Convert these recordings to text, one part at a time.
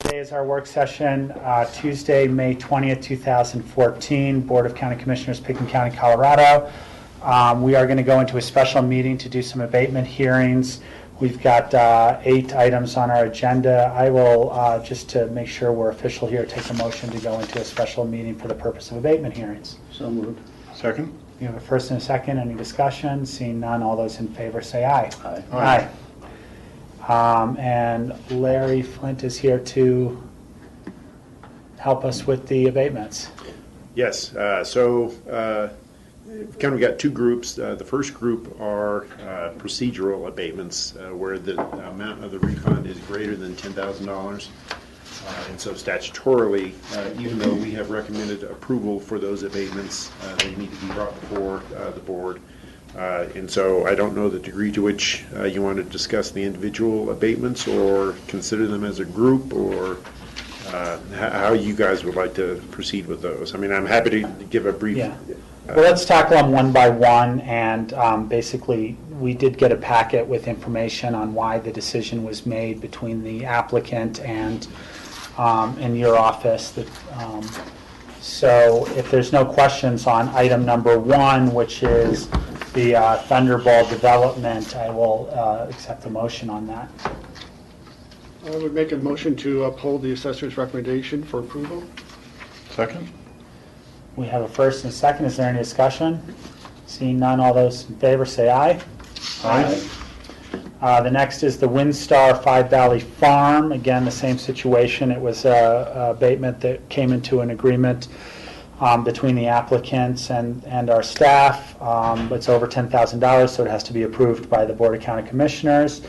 Today is our work session, Tuesday, May 20th, 2014, Board of County Commissioners, Pickens County, Colorado. We are going to go into a special meeting to do some abatement hearings. We've got 8 items on our agenda. I will, just to make sure we're official here, take a motion to go into a special meeting for the purpose of abatement hearings. So moved. Second. We have a first and a second. Any discussion? Seeing none, all those in favor say aye. Aye. Aye. And Larry Flint is here to help us with the abatements. Yes. We've kind of got 2 groups. The first group are procedural abatements where the amount of the refund is greater than $10,000. And so statutorily, even though we have recommended approval for those abatements, they need to be brought before the board. And so I don't know the degree to which you want to discuss the individual abatements or consider them as a group, or how you guys would like to proceed with those. I mean, I'm happy to give a brief. Yeah. Well, let's tackle them one by one. And basically, we did get a packet with information on why the decision was made between the applicant and in your office. So if there's no questions on item number 1, which is the Thunderball development, I will accept the motion on that. I would make a motion to uphold the assessor's recommendation for approval. Second. We have a first and a second. Is there any discussion? Seeing none, all those in favor say aye. Aye. The next is the Windstar 5 Valley Farm. Again, the same situation. It was a abatement that came into an agreement between the applicants and our staff. It's over $10,000, so it has to be approved by the Board of County Commissioners.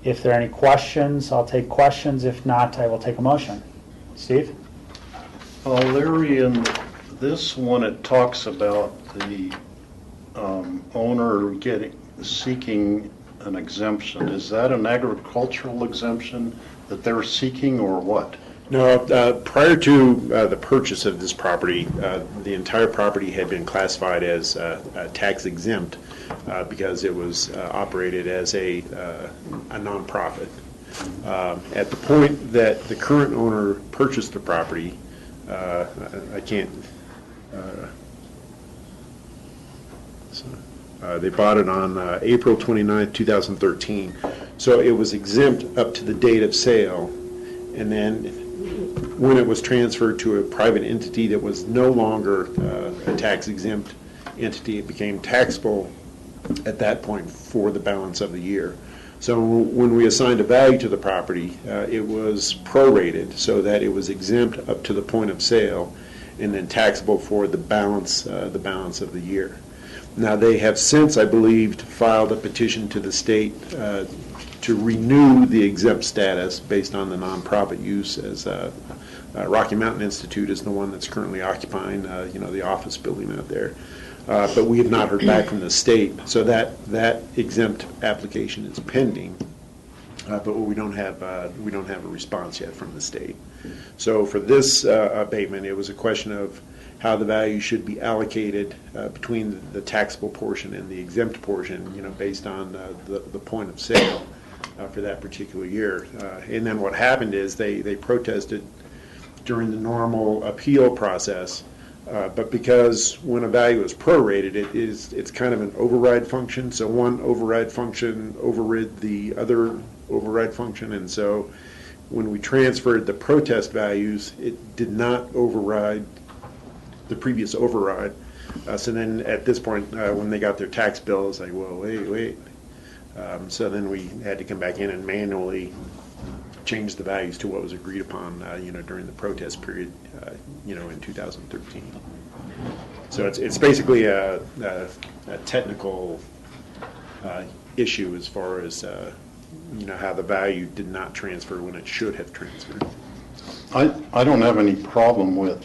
If there are any questions, I'll take questions. If not, I will take a motion. Steve? Larry, in this one, it talks about the owner seeking an exemption. Is that an agricultural exemption that they're seeking, or what? No, prior to the purchase of this property, the entire property had been classified as tax exempt because it was operated as a nonprofit. At the point that the current owner purchased the property, I can't. They bought it on April 29, 2013. So it was exempt up to the date of sale, and then when it was transferred to a private entity that was no longer a tax-exempt entity, it became taxable at that point for the balance of the year. So when we assigned a value to the property, it was prorated so that it was exempt up to the point of sale and then taxable for the balance of the year. Now, they have since, I believe, filed a petition to the state to renew the exempt status based on the nonprofit use, as Rocky Mountain Institute is the one that's currently occupying the office building out there. But we have not heard back from the state, so that exempt application is pending. But we don't have a response yet from the state. So for this abatement, it was a question of how the value should be allocated between the taxable portion and the exempt portion, based on the point of sale for that particular year. And then what happened is they protested during the normal appeal process, but because when a value is prorated, it's kind of an override function. So one override function overrid the other override function, and so when we transferred the protest values, it did not override the previous override. So then at this point, when they got their tax bill, it's like, well, wait. So then we had to come back in and manually change the values to what was agreed upon, during the protest period, in 2013. So it's basically a technical issue as far as, how the value did not transfer when it should have transferred. I don't have any problem with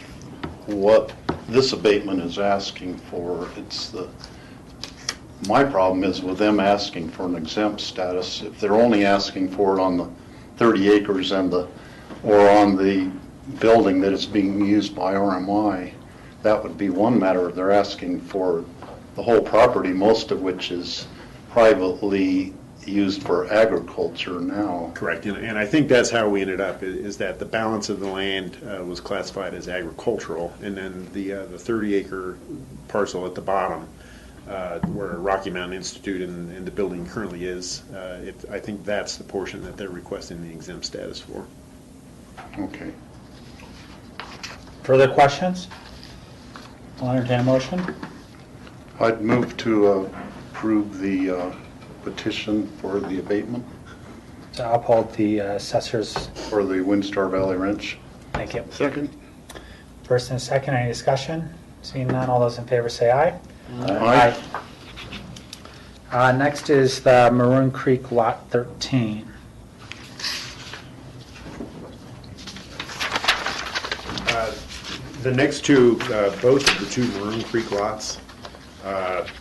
what this abatement is asking for. My problem is with them asking for an exempt status. If they're only asking for it on the 30 acres or on the building that is being used by RMI, that would be one matter. They're asking for the whole property, most of which is privately used for agriculture now. Correct, and I think that's how we ended up, is that the balance of the land was classified as agricultural, and then the 30-acre parcel at the bottom, where Rocky Mountain Institute and the building currently is, I think that's the portion that they're requesting the exempt status for. Okay. Further questions? I'll entertain a motion. I'd move to approve the petition for the abatement So I'll uphold the assessors. for the Windstar Valley Ranch. Thank you. Second? First and second, any discussion? Seeing none, all those in favor say aye. Aye. Next is the Maroon Creek Lot 13. The next two, both of the two Maroon Creek lots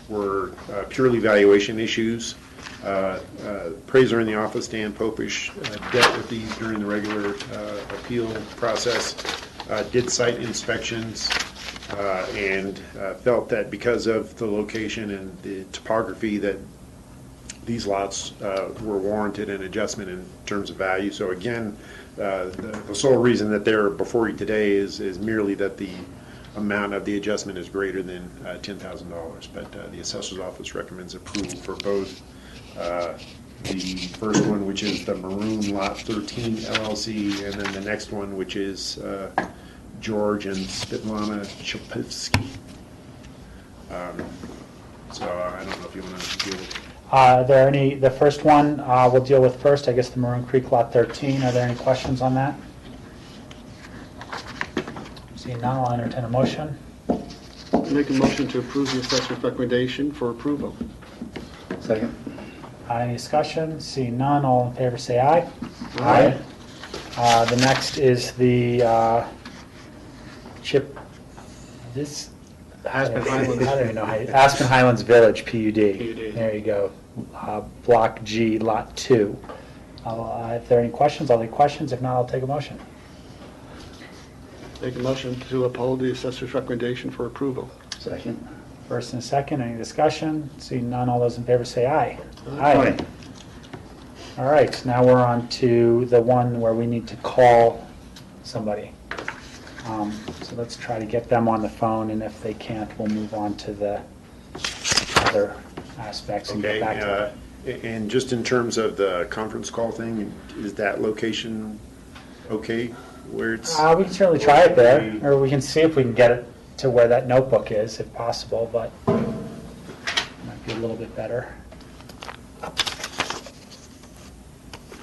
were purely valuation issues. Appraiser in the office, Dan Popish, dealt with these during the regular appeal process, did site inspections, and felt that because of the location and the topography that these lots were warranted an adjustment in terms of value. So again, the sole reason that they're before you today is merely that the amount of the adjustment is greater than $10,000. But the assessor's office recommends approval for both. The first one, which is the Maroon Lot 13 LLC, and then the next one, which is George and Svetlana Chapivsky. So I don't know if you want to deal with. Are there any, the first one we'll deal with first, I guess the Maroon Creek Lot 13. Are there any questions on that? Seeing none, I'll entertain a motion. Make a motion to approve the assessor's recommendation for approval. Second. Any discussion? Seeing none, all in favor say aye. Aye. The next is the Chip, this, Aspen Highlands. I don't even know how, Aspen Highlands Village, PUD. PUD. There you go. Block G, Lot 2. If there are any questions, I'll take questions. If not, I'll take a motion. Make a motion to uphold the assessor's recommendation for approval. Second. First and second, any discussion? Seeing none, all those in favor say aye. Aye. All right, now we're on to the one where we need to call somebody. So let's try to get them on the phone, and if they can't, we'll move on to the other aspects and get back to it. And just in terms of the conference call thing, is that location okay where it's? We can certainly try it there, or we can see if we can get it to where that notebook is, if possible, but might be a little bit better.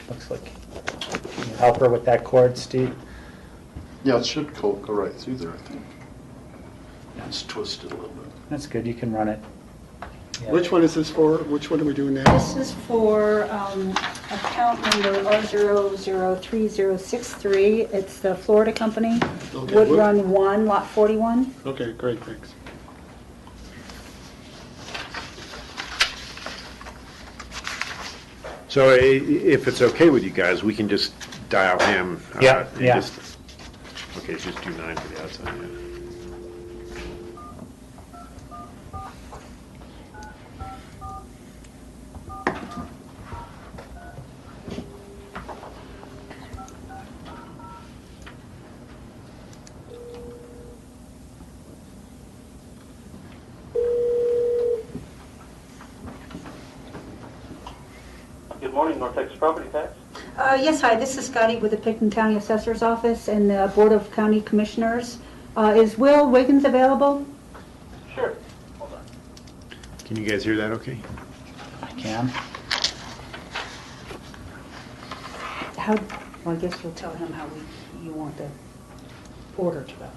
Looks like, can you help her with that cord, Steve? Yeah, it should go right through there, I think. It's twisted a little bit. That's good, you can run it. Yeah. Which one is this for? Which one are we doing now? This is for account number R003063. It's the Florida company, Okay. Wood Run 1, Lot 41. Okay, great, thanks. So if it's okay with you guys, we can just dial him. Yeah, and yeah. Okay, it's just do 9 for the outside, yeah. Good morning, North Texas Property Tax. Yes, hi, this is Scotty with the Pickton County Assessor's Office and the Board of County Commissioners. Is Will Wiggins available? Sure. Hold on. Can you guys hear that okay? I can. How, well, I guess you'll tell him how you want the order to go.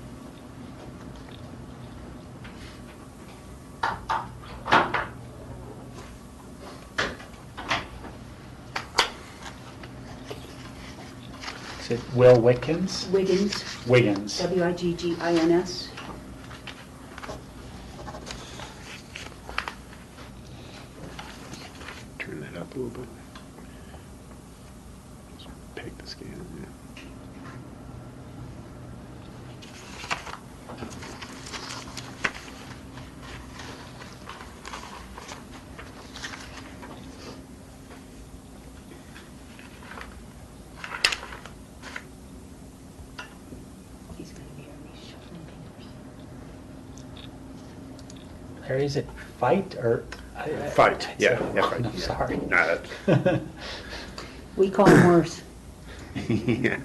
Is it Will Wiggins? Wiggins, Wiggins. Wiggins. Turn that up a little bit. Just peg the scan, yeah. Larry, is it fight or? Fight, yeah, fight. No, sorry. Nah, that- We call them worse. yeah.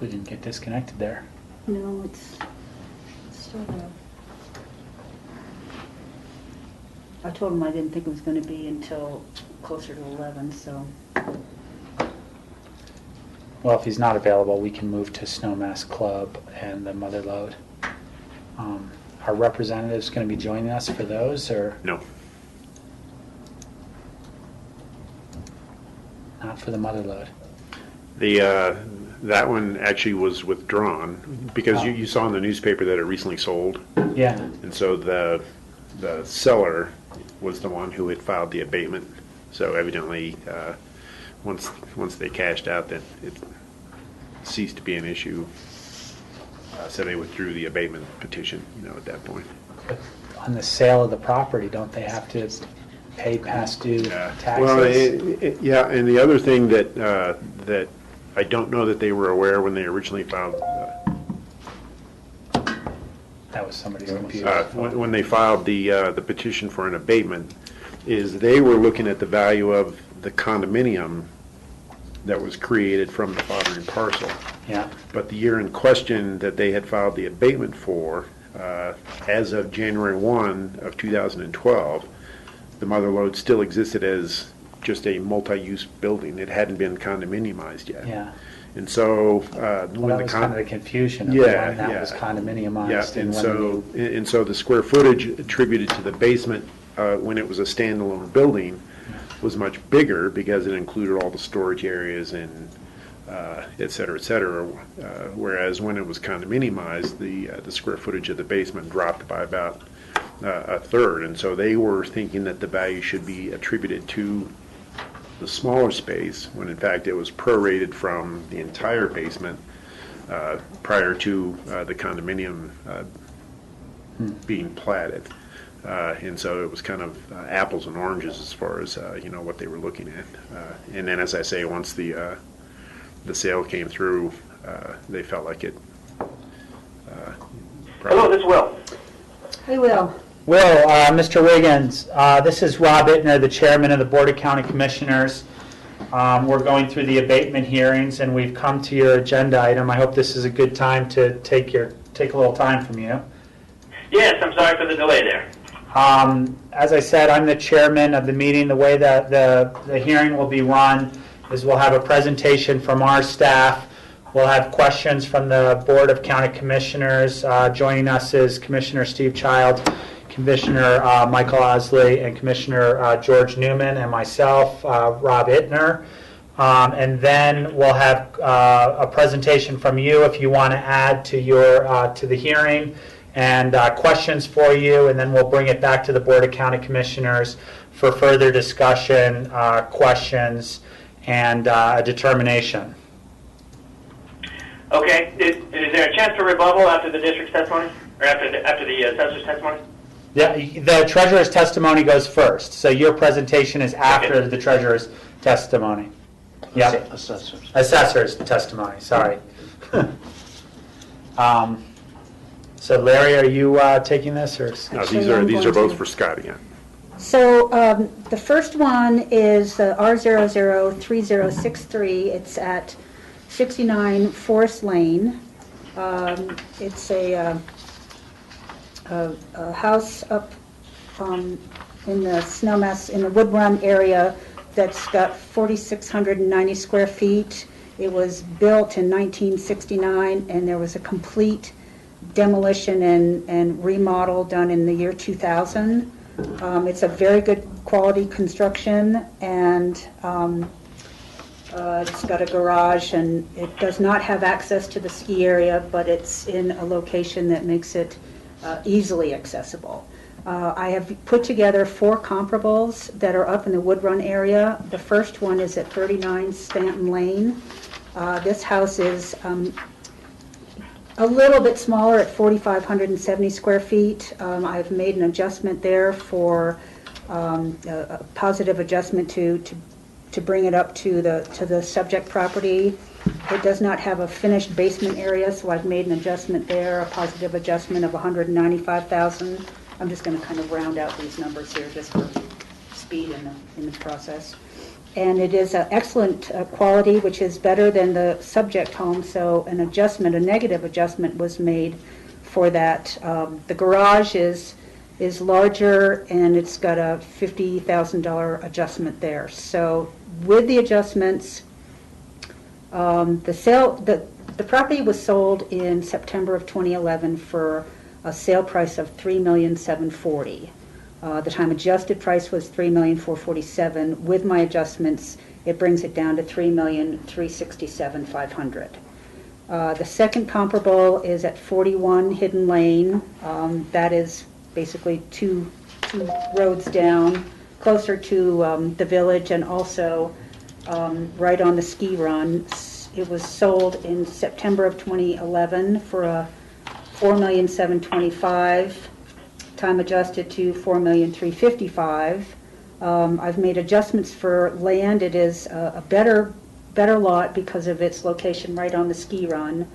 We didn't get disconnected there. No, it's still there. I told him I didn't think it was going to be until closer to 11, so. Well, if he's not available, we can move to Snowmass Club and the Mother Lode. Our representative's going to be joining us for those, or No. not for the Mother Lode? That one actually was withdrawn because Oh. you saw in the newspaper that it recently sold. Yeah. And so the seller was the one who had filed the abatement. So evidently, once they cashed out, that it ceased to be an issue. So they withdrew the abatement petition, at that point. But on the sale of the property, don't they have to pay past due taxes? Well, yeah, and the other thing that I don't know that they were aware when they originally filed. That was somebody's computer. When they filed the petition for an abatement, is they were looking at the value of the condominium that was created from the fathering parcel. Yeah. But the year in question that they had filed the abatement for, as of January 1 of 2012, the Mother Lode still existed as just a multi-use building. It hadn't been condominiumized yet. Yeah. And so Well, when that the was kind of the confusion of Yeah, when that yeah. was condominiumized. Yeah, and when so the square footage attributed to the basement when it was a standalone building was much bigger because it included all the storage areas and et cetera, whereas when it was condominiumized, the square footage of the basement dropped by about a third, and so they were thinking that the value should be attributed to the smaller space, when in fact it was prorated from the entire basement prior to the condominium being platted. And so it was kind of apples and oranges as far as what they were looking at. And then, as I say, once the sale came through, they felt like it. Hello, this is Will. Hey, Will. Will, Mr. Wiggins, this is Rob Ittner, the chairman of the Board of County Commissioners. We're going through the abatement hearings, and we've come to your agenda item. I hope this is a good time to take a little time from you. Yes, I'm sorry for the delay there. As I said, I'm the chairman of the meeting. The way that the hearing will be run is we'll have a presentation from our staff. We'll have questions from the Board of County Commissioners. Joining us is Commissioner Steve Child, Commissioner Michael Osley, and Commissioner George Newman, and myself, Rob Ittner. And then we'll have a presentation from you if you want to add to the hearing, and questions for you, and then we'll bring it back to the Board of County Commissioners for further discussion, questions, and a determination. Okay, is there a chance to rebuttal after the district's testimony, or after the assessor's testimony? Yeah, the treasurer's testimony goes first, so your presentation is after the treasurer's testimony. Yeah. Assessors. Assessor's testimony, sorry. So Larry, are you taking this, or? No, Actually, these I'm are going both to. for Scott again. So the first one is R003063. It's at 69 Forest Lane. It's a house up in the Snowmass, in the Wood Run area, that's got 4,690 square feet. It was built in 1969, and there was a complete demolition and remodel done in the year 2000. It's a very good quality construction, and It's got a garage, and it does not have access to the ski area, but it's in a location that makes it easily accessible. I have put together 4 comparables that are up in the Wood Run area. The first one is at 39 Stanton Lane. This house is a little bit smaller at 4,570 square feet. I've made an adjustment there for a positive adjustment to bring it up to the subject property. It does not have a finished basement area, so I've made an adjustment there, a positive adjustment of $195,000. I'm just going to kind of round out these numbers here just for speed in the process. And it is an excellent quality, which is better than the subject home, so an adjustment, a negative adjustment was made for that. The garage is larger, and it's got a $50,000 adjustment there. So with the adjustments, the property was sold in September of 2011 for a sale price of $3,740,000. The time adjusted price was $3,447,000. With my adjustments, it brings it down to $3,367,500. The second comparable is at 41 Hidden Lane. That is basically two roads down, closer to the village, and also right on the ski run. It was sold in September of 2011 for a $4,725,000. Time adjusted to $4,355,000. I've made adjustments for land. It is a better lot because of its location right on the ski run.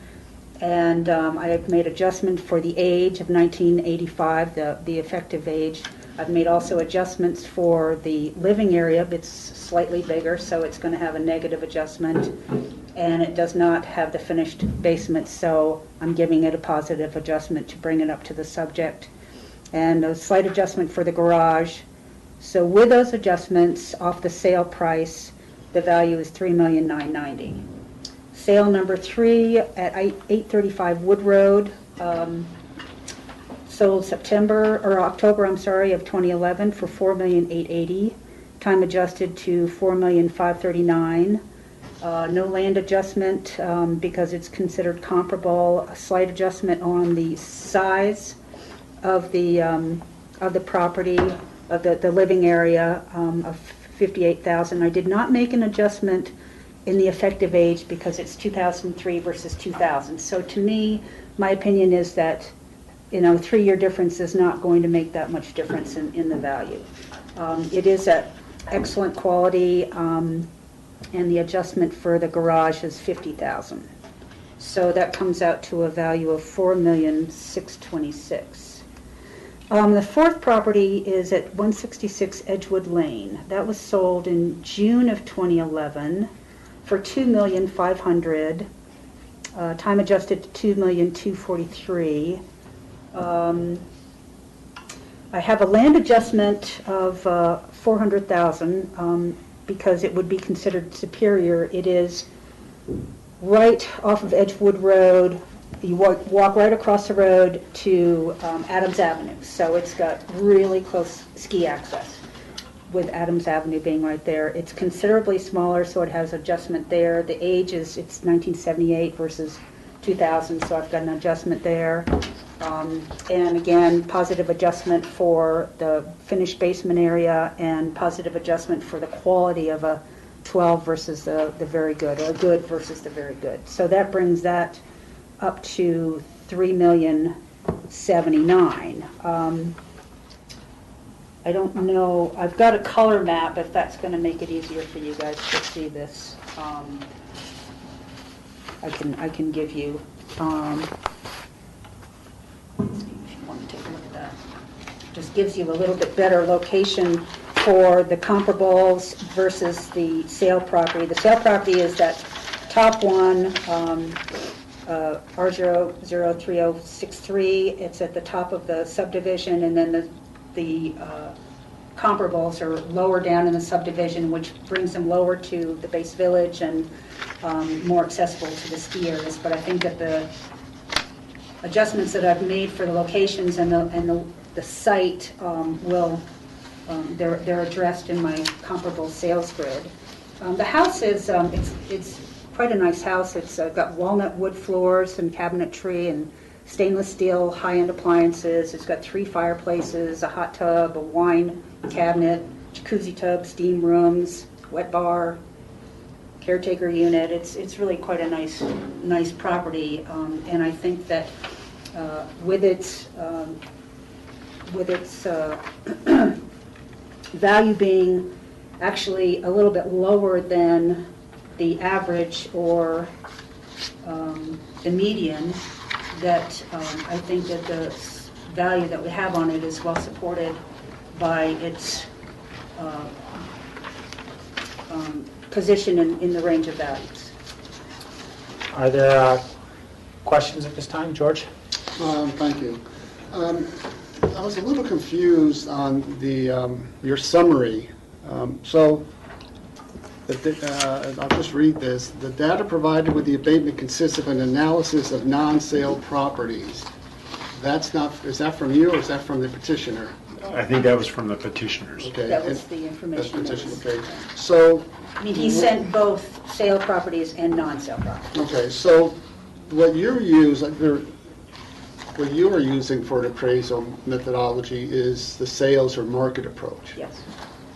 And I have made adjustment for the age of 1985, the effective age. I've made also adjustments for the living area. It's slightly bigger, so it's going to have a negative adjustment. And it does not have the finished basement, so I'm giving it a positive adjustment to bring it up to the subject. And a slight adjustment for the garage. So with those adjustments off the sale price, the value is $3,990,000. Sale number 3 at 835 Wood Road, sold October of 2011 for $4,880,000. Time adjusted to $4,539,000. No land adjustment because it's considered comparable. A slight adjustment on the size of the property, of the living area of $58,000. I did not make an adjustment in the effective age because it's 2003 versus 2000. So to me, my opinion is that 3-year difference is not going to make that much difference in the value. It is at excellent quality, and the adjustment for the garage is $50,000. So that comes out to a value of $4,626,000. The fourth property is at 166 Edgewood Lane. That was sold in June of 2011 for $2,500,000. Time adjusted to $2,243,000. I have a land adjustment of $400,000 because it would be considered superior. It is right off of Edgewood Road. You walk right across the road to Adams Avenue, so it's got really close ski access with Adams Avenue being right there. It's considerably smaller, so it has adjustment there. The age it's 1978 versus 2000, so I've got an adjustment there. And again, positive adjustment for the finished basement area and positive adjustment for the quality of a 12 versus the very good, or good versus the very good. So that brings that up to $3,079,000. I don't know, I've got a color map if that's going to make it easier for you guys to see this. I can give you, if you want to take a look at that. Just gives you a little bit better location for the comparables versus the sale property. The sale property is that top one, R03063. It's at the top of the subdivision, and then the comparables are lower down in the subdivision, which brings them lower to the base village and more accessible to the ski areas. But I think that the adjustments that I've made for the locations and the site they're addressed in my comparable sales grid. The house is, it's quite a nice house. It's got walnut wood floors and cabinetry and stainless steel high-end appliances. It's got 3 fireplaces, a hot tub, a wine cabinet, jacuzzi tub, steam rooms, wet bar, caretaker unit. It's really quite a nice property, and I think that with its value being actually a little bit lower than the average or the median, that I think that the value that we have on it is well supported by its position in the range of values. Are there questions at this time? George? Thank you. I was a little confused on your summary. So, I'll just read this. The data provided with the abatement consists of an analysis of non-sale properties. That's not, is that from you or is that from the petitioner? I think that was from the petitioners. Okay. That was the information. That's petition, that was- okay. So, I mean, he sent both sale properties and non-sale properties. okay, so what you are using for the appraisal methodology is the sales or market approach. Yes.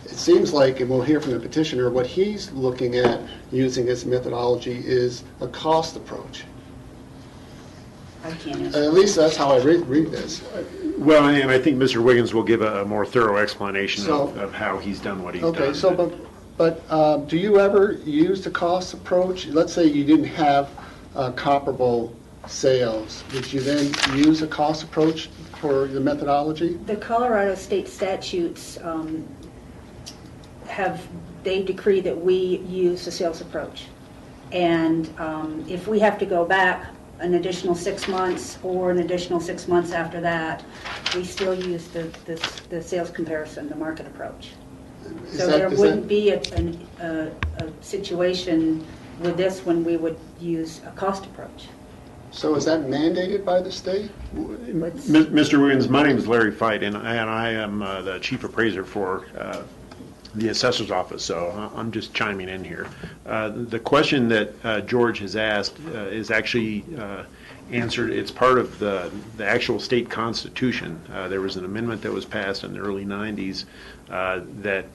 It seems like, and we'll hear from the petitioner, what he's looking at using as methodology is a cost approach. I can't answer. At least that's how I read this. Well, and I think Mr. Wiggins will give a more thorough explanation So- of how he's done what he's done. Okay, so, but do you ever use the cost approach? Let's say you didn't have comparable sales. Would you then use a cost approach for the methodology? The Colorado state statutes they decree that we use the sales approach. And if we have to go back an additional 6 months or an additional 6 months after that, we still use the sales comparison, the market approach. So there wouldn't be a situation with this when we would use a cost approach. So is that mandated by the state? Mr. Wiggins, my name is Larry Fight, and I am the chief appraiser for the assessor's office, so I'm just chiming in here. The question that George has asked is actually answered. It's part of the actual state constitution. There was an amendment that was passed in the early 90s that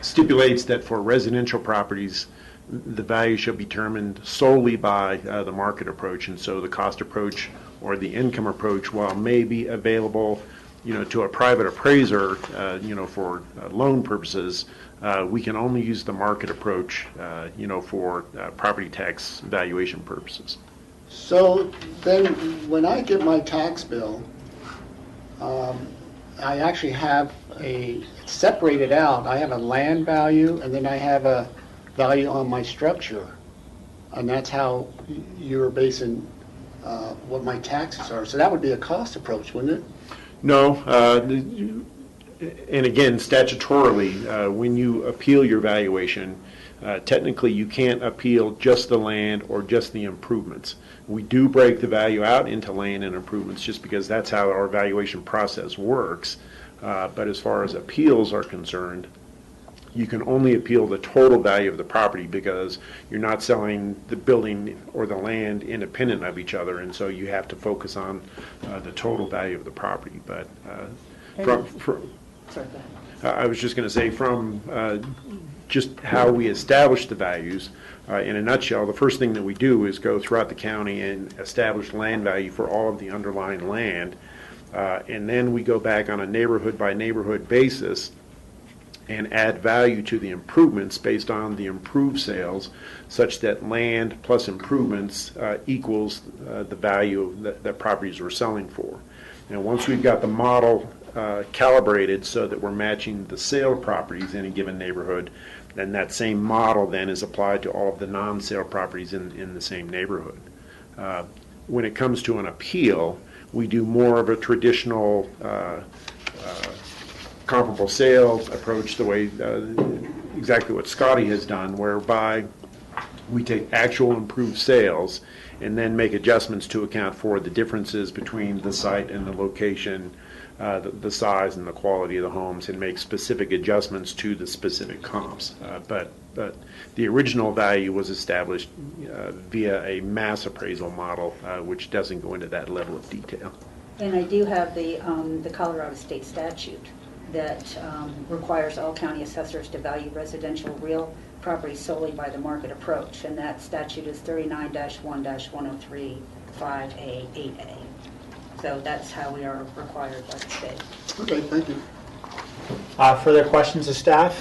stipulates that for residential properties, the value shall be determined solely by the market approach, and so the cost approach or the income approach, while may be available, to a private appraiser, for loan purposes, we can only use the market approach, for property tax valuation purposes. So then, when I get my tax bill, I actually have it's separated out. I have a land value, and then I have a value on my structure. And that's how you're basing what my taxes are. So that would be a cost approach, wouldn't it? No, and again, statutorily, when you appeal your valuation, technically you can't appeal just the land or just the improvements. We do break the value out into land and improvements just because that's how our valuation process works. But as far as appeals are concerned, you can only appeal the total value of the property because you're not selling the building or the land independent of each other, and so you have to focus on the total value of the property. But Sorry, go ahead. I was just going to say, from just how we establish the values, in a nutshell, the first thing that we do is go throughout the county and establish land value for all of the underlying land, and then we go back on a neighborhood by neighborhood basis and add value to the improvements based on the improved sales, such that land plus improvements equals the value that properties we're selling for. And once we've got the model calibrated so that we're matching the sale properties in a given neighborhood, then that same model then is applied to all of the non-sale properties in the same neighborhood. When it comes to an appeal, we do more of a traditional comparable sales approach, the way exactly what Scotty has done, whereby we take actual improved sales and then make adjustments to account for the differences between the site and the location, the size and the quality of the homes and make specific adjustments to the specific comps. But the original value was established via a mass appraisal model, which doesn't go into that level of detail. And I do have the Colorado state statute that requires all county assessors to value residential real property solely by the market approach, and that statute is 39-1-1035A 8A. So that's how we are required by the state. Okay, thank you. Further questions of staff?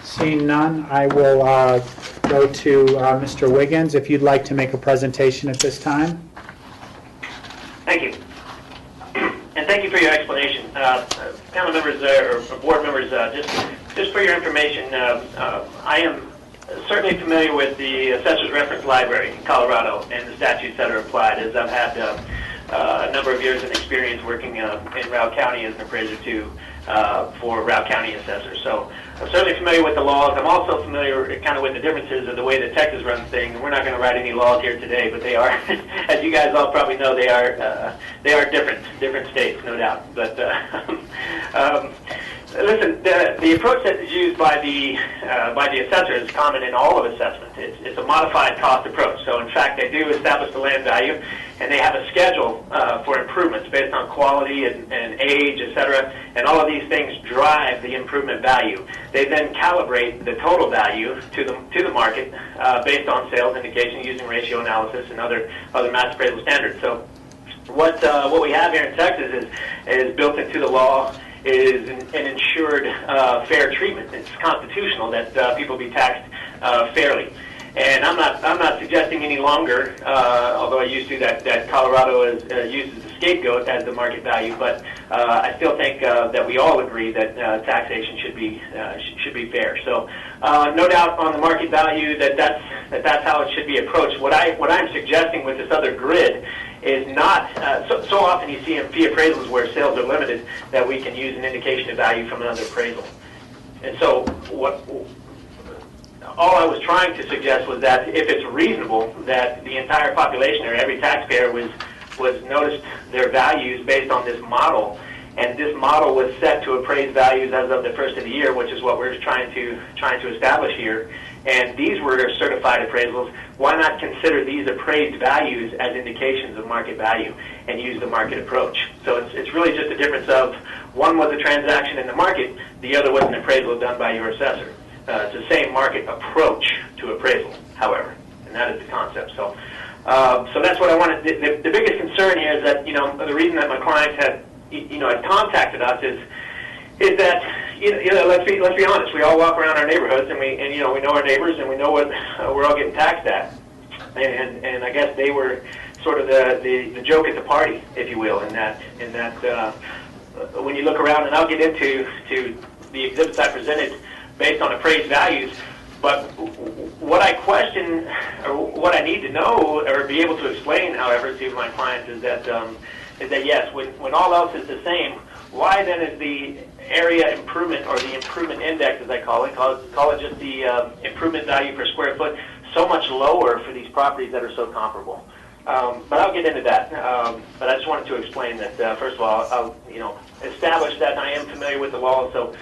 Seeing none, I will go to Mr. Wiggins, if you'd like to make a presentation at this time. Thank you. And thank you for your explanation. Panel members or board members, just for your information, I am certainly familiar with the Assessor's Reference Library in Colorado and the statutes that are applied, as I've had a number of years of experience working in Route County as an appraiser too for Route County assessors. So I'm certainly familiar with the laws. I'm also familiar kind of with the differences of the way that Texas runs things. And we're not going to write any laws here today, but they are, as you guys all probably know, they are different states, no doubt. But listen, the approach that is used by the assessor is common in all of assessment. It's a modified cost approach. So in fact, they do establish the land value, and they have a schedule for improvements based on quality and age, et cetera, and all of these things drive the improvement value. They then calibrate the total value to the market based on sales indication using ratio analysis and other mass appraisal standards. So what we have here in Texas is built into the law is an ensured fair treatment. It's constitutional that people be taxed fairly. And I'm not suggesting any longer, although I used to, that Colorado uses the scapegoat as the market value. But I still think that we all agree that taxation should be fair. So no doubt on the market value that's how it should be approached. What I'm suggesting with this other grid is not so often you see in fee appraisals where sales are limited that we can use an indication of value from another appraisal. And so all I was trying to suggest was that if it's reasonable that the entire population or every taxpayer was noticed their values based on this model, and this model was set to appraise values as of the first of the year, which is what we're trying to establish here, and these were certified appraisals, why not consider these appraised values as indications of market value and use the market approach? So it's really just a difference of one was a transaction in the market, the other was an appraisal done by your assessor. It's the same market approach to appraisal, however, and that is the concept. So that's what I wanted. The biggest concern here is that, the reason that my clients had contacted us is that, let's be honest, we all walk around our neighborhoods and we know our neighbors and we know what we're all getting taxed at. And I guess they were sort of the joke at the party, if you will, in that when you look around, and I'll get into the exhibits I presented based on appraised values, but what I question, or what I need to know, or be able to explain, however, to my clients is that yes, when all else is the same, why then is the area improvement, or the improvement index, as I call it just the improvement value per square foot, so much lower for these properties that are so comparable? But I'll get into that. But I just wanted to explain that, first of all, I'll establish that I am familiar with the law, so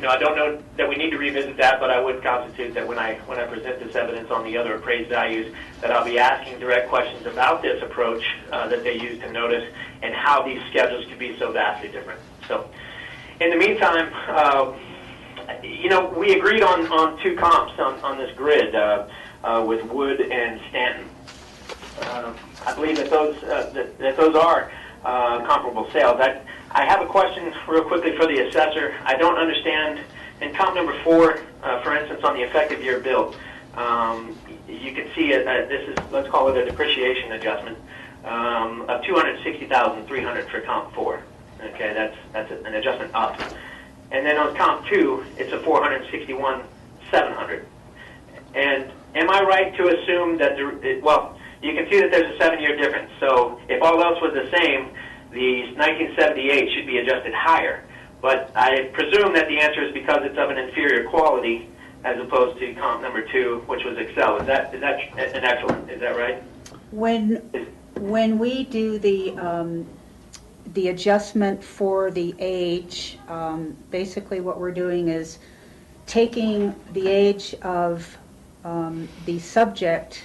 I don't know that we need to revisit that, but I would constitute that when I present this evidence on the other appraised values, that I'll be asking direct questions about this approach that they use to notice and how these schedules could be so vastly different. So, in the meantime, we agreed on two comps on this grid with Wood and Stanton. I believe that those are comparable sales. I have a question real quickly for the assessor. I don't understand, in comp number 4, for instance, on the effective year built, you can see this is, let's call it a depreciation adjustment of $260,300 for comp 4. Okay, that's an adjustment up. And then on comp 2, it's a $461,700. And am I right to assume that you can see that there's a 7-year difference. So if all else was the same, the 1978 should be adjusted higher. But I presume that the answer is because it's of an inferior quality as opposed to comp number 2, which was Excel. Is that an excellent? Is that right? When When we do the adjustment for the age, basically what we're doing is taking the age of the subject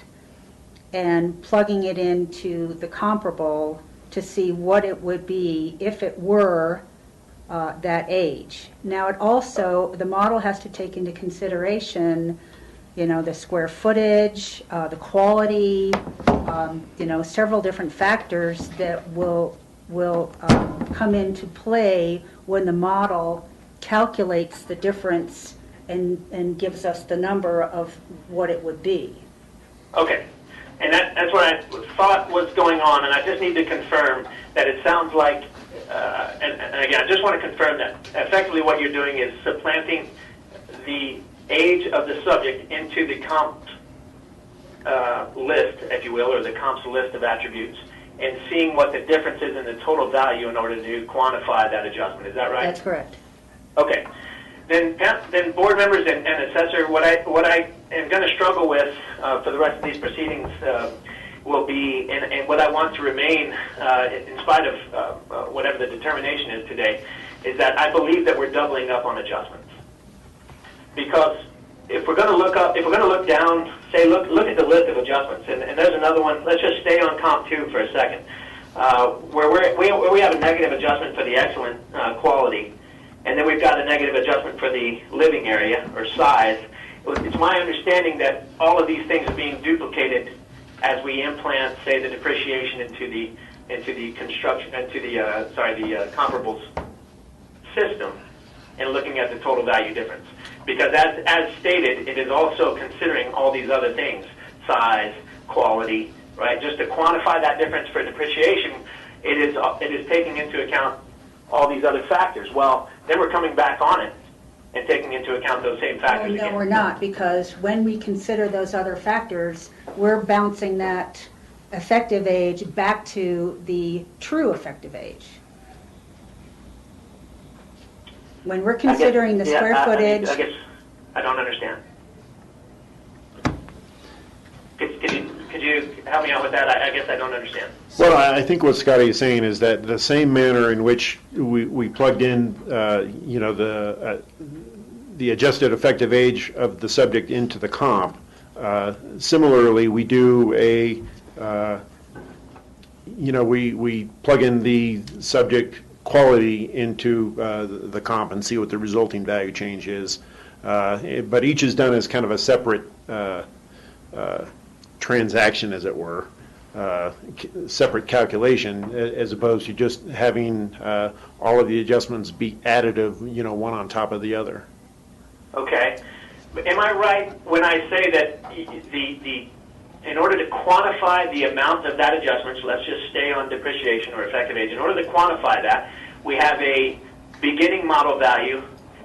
and plugging it into the comparable to see what it would be if it were that age. Now, it also, the model has to take into consideration, the square footage, the quality, several different factors that will come into play when the model calculates the difference and gives us the number of what it would be. Okay. And that's what I thought was going on, and I just need to confirm that it sounds like, and again, I just want to confirm that effectively what you're doing is supplanting the age of the subject into the comp list, if you will, or the comps list of attributes, and seeing what the difference is in the total value in order to quantify that adjustment. Is that right? That's correct. Okay. Then board members and assessor, what I am going to struggle with for the rest of these proceedings will be, and what I want to remain, in spite of whatever the determination is today, is that I believe that we're doubling up on adjustments. Because if we're going to look down, say look at the list of adjustments, and there's another one. Let's just stay on comp 2 for a second, where we have a negative adjustment for the excellent quality. And then we've got a negative adjustment for the living area or size. It's my understanding that all of these things are being duplicated as we implant, say, the depreciation into the construction, into the comparables system, and looking at the total value difference. Because as stated, it is also considering all these other things: size, quality, right? Just to quantify that difference for depreciation, it is taking into account all these other factors. Well, then we're coming back on it and taking into account those same factors again. No, we're not, because when we consider those other factors, we're bouncing that effective age back to the true effective age. When we're considering the square footage... I guess I don't understand. Could you help me out with that? I guess I don't understand. Well, I think what Scotty is saying is that the same manner in which we plugged in, the adjusted effective age of the subject into the comp, similarly we do we plug in the subject quality into the comp and see what the resulting value change is. But each is done as kind of a separate transaction, as it were, separate calculation, as opposed to just having all of the adjustments be additive, one on top of the other. Okay. Am I right when I say that in order to quantify the amount of that adjustment, so let's just stay on depreciation or effective age, in order to quantify that, we have a beginning model value,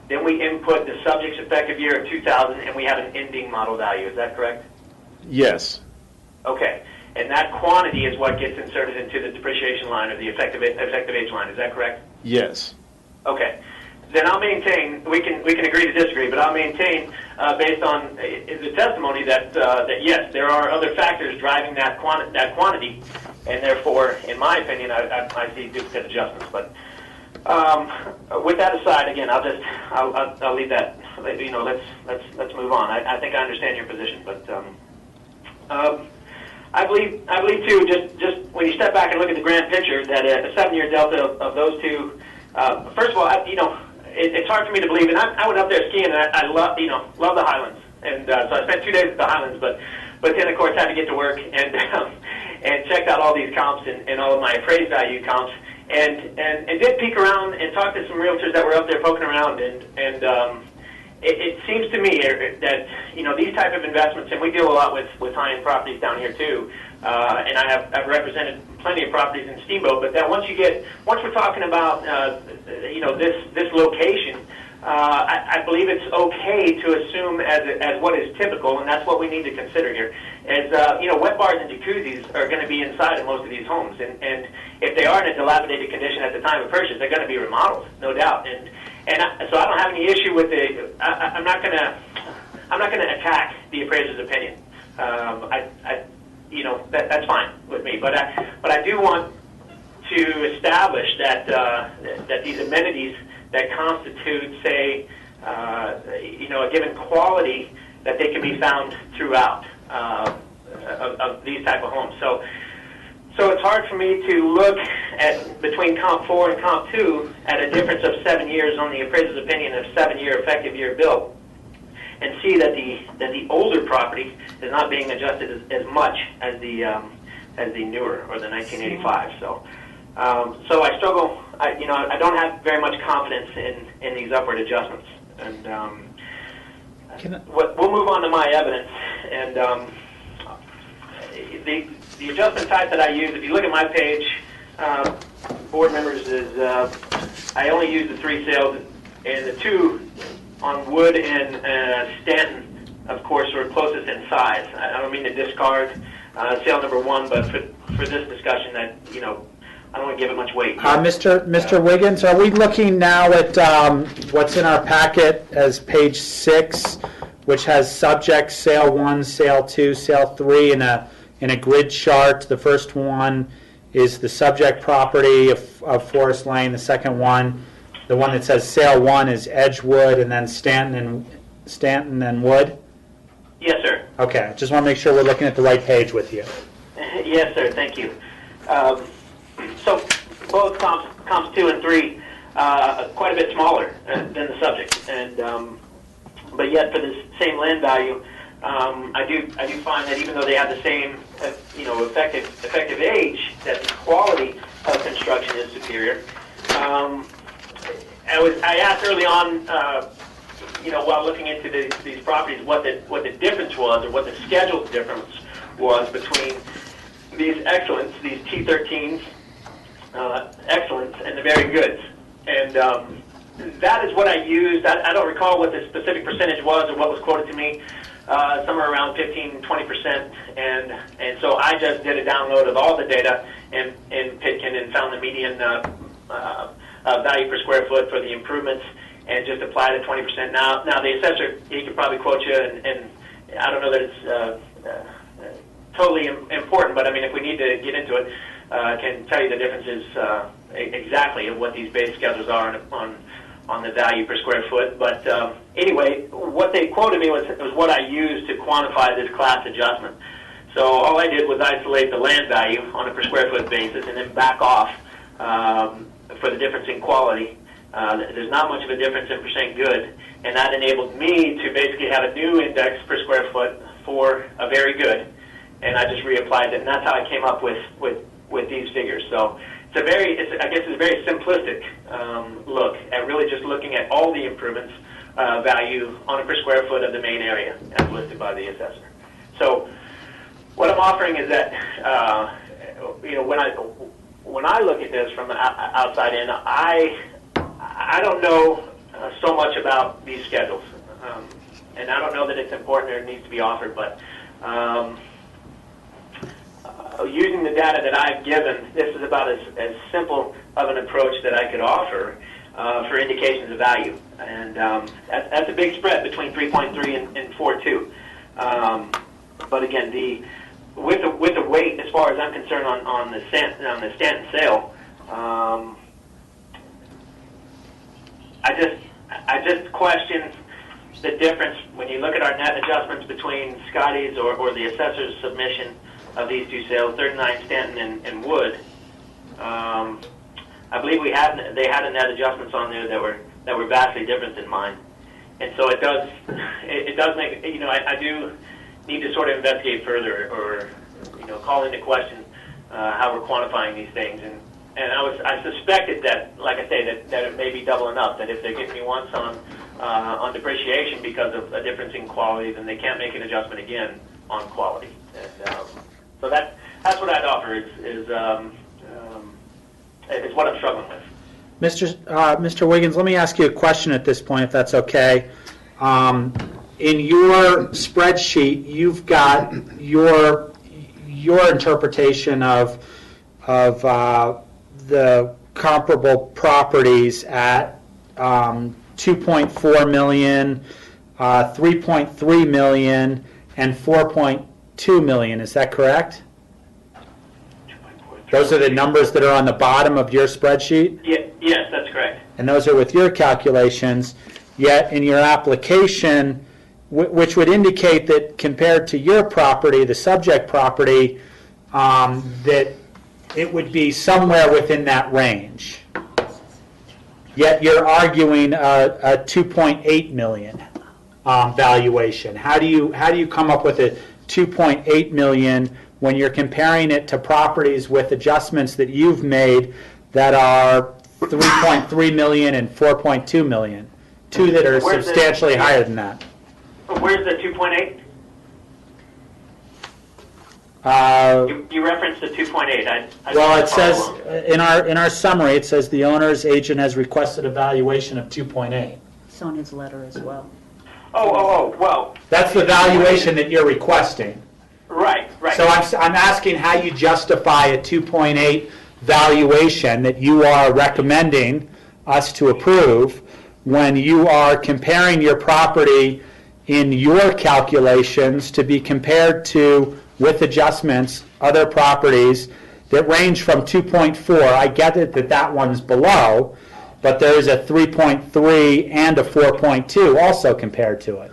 then we input the subject's effective year of 2000, and we have an ending model value. Is that correct? Yes. Okay. And that quantity is what gets inserted into the depreciation line or the effective age line. Is that correct? Yes. Okay. Then I'll maintain, we can agree to disagree, but I'll maintain, based on the testimony, that yes, there are other factors driving that quantity, and therefore, in my opinion, I see duplicate adjustments. But with that aside, again, I'll leave that. Let's move on. I think I understand your position, but I believe too. Just when you step back and look at the grand picture, that a 7-year delta of those two. First of all, it's hard for me to believe, and I went up there skiing, and I love the Highlands, and so I spent 2 days at the Highlands, but then of course had to get to work and checked out all these comps and all of my appraised value comps, and did peek around and talk to some realtors that were up there poking around, and it seems to me that these type of investments, and we deal a lot with high-end properties down here too, and I've represented plenty of properties in Steamboat, but that once we're talking about this location, I believe it's okay to assume as what is typical, and that's what we need to consider here. As wet bars and jacuzzis are going to be inside of most of these homes, and if they are in a dilapidated condition at the time of purchase, they're going to be remodeled, no doubt. So I don't have any issue with I'm not going to attack the appraiser's opinion. that's fine with me. But I do want to establish that that these amenities that constitute, say, a given quality, that they can be found throughout of these type of homes. So it's hard for me to look at between comp 4 and comp 2 at a difference of 7 years on the appraiser's opinion of 7-year effective year built, and see that the older property is not being adjusted as much as the newer or the 1985. So I struggle. I don't have very much confidence in these upward adjustments. And we'll move on to my evidence. And the adjustment type that I use, if you look at my page, board members, is I only use the 3 sales, and the 2 on Wood and Stanton, of course, were closest in size. I don't mean to discard sale number 1, but for this discussion, that I don't want to give it much weight. Mr. Wiggins, are we looking now at what's in our packet as page 6, which has subject sale 1, sale 2, sale 3 in a grid chart? The first one is the subject property of Forest Lane. The second one, the one that says sale 1, is Edgewood, and then Stanton and Wood? Yes, sir. Okay, just want to make sure we're looking at the right page with you. Yes, sir. Thank you. So both comps 2 and 3 quite a bit smaller than the subject, and but yet for the same land value, I do find that even though they have the same effective age, that the quality of construction is superior. I asked early on, while looking into these properties, what the difference was, or what the schedule difference was between these excellents, these T13s, excellents, and the very goods. And that is what I used. I don't recall what the specific percentage was or what was quoted to me, somewhere around 15-20%. And so I just did a download of all the data in Pitkin and found the median value per square foot for the improvements, and just applied at 20%. Now the assessor, he could probably quote you, and I don't know that it's totally important, but I mean, if we need to get into it, I can tell you the differences exactly of what these base schedules are on the value per square foot. But anyway, what they quoted me was what I used to quantify this class adjustment. So all I did was isolate the land value on a per square foot basis, and then back off for the difference in quality. There's not much of a difference in percent good, and that enabled me to basically have a new index per square foot for a very good, and I just reapplied it, and that's how I came up with these figures. So it's a very simplistic look at really just looking at all the improvements value on a per square foot of the main area as listed by the assessor. So what I'm offering is that when I look at this from the outside in, I don't know so much about these schedules, and I don't know that it's important or it needs to be offered, but using the data that I've given, this is about as simple of an approach that I could offer for indications of value. And that's a big spread between 3.3 and 4.2. But again, with the weight, as far as I'm concerned, on the Stanton sale, I just question the difference when you look at our net adjustments between Scotty's or the assessor's submission of these 2 sales, 39 Stanton and Wood. I believe they had a net adjustments on there that were vastly different than mine, and so it does make I do need to sort of investigate further, or call into question how we're quantifying these things, and I suspected that, like I say, that it may be doubling up, that if they give me once on depreciation because of a difference in quality, then they can't make an adjustment again on quality. And so that's what I'd offer is what I'm struggling with. Mr. Wiggins, let me ask you a question at this point, if that's okay. In your spreadsheet, you've got your interpretation of the comparable properties at 2.4 million, 3.3 million, and 4.2 4.2 million. Is that correct? Those are the numbers that are on the bottom of your spreadsheet? Yes, that's correct. And those are with your calculations, yet in your application, which would indicate that compared to your property, the subject property, that it would be somewhere within that range. Yet you're arguing a 2.8 million valuation. How do you come up with a 2.8 million when you're comparing it to properties with adjustments that you've made that are 3.3 million and 4.2 million, two that are substantially higher than that? Where's the 2.8? You referenced the 2.8. Well, it says in our summary, it says the owner's agent has requested a valuation of 2.8. It's on his letter as well. Well. That's the valuation that you're requesting. Right. So I'm asking how you justify a 2.8 valuation that you are recommending us to approve when you are comparing your property in your calculations to be compared to, with adjustments, other properties that range from 2.4. I get it that one's below, but there's a 3.3 and a 4.2 also compared to it.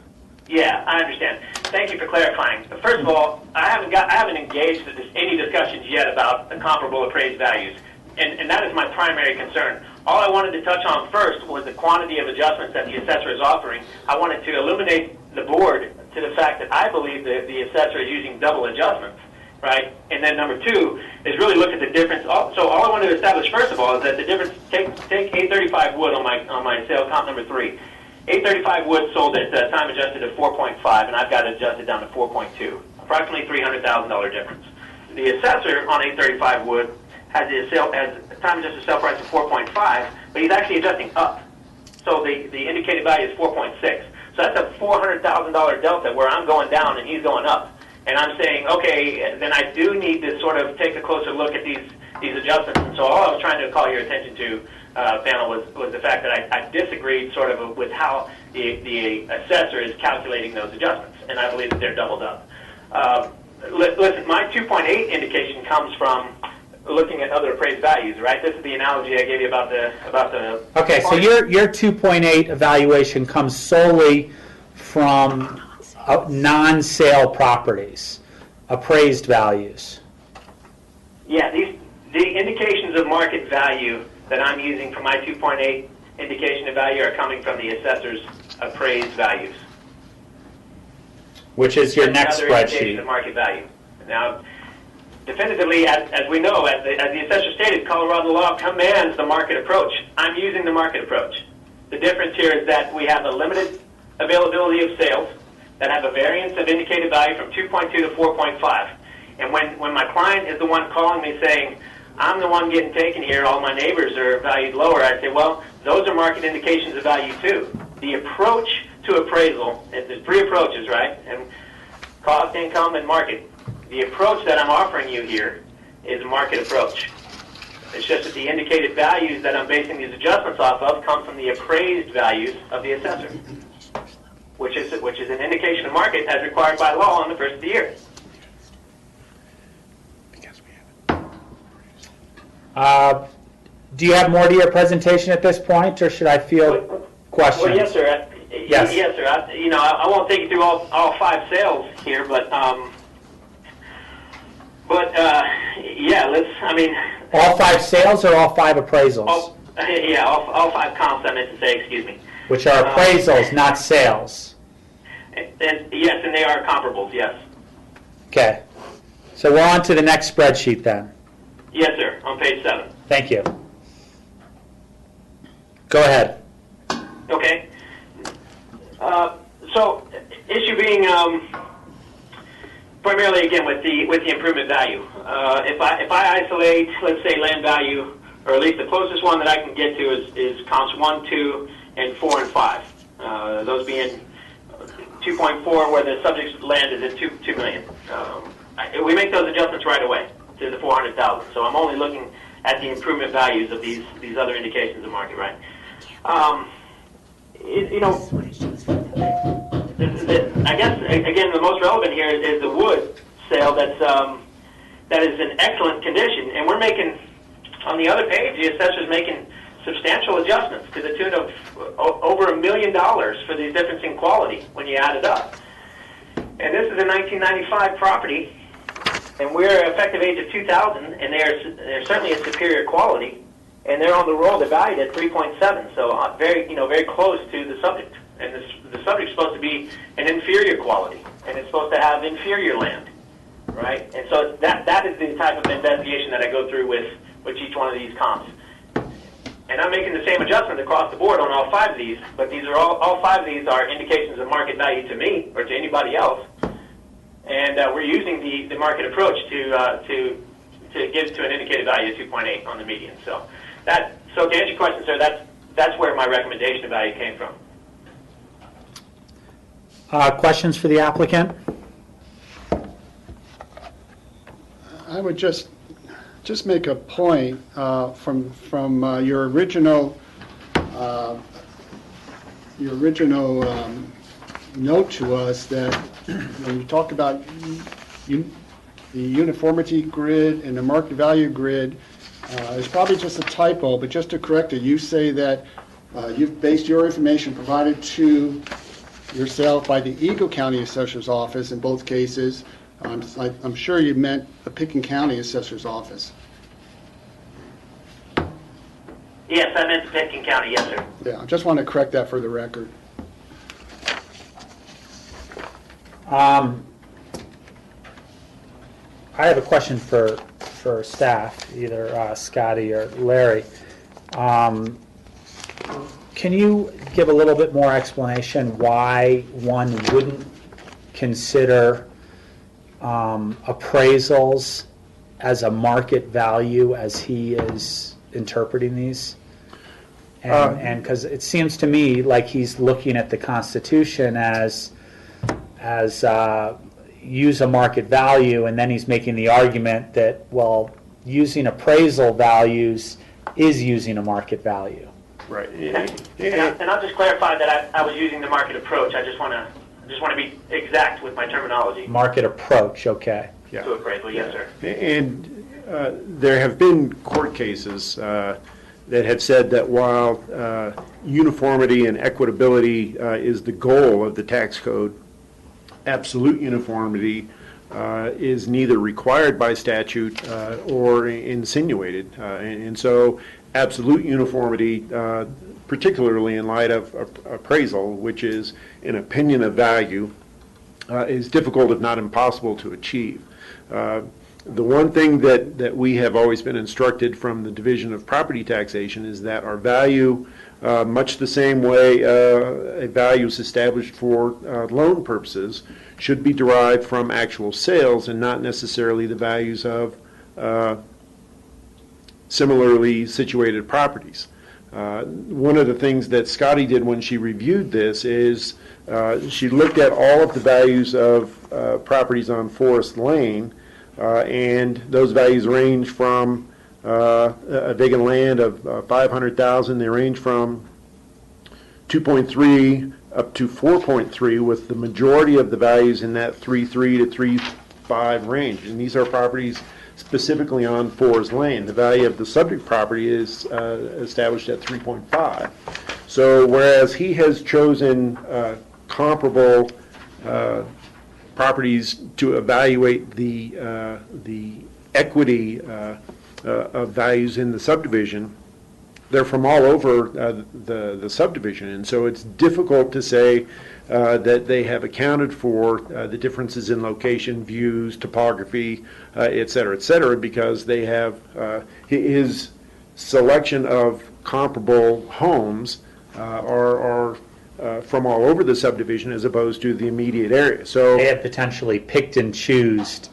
Yeah, I understand. Thank you for clarifying. First of all, I haven't engaged in any discussions yet about the comparable appraised values, and that is my primary concern. All I wanted to touch on first was the quantity of adjustments that the assessor is offering. I wanted to illuminate the board to the fact that I believe that the assessor is using double adjustments, right? And then number two is really look at the difference. So all I wanted to establish first of all is that the difference. Take 835 wood on my sale comp number 3. 835 wood sold at time adjusted at 4.5, and I've got it adjusted down to 4.2, approximately $300,000 difference. The assessor on 835 wood has time adjusted sale price of 4.5, but he's actually adjusting up. So the indicated value is 4.6. So that's a $400,000 delta where I'm going down and he's going up. And I'm saying, okay, then I do need to sort of take a closer look at these adjustments. And so all I was trying to call your attention to, panel, was the fact that I disagreed sort of with how the assessor is calculating those adjustments, and I believe that they're doubled up. Listen, my 2.8 indication comes from looking at other appraised values, right? This is the analogy I gave you about the. Okay, so your 2.8 evaluation comes solely from non-sale properties, appraised values. Yeah, the indications of market value that I'm using for my 2.8 indication of value are coming from the assessor's appraised values. Which is your next Another indication spreadsheet. of market value. Now, definitively, as we know, as the assessor stated, Colorado law commands the market approach. I'm using the market approach. The difference here is that we have a limited availability of sales that have a variance of indicated value from 2.2 to 4.5. And when my client is the one calling me saying, I'm the one getting taken here, all my neighbors are valued lower, I say, well, those are market indications of value too. The approach to appraisal, there's 3 approaches, right? And cost, income, and market. The approach that I'm offering you here is a market approach. It's just that the indicated values that I'm basing these adjustments off of come from the appraised values of the assessor, which is an indication of market as required by law on the first of the year. Do you have more to your presentation at this point, or should I field questions? Well, yes, sir. Yes. Yes, sir. I won't take you through all 5 sales here, but yeah, All 5 sales or all 5 appraisals? all 5 comps, I meant to say, excuse me. Which are appraisals, not sales. And yes, and they are comparables, yes. Okay. So we're on to the next spreadsheet then. Yes, sir, on page 7. Thank you. Go ahead. Okay. So, issue being primarily again with the improvement value. If I isolate, let's say, land value, or at least the closest one that I can get to is comps 1, 2, and 4 and 5. Those being 2.4, where the subject's land is at $2 million. We make those adjustments right away to the $400,000. So I'm only looking at the improvement values of these other indications of market, right? I guess, again, the most relevant here is the wood sale that is in excellent condition, and we're making, on the other page, the assessor's making substantial adjustments to the tune of over $1 million for the difference in quality when you add it up. And this is a 1995 property, and we're effective age of 2000, and they're certainly a superior quality, and they're on the roll. They're valued at 3.7, so very close to the subject. And the subject's supposed to be an inferior quality, and it's supposed to have inferior land, right? And so that is the type of investigation that I go through with each one of these comps. And I'm making the same adjustment across the board on all 5 of these, but these are all 5 of these are indications of market value to me or to anybody else. And we're using the market approach to get to an indicated value of 2.8 on the median. So to answer your question, sir, that's where my recommendation of value came from. Questions for the applicant? I would just make a point from your original note to us that when you talk about the uniformity grid and the market value grid, it's probably just a typo, but just to correct it, you say that you've based your information provided to yourself by the Eagle County Assessor's Office in both cases. I'm sure you meant the Pickens County Assessor's Office. Yes, I meant Pickens County, yes, sir. Yeah, I just want to correct that for the record. I have a question for staff, either Scotty or Larry. Can you give a little bit more explanation why one wouldn't consider appraisals as a market value as he is interpreting these? And because it seems to me like he's looking at the Constitution as use a market value, and then he's making the argument that, well, using appraisal values is using a market value. Right. And I'll just clarify that I was using the market approach. I just want to be exact with my terminology. Market approach, okay. Yeah. To appraisal, yes, sir. And there have been court cases that have said that while uniformity and equitability is the goal of the tax code, absolute uniformity is neither required by statute or insinuated. And so absolute uniformity, particularly in light of appraisal, which is an opinion of value, is difficult if not impossible to achieve. The one thing that we have always been instructed from the Division of Property Taxation is that our value, much the same way a value is established for loan purposes, should be derived from actual sales and not necessarily the values of similarly situated properties. One of the things that Scotty did when she reviewed this is she looked at all of the values of properties on Forest Lane, and those values range from a vacant land of $500,000. They range from 2.3 up to 4.3, with the majority of the values in that 3.3 to 3.5 range. And these are properties specifically on Forest Lane. The value of the subject property is established at 3.5. So whereas he has chosen comparable properties to evaluate the equity of values in the subdivision, they're from all over the subdivision, and so it's difficult to say that they have accounted for the differences in location, views, topography, et cetera, because they have his selection of comparable homes are from all over the subdivision as opposed to the immediate area. So They have potentially picked and choosed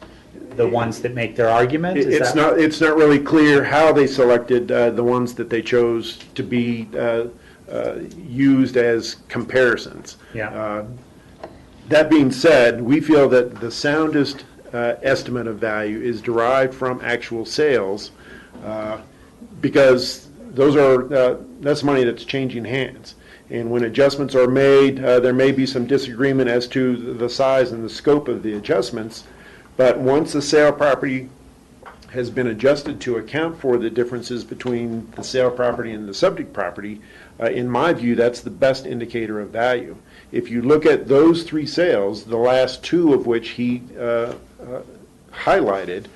the ones that make their argument? It's not really clear how they selected the ones that they chose to be used as comparisons. Yeah. That being said, we feel that the soundest estimate of value is derived from actual sales because that's money that's changing hands. And when adjustments are made, there may be some disagreement as to the size and the scope of the adjustments, But once the sale property has been adjusted to account for the differences between the sale property and the subject property, in my view, that's the best indicator of value. If you look at those three sales, the last two of which he highlighted,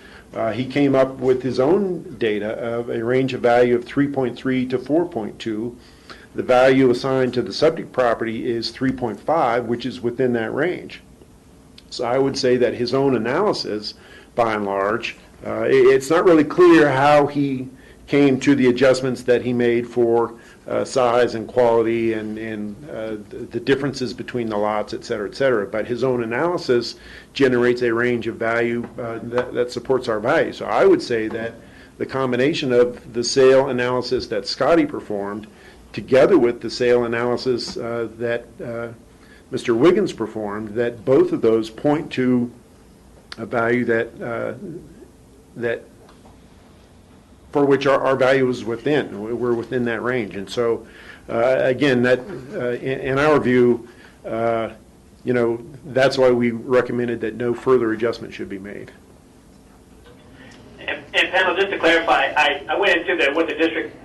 he came up with his own data of a range of value of 3.3 to 4.2. The value assigned to the subject property is 3.5, which is within that range. So I would say that his own analysis, by and large, it's not really clear how he came to the adjustments that he made for size and quality and the differences between the lots, et cetera, but his own analysis generates a range of value that supports our value. So I would say that the combination of the sale analysis that Scotty performed together with the sale analysis that Mr. Wiggins performed, that both of those point to a value that for which our value is within. We're within that range. And so, again, that in our view, that's why we recommended that no further adjustment should be made. And panel, just to clarify, I went into what the district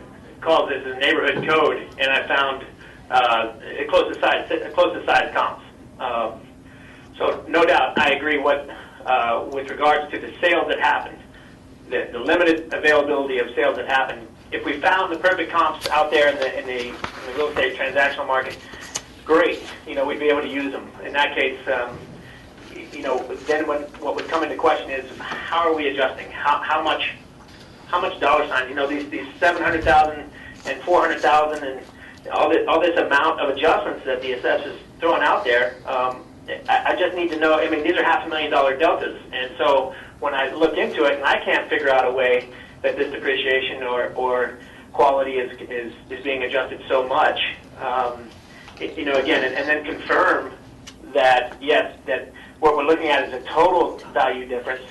calls this the neighborhood code, and I found close to size comps. So no doubt, I agree with regards to the sales that happened. The limited availability of sales that happened. If we found the perfect comps out there in the real estate transactional market, great. We'd be able to use them. In that case, then what would come into question is how are we adjusting? How much dollar signs? These 700,000 and 400,000 and all this amount of adjustments that the assessor is throwing out there. I just need to know. I mean, these are $500,000 deltas, and so when I look into it, and I can't figure out a way that this depreciation or quality is being adjusted so much, again, and then confirm that, yes, that what we're looking at is a total value difference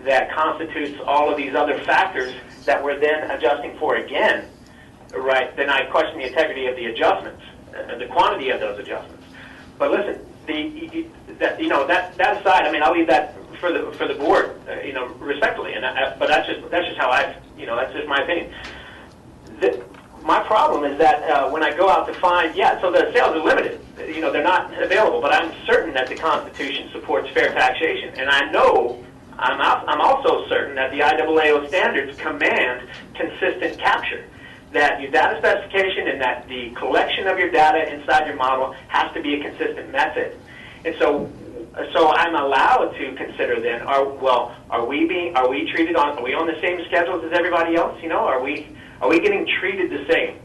that constitutes all of these other factors that we're then adjusting for again, right? Then I question the integrity of the adjustments, the quantity of those adjustments. But listen, that aside, I mean, I'll leave that for the board, respectfully. But that's just how that's just my opinion. My problem is that when I go out to find, so the sales are limited. They're not available. But I'm certain that the Constitution supports fair taxation, and I know I'm also certain that the IAAO standards command consistent capture. That your data specification and that the collection of your data inside your model has to be a consistent method. And so I'm allowed to consider then, are we on the same schedules as everybody else? Are we getting treated the same?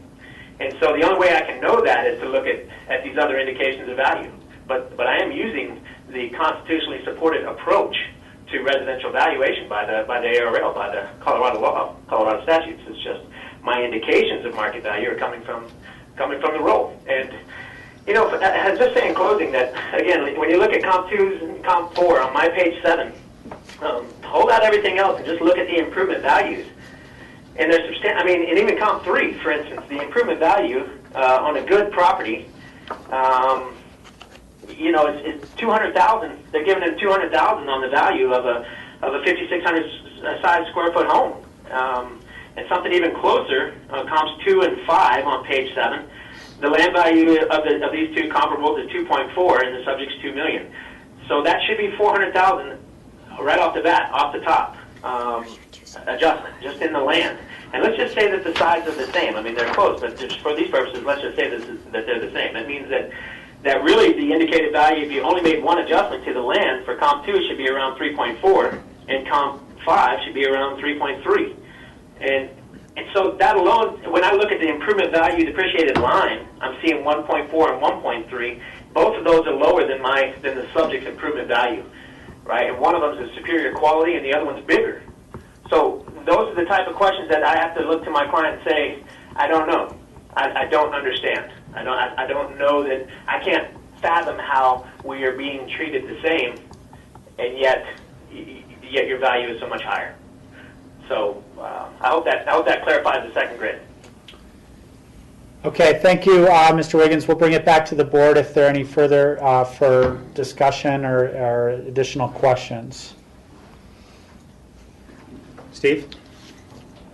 And so the only way I can know that is to look at these other indications of value. But I am using the constitutionally supported approach to residential valuation by the ARL, by the Colorado law, Colorado statutes. It's just my indications of market value are coming from the roll. And I was just saying in closing that, again, when you look at Comp 2 and Comp 4 on my page 7, hold out everything else and just look at the improvement values. And there's and even Comp 3, for instance, the improvement value on a good property, is 200,000. They're giving them 200,000 on the value of a 5,600 size square foot home. And something even closer, comps 2 and 5 on page 7, the land value of these two comparables is 2.4 and the subject's $2 million. So that should be 400,000 right off the bat, off the top, adjustment, just in the land. And let's just say that the sides are the same. I mean, they're close, but just for these purposes, let's just say that they're the same. That means that really the indicated value, if you only made one adjustment to the land for comp 2, should be around 3.4, and comp 5 should be around 3.3. And so that alone, when I look at the improvement value depreciated line, I'm seeing 1.4 and 1.3. Both of those are lower than the subject's improvement value, right? And one of them is superior quality, and the other one's bigger. So those are the type of questions that I have to look to my client and say, I don't know, I don't understand, I don't know that I can't fathom how we are being treated the same, and yet your value is so much higher. So I hope that clarifies the second grid. Okay, thank you, Mr. Wiggins. We'll bring it back to the board if there are any further for discussion or additional questions. Steve?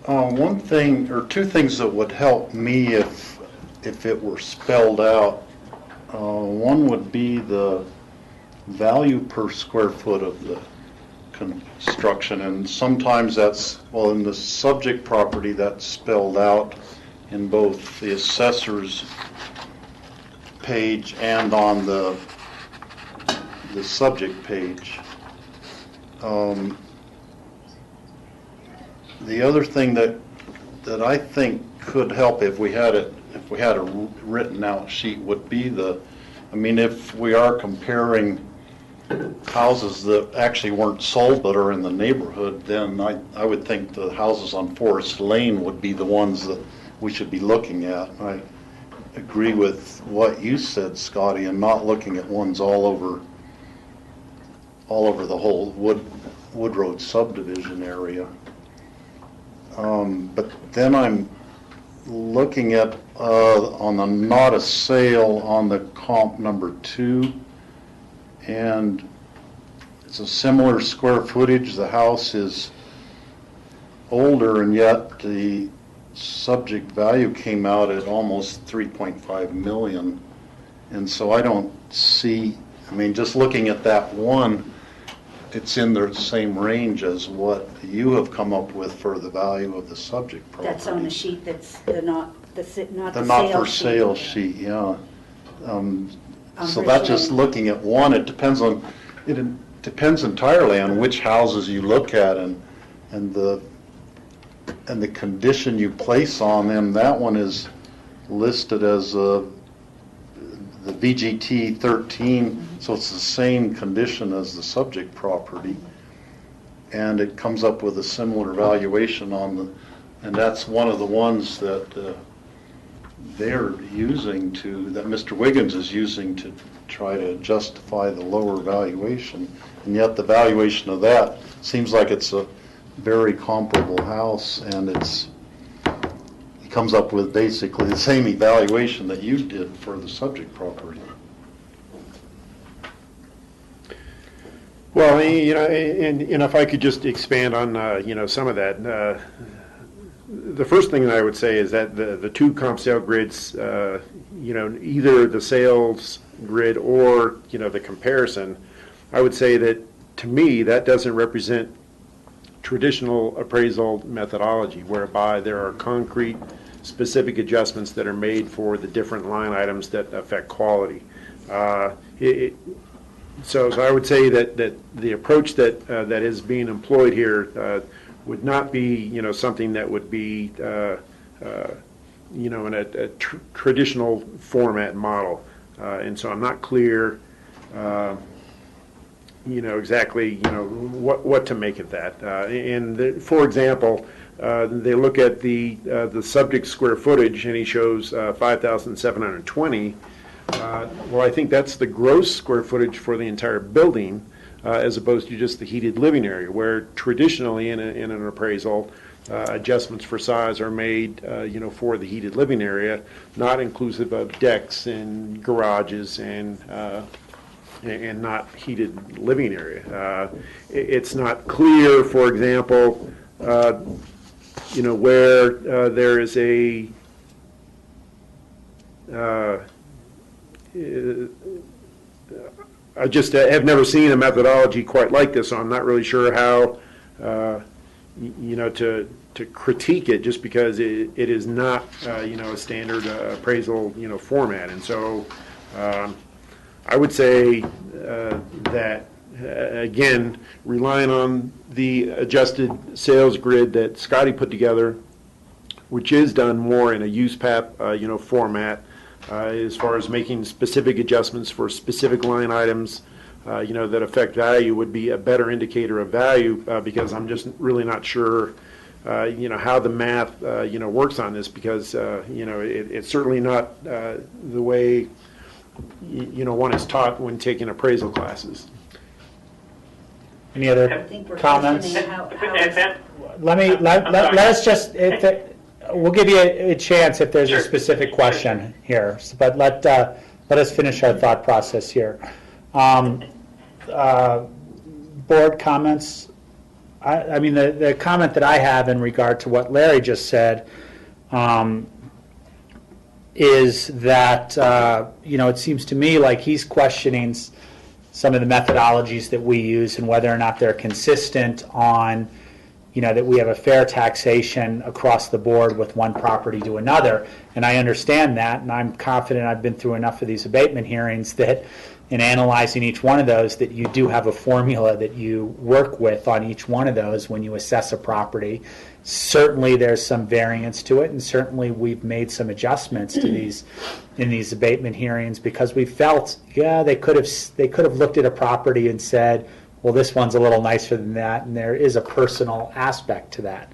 One thing, or two things that would help me if it were spelled out. One would be the value per square foot of the construction, and sometimes that's, well, in the subject property, that's spelled out in both the assessor's page and on the subject page. The other thing that I think could help if we had a written out sheet would be if we are comparing houses that actually weren't sold but are in the neighborhood, then I would think the houses on Forest Lane would be the ones that we should be looking at. I agree with what you said, Scotty, and not looking at ones all over the whole Wood Road subdivision area. But then I'm looking at on the not a sale on the comp number 2, and it's a similar square footage. The house is older, and yet the subject value came out at almost 3.5 million. And so I don't see, just looking at that one, it's in the same range as what you have come up with for the value of the subject property. That's on the sheet that's the not for sale sheet, yeah. So that's just looking at one. It depends entirely on which houses you look at and the condition you place on them. That one is listed as the VGT 13, so it's the same condition as the subject property, and it comes up with a similar valuation and that's one of the ones that they're using that Mr. Wiggins is using to try to justify the lower valuation, and yet the valuation of that seems like it's a very comparable house, and he comes up with basically the same evaluation that you did for the subject property. Well, and if I could just expand on some of that. The first thing that I would say is that the two comp sale grids, either the sales grid or the comparison, I would say that to me that doesn't represent traditional appraisal methodology, whereby there are concrete specific adjustments that are made for the different line items that affect quality. So I would say that the approach that is being employed here would not be something that would be in a traditional format model, and so I'm not clear exactly what to make of that. For example, they look at the subject square footage, and he shows 5,720. Well, I think that's the gross square footage for the entire building, as opposed to just the heated living area, where traditionally in an appraisal, adjustments for size are made, for the heated living area, not inclusive of decks and garages and not heated living area. It's not clear, for example, where there is a I just have never seen a methodology quite like this, so I'm not really sure how to critique it, just because it is not a standard appraisal format. And so I would say that again, relying on the adjusted sales grid that Scotty put together, which is done more in a USPAP format, as far as making specific adjustments for specific line items, that affect value, would be a better indicator of value, because I'm just really not sure, how the math, works on this, because, it's certainly not the way, one is taught when taking appraisal classes. Any other I think we're comments? questioning Let us just, we'll give you a chance if there's a specific question here, but let us finish our thought process here. Board comments? I mean, the comment that I have in regard to what Larry just said is that, it seems to me like he's questioning some of the methodologies that we use and whether or not they're consistent on, that we have a fair taxation across the board with one property to another. And I understand that, and I'm confident I've been through enough of these abatement hearings that in analyzing each one of those, that you do have a formula that you work with on each one of those when you assess a property. Certainly there's some variance to it, and certainly we've made some adjustments to these in these abatement hearings because we felt, they could have looked at a property and said, well, this one's a little nicer than that, and there is a personal aspect to that.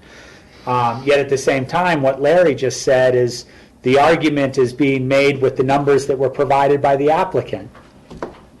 Yet at the same time, what Larry just said is the argument is being made with the numbers that were provided by the applicant.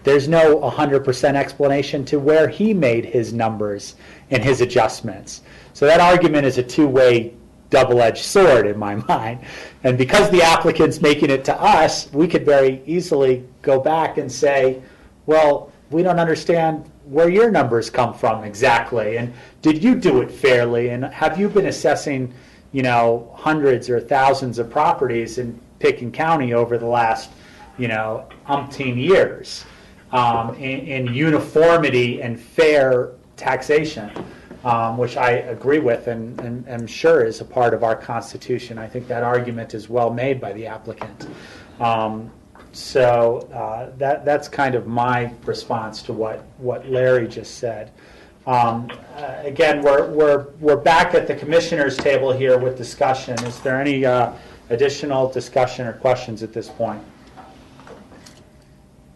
There's no 100% explanation to where he made his numbers and his adjustments. So that argument is a two-way, double-edged sword in my mind. And because the applicant's making it to us, we could very easily go back and say, well, we don't understand where your numbers come from exactly, and did you do it fairly, and have you been assessing, hundreds or thousands of properties in Picken County over the last, umpteen years in uniformity and fair taxation, which I agree with and am sure is a part of our Constitution. I think that argument is well made by the applicant. So that's kind of my response to what Larry just said. Again, we're back at the commissioners' table here with discussion. Is there any additional discussion or questions at this point?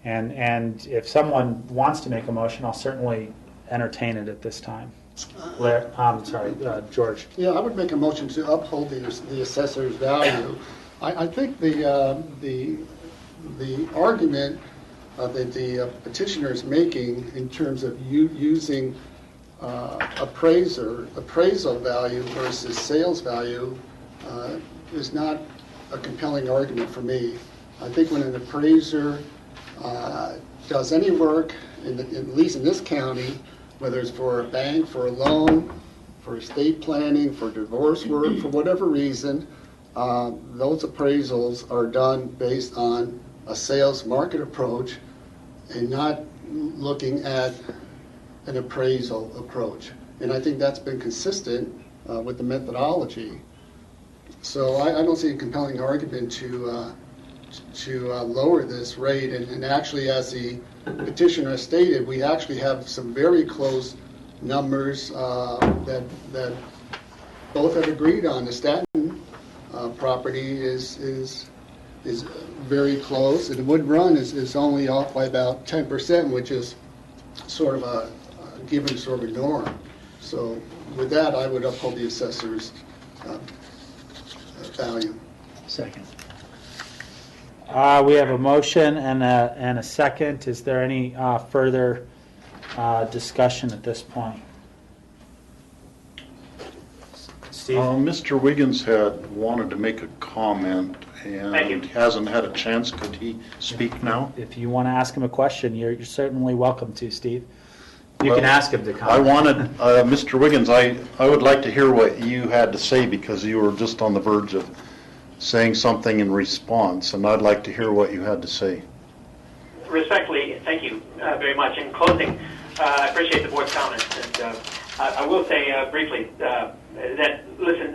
And if someone wants to make a motion, I'll certainly entertain it at this time. George. Yeah, I would make a motion to uphold the assessor's value. I think the argument that the petitioner is making in terms of using appraisal value versus sales value is not a compelling argument for me. I think when an appraiser does any work, at least in this county, whether it's for a bank, for a loan, for estate planning, for divorce work, for whatever reason, those appraisals are done based on a sales market approach and not looking at an appraisal approach. And I think that's been consistent with the methodology. So I don't see a compelling argument to lower this rate. And actually, as the petitioner stated, we actually have some very close numbers that both have agreed on. The Staten property is very close, and Wood Run is only off by about 10%, which is sort of a given sort of norm. So with that, I would uphold the assessor's value. Second. We have a motion and a second. Is there any further discussion at this point? Steve? Mr. Wiggins had wanted to make a comment and hasn't had a chance. Could he speak now? If you want to ask him a question, you're certainly welcome to, Steve. You can ask him to comment. I wanted, Mr. Wiggins, I would like to hear what you had to say because you were just on the verge of saying something in response, and I'd like to hear what you had to say. Respectfully, thank you very much. In closing, I appreciate the board's comments, and I will say briefly that, listen,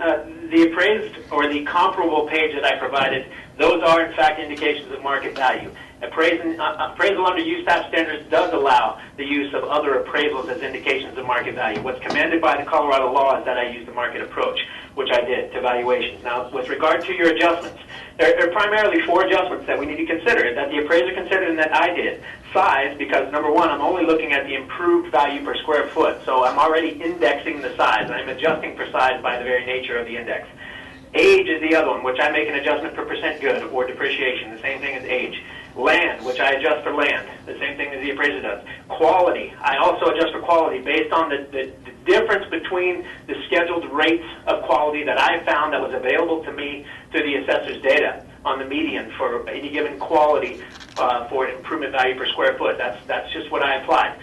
the appraised or the comparable page that I provided, those are in fact indications of market value. Appraisal under USAP standards does allow the use of other appraisals as indications of market value. What's commanded by the Colorado law is that I use the market approach, which I did to valuations. Now, with regard to your adjustments, there are primarily four adjustments that we need to consider, that the appraiser considered and that I did. Size, because number one, I'm only looking at the improved value per square foot, so I'm already indexing the size, and I'm adjusting for size by the very nature of the index. Age is the other one, which I make an adjustment for percent good or depreciation, the same thing as age. Land, which I adjust for land, the same thing as the appraiser does. Quality, I also adjust for quality based on the difference between the scheduled rates of quality that I found that was available to me through the assessor's data on the median for any given quality for improvement value per square foot. That's just what I applied.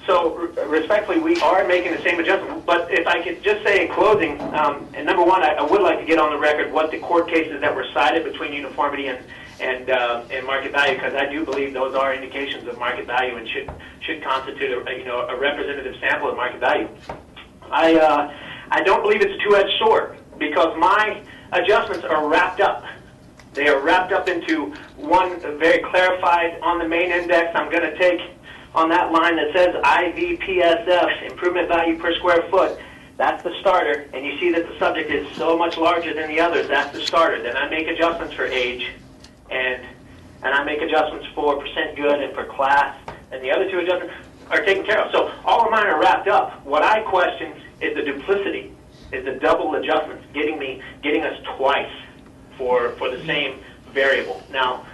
So respectfully, we are making the same adjustment. But if I could just say in closing, and number one, I would like to get on the record what the court cases that were cited between uniformity and market value, because I do believe those are indications of market value and should constitute a representative sample of market value. I don't believe it's a two-edged sword, because my adjustments are wrapped up. They are wrapped up into one very clarified on the main index. I'm going to take on that line that says IVPSF, improvement value per square foot. That's the starter, and you see that the subject is so much larger than the others. That's the starter. Then I make adjustments for age, and I make adjustments for percent good and for class, and the other two adjustments are taken care of. So all of mine are wrapped up. What I question is the duplicity, is the double adjustments, getting us twice for the same variable. Now,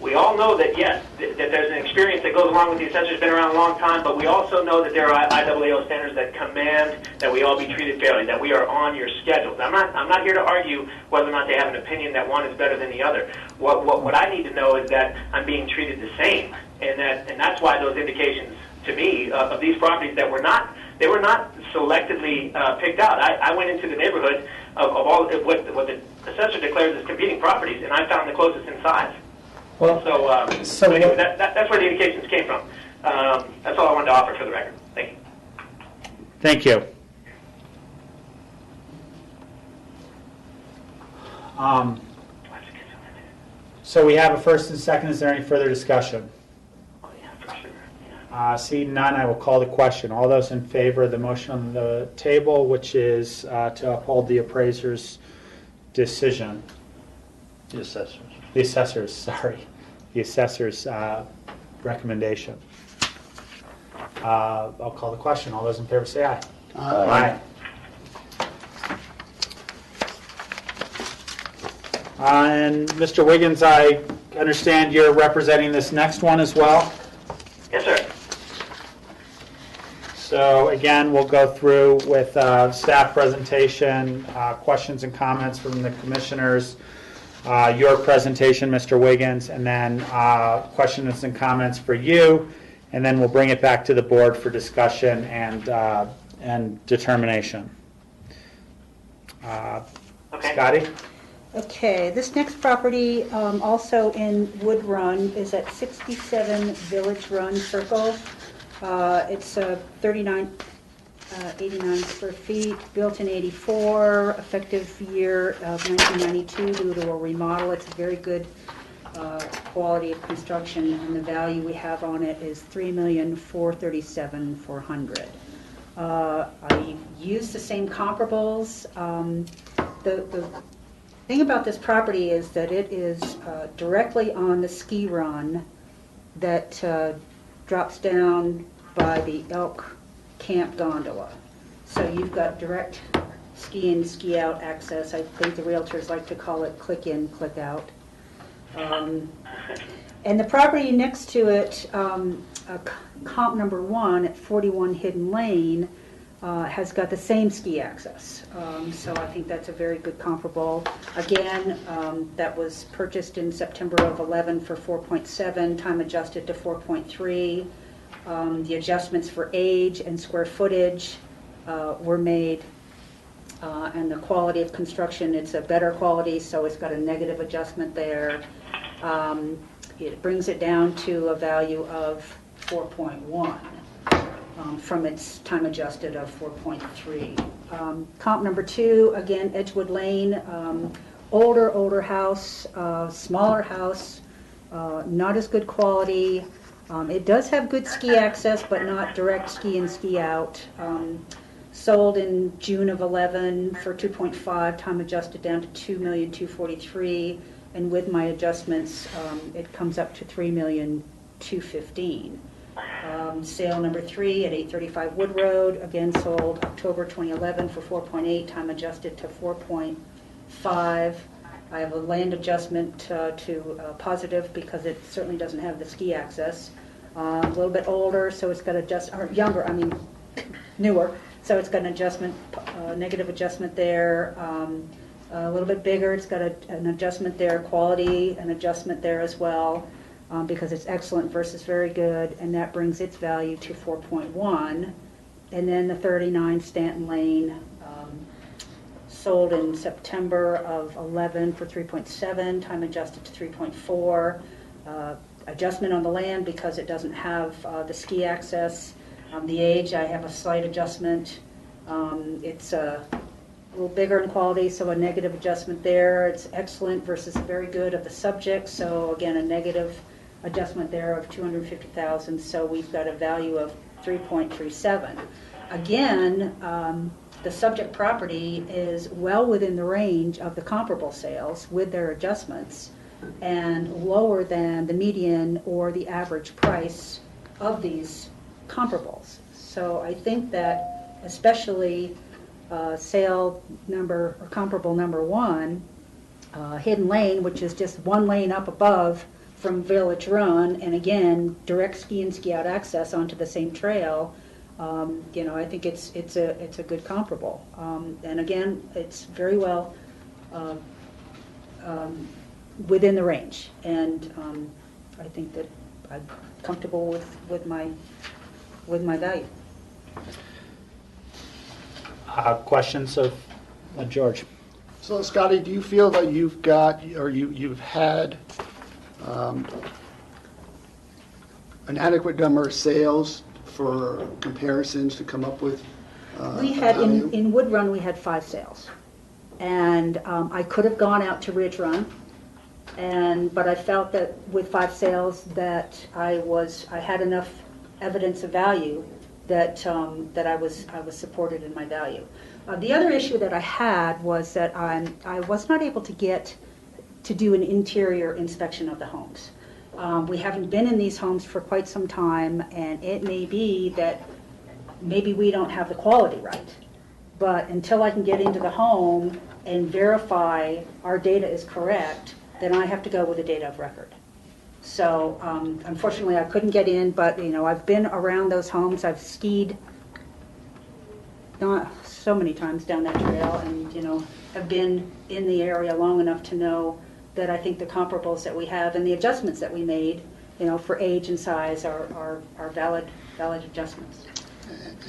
we all know that, yes, that there's an experience that goes along with the assessors, has been around a long time, but we also know that there are IAAO standards that command that we all be treated fairly, that we are on your schedules. I'm not here to argue whether or not they have an opinion that one is better than the other. What I need to know is that I'm being treated the same, and that's why those indications to me of these properties that were not selectively picked out. I went into the neighborhood of all what the assessor declares as competing properties, and I found the closest in size. Well, So anyway, that's where the indications came from. That's all I wanted to offer for the record. Thank you. Thank you. So we have a first and second. Is there any further discussion? Oh, yeah, for sure. Yeah. Seeing none, I will call the question. All those in favor of the motion on the table, which is to uphold the appraiser's decision. The assessors. The assessor's recommendation. I'll call the question. All those in favor say aye. Aye. And Mr. Wiggins, I understand you're representing this next one as well? Yes, sir. So again, we'll go through with staff presentation, questions and comments from the commissioners, your presentation, Mr. Wiggins, and then questions and comments for you, and then we'll bring it back to the board for discussion and determination. Okay. Scotty? Okay, this next property, also in Wood Run, is at 67 Village Run Circle. It's 89 square feet, built in 84, effective year of 1992 due to a remodel. It's a very good quality of construction, and the value we have on it is $3,437,400. I used the same comparables. The thing about this property is that it is directly on the ski run that drops down by the Elk Camp gondola. So you've got direct ski in, ski out access. I think the realtors like to call it click in, click out. And the property next to it, comp number 1 at 41 Hidden Lane, has got the same ski access. So I think that's a very good comparable. Again, that was purchased in September of 11 for 4.7, time adjusted to 4.3. The adjustments for age and square footage were made, and the quality of construction, it's a better quality, so it's got a negative adjustment there. It brings it down to a value of 4.1 from its time adjusted of 4.3. Comp number 2, again, Edgewood Lane, older house, smaller house, not as good quality. It does have good ski access, but not direct ski in, ski out. Sold in June of 11 for 2.5, time adjusted down to $2,243,000, and with my adjustments, it comes up to $3,215,000. Sale number 3 at 835 Wood Road, again sold October 2011 for 4.8, time adjusted to 4.5. I have a land adjustment to positive because it certainly doesn't have the ski access. A little bit older, so it's got newer, so it's got an adjustment, negative adjustment there. A little bit bigger, it's got an adjustment there, quality, an adjustment there as well. because it's excellent versus very good, and that brings its value to 4.1. And then the 39 Stanton Lane sold in September of 11 for 3.7, time adjusted to 3.4. Adjustment on the land because it doesn't have the ski access. The age, I have a slight adjustment. It's a little bigger in quality, so a negative adjustment there. It's excellent versus very good of the subject, so again, a negative adjustment there of 250,000. So we've got a value of 3.37. Again, the subject property is well within the range of the comparable sales with their adjustments and lower than the median or the average price of these comparables. So I think that especially sale number or comparable number 1, Hidden Lane, which is just one lane up above from Village Run, and again, direct ski and ski out access onto the same trail. I think it's a good comparable, and again, it's very well within the range, and I think that I'm comfortable with my value. Questions of George? So Scotty, do you feel that you've got, or you've had an adequate number of sales for comparisons to come up with We had, value? in Wood Run, we had 5 sales. And I could have gone out to Ridge Run, but I felt that with 5 sales that I had enough evidence of value that I was supported in my value. The other issue that I had was that I was not able to get to do an interior inspection of the homes. We haven't been in these homes for quite some time, and it may be that maybe we don't have the quality right. But until I can get into the home and verify our data is correct, then I have to go with the data of record. So unfortunately I couldn't get in, but I've been around those homes. I've skied not so many times down that trail, and have been in the area long enough to know that I think the comparables that we have and the adjustments that we made, for age and size are valid adjustments.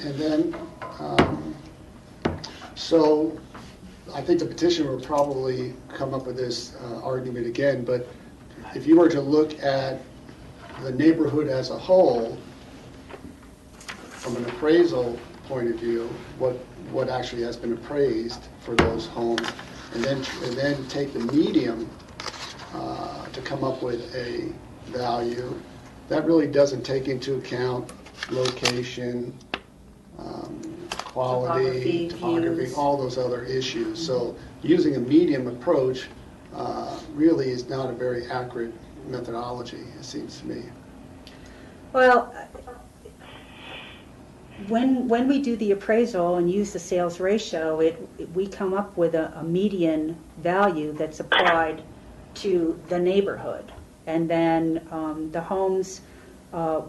And then, so I think the petitioner will probably come up with this argument again, but if you were to look at the neighborhood as a whole, from an appraisal point of view, what actually has been appraised for those homes, and then take the medium to come up with a value, that really doesn't take into account location, quality, topography, all those other issues. So using a medium approach really is not a very accurate methodology, it seems to me. Well, when we do the appraisal and use the sales ratio, we come up with a median value that's applied to the neighborhood. And then the homes,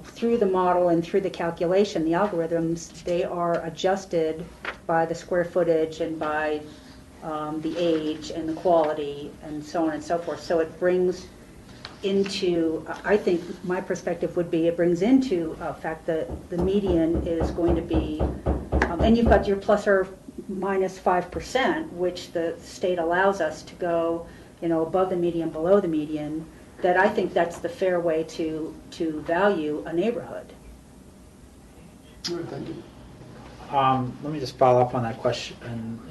through the model and through the calculation, the algorithms, they are adjusted by the square footage and by the age and the quality and so on and so forth. So it brings into, I think my perspective would be, it brings into fact that the median is going to be, and you've got your plus or minus 5%, which the state allows us to go, above the median, below the median, that I think that's the fair way to value a neighborhood. Thank you. Let me just follow up on that question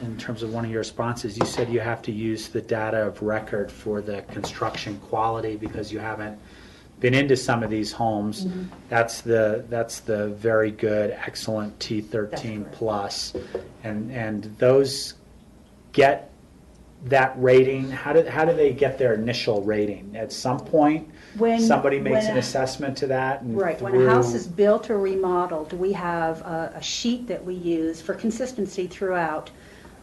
in terms of one of your responses. You said you have to use the data of record for the construction quality because you haven't been into some of these homes. Mm-hmm. That's the very good, excellent T13 plus, and those get that rating. How do they get their initial rating? At some point, somebody makes an assessment to that. And right. When a house is built or remodeled, we have a sheet that we use for consistency throughout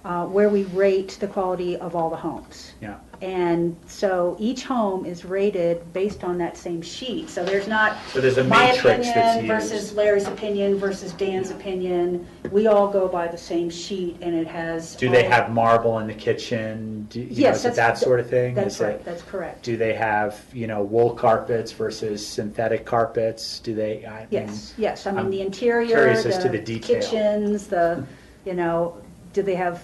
where we rate the quality of all the homes. Yeah. And so each home is rated based on that same sheet. So there's not So there's a my matrix that's opinion used. versus Larry's opinion versus Dan's opinion. We all go by the same sheet, and it has. Do they have marble in the kitchen? Yes, is it that sort of thing? That's Is right. it- That's correct. Do they have, wool carpets versus synthetic carpets? Do they? Yes, yes. I mean, I'm the interior, curious as to the detail. kitchens, do they have,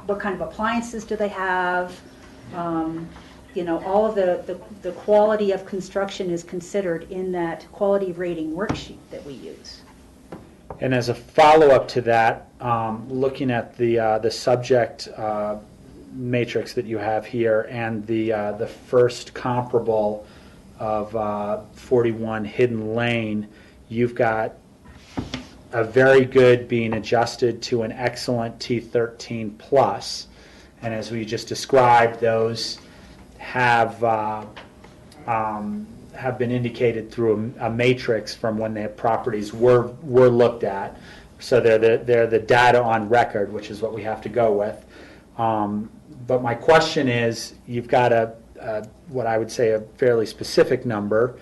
what kind of appliances do they have? All of the quality of construction is considered in that quality rating worksheet that we use. And as a follow-up to that, looking at the subject matrix that you have here and the first comparable of 41 Hidden Lane, you've got a very good being adjusted to an excellent T13 plus, and as we just described, those have been indicated through a matrix from when the properties were looked at. So they're the data on record, which is what we have to go with. But my question is, you've got what I would say a fairly specific number,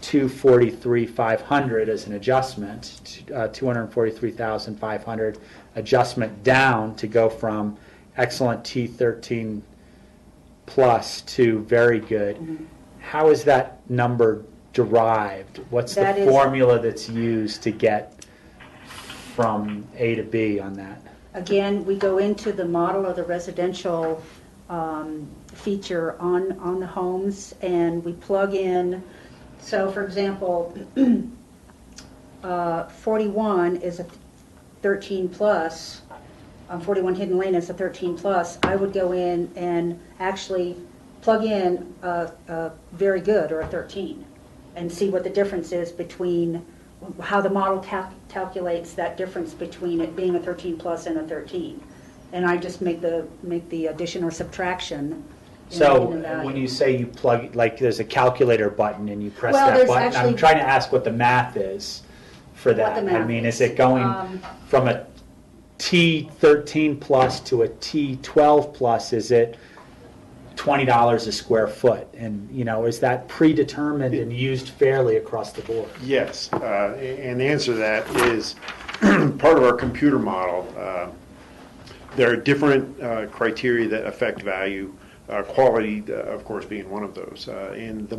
243,500 as an adjustment, 243,500 adjustment down to go from excellent T13 plus to very good. Mm-hmm. How is that number derived? What's That the is- formula that's used to get from A to B on that? Again, we go into the model of the residential feature on the homes, and we plug in. So, for example, 41 is a 13 plus. 41 Hidden Lane is a 13 plus. I would go in and actually plug in a very good or a 13 and see what the difference is between how the model calculates that difference between it being a 13 plus and a 13. And I just make the addition or subtraction. So in the value. when you say you plug, like there's a calculator button and you press Well, that there's button, I'm actually- trying to ask what the math is for that. the I math mean, is. is it going from a T13 plus to a T12 plus? Is it $20 a square foot? And, is that predetermined and used fairly across the board? Yes, and the answer to that is part of our computer model. There are different criteria that affect value, quality, of course, being one of those. And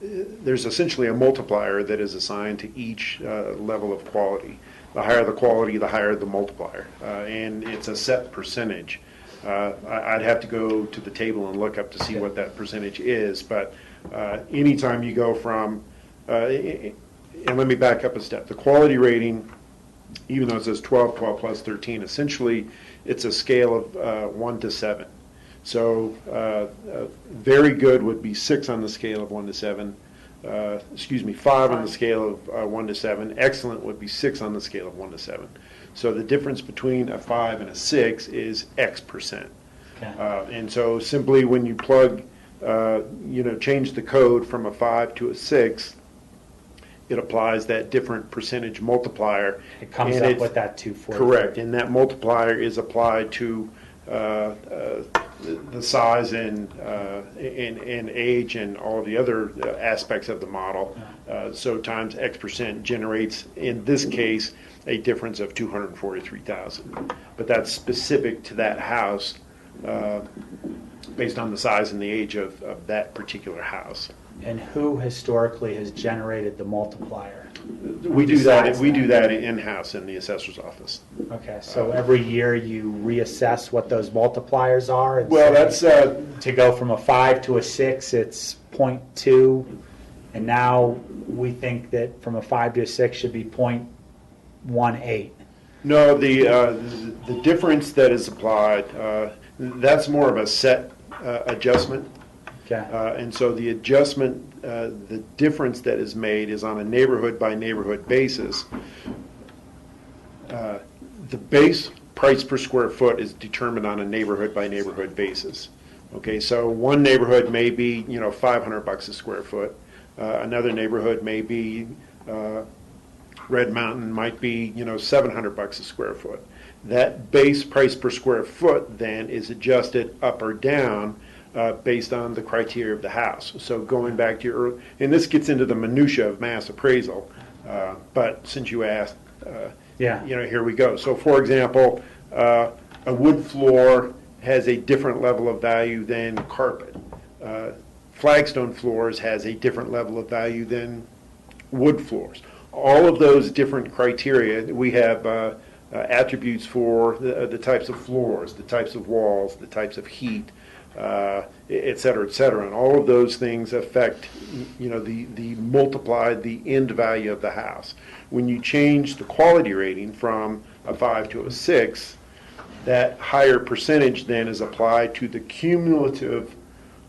there's essentially a multiplier that is assigned to each level of quality. The higher the quality, the higher the multiplier, and it's a set percentage. I'd have to go to the table and look up to see what that percentage is, but anytime you go from, and let me back up a step, the quality rating, even though it says 12, 12 plus 13, essentially it's a scale of 1 to 7. So very good would be 6 on the scale of 1 to 7. 5 on the scale of 1 to 7. Excellent would be 6 on the scale of 1 to 7. So the difference between a 5 and a 6 is X percent. Okay. And so simply when you plug, change the code from a 5 to a 6, it applies that different percentage multiplier. It comes and up it's- with that 240. Correct, and that multiplier is applied to the size and age and all the other aspects of the model. So times X percent generates, in this case, a difference of 243,000. But that's specific to that house based on the size and the age of that particular house. And who historically has generated the multiplier? We do that. Besides We that. do that in-house in the assessor's office. Okay, so every year you reassess what those multipliers are? and Well, say, that's to go from a 5 to a 6, it's 0.2, and now we think that from a 5 to a 6 should be 0.18. no. The difference that is applied. That's more of a set adjustment. Okay. And so the adjustment, the difference that is made is on a neighborhood by neighborhood basis. The base price per square foot is determined on a neighborhood by neighborhood basis. Okay, so one neighborhood may be, $500 a square foot. Another neighborhood may be, Red Mountain might be, $700 a square foot. that base price per square foot then is adjusted up or down based on the criteria of the house. So going back to your early, and this gets into the minutia of mass appraisal, but since you asked, Yeah. here we go. So for example, a wood floor has a different level of value than carpet. Flagstone floors has a different level of value than wood floors. All of those different criteria, we have attributes for the types of floors, the types of walls, the types of heat, et cetera, et cetera. And all of those things affect, the multiplied, the end value of the house. When you change the quality rating from a 5 to a 6, that higher percentage then is applied to the cumulative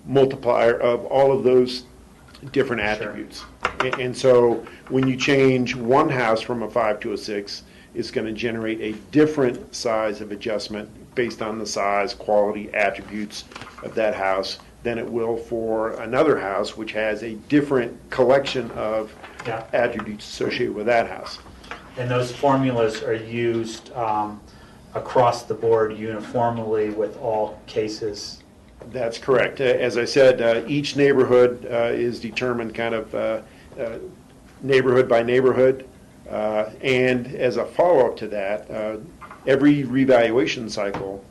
multiplier of all of those different attributes. And so when you change one house from a 5 to a 6, it's going to generate a different size of adjustment based on the size, quality, attributes of that house than it will for another house which has a different collection of attributes associated with that house. And those formulas are used across the board uniformly with all cases? That's correct. As I said, each neighborhood is determined kind of neighborhood by neighborhood. And as a follow-up to that, every revaluation cycle,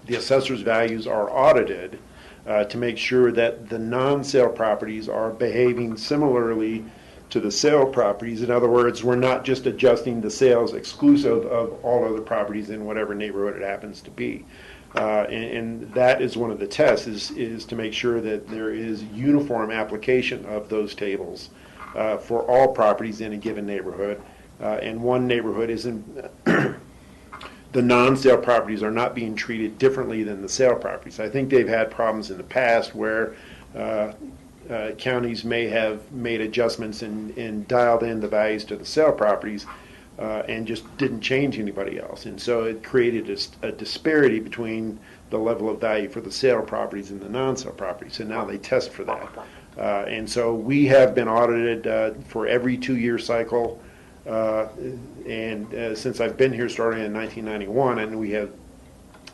the assessor's values are audited to make sure that the non-sale properties are behaving similarly to the sale properties. In other words, we're not just adjusting the sales exclusive of all other properties in whatever neighborhood it happens to be. And that is one of the tests, is to make sure that there is uniform application of those tables for all properties in a given neighborhood. And one neighborhood isn't, the non-sale properties are not being treated differently than the sale properties. I think they've had problems in the past where counties may have made adjustments and dialed in the values to the sale properties and just didn't change anybody else. And so it created a disparity between the level of value for the sale properties and the non-sale properties. And now they test for that. And so we have been audited for every 2-year cycle. And since I've been here starting in 1991, and we have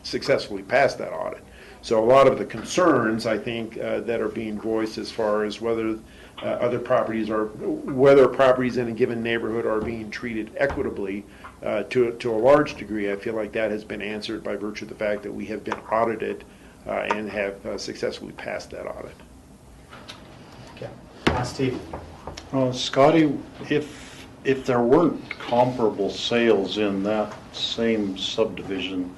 successfully passed that audit. So a lot of the concerns, I think, that are being voiced as far as whether whether properties in a given neighborhood are being treated equitably to a large degree, I feel like that has been answered by virtue of the fact that we have been audited and have successfully passed that audit. Okay. Steve? Scotty, if there weren't comparable sales in that same subdivision,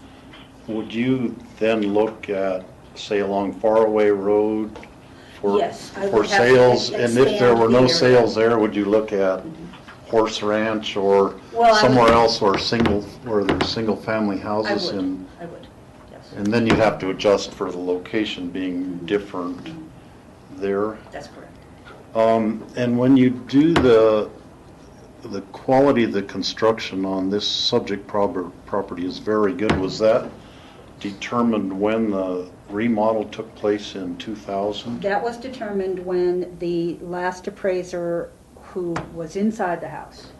would you then look at, say, along Faraway Road for Yes, I would for have to sales? And if there were no expand the area. sales there, would you look at Horse Ranch or Well, I somewhere would- else where there's single-family houses? I would, And yes. and then you'd have to adjust for the location being different there. That's correct. And when you do the quality of the construction on this subject property is very good. Was that determined when the remodel took place in 2000? That was determined when the last appraiser who was inside the house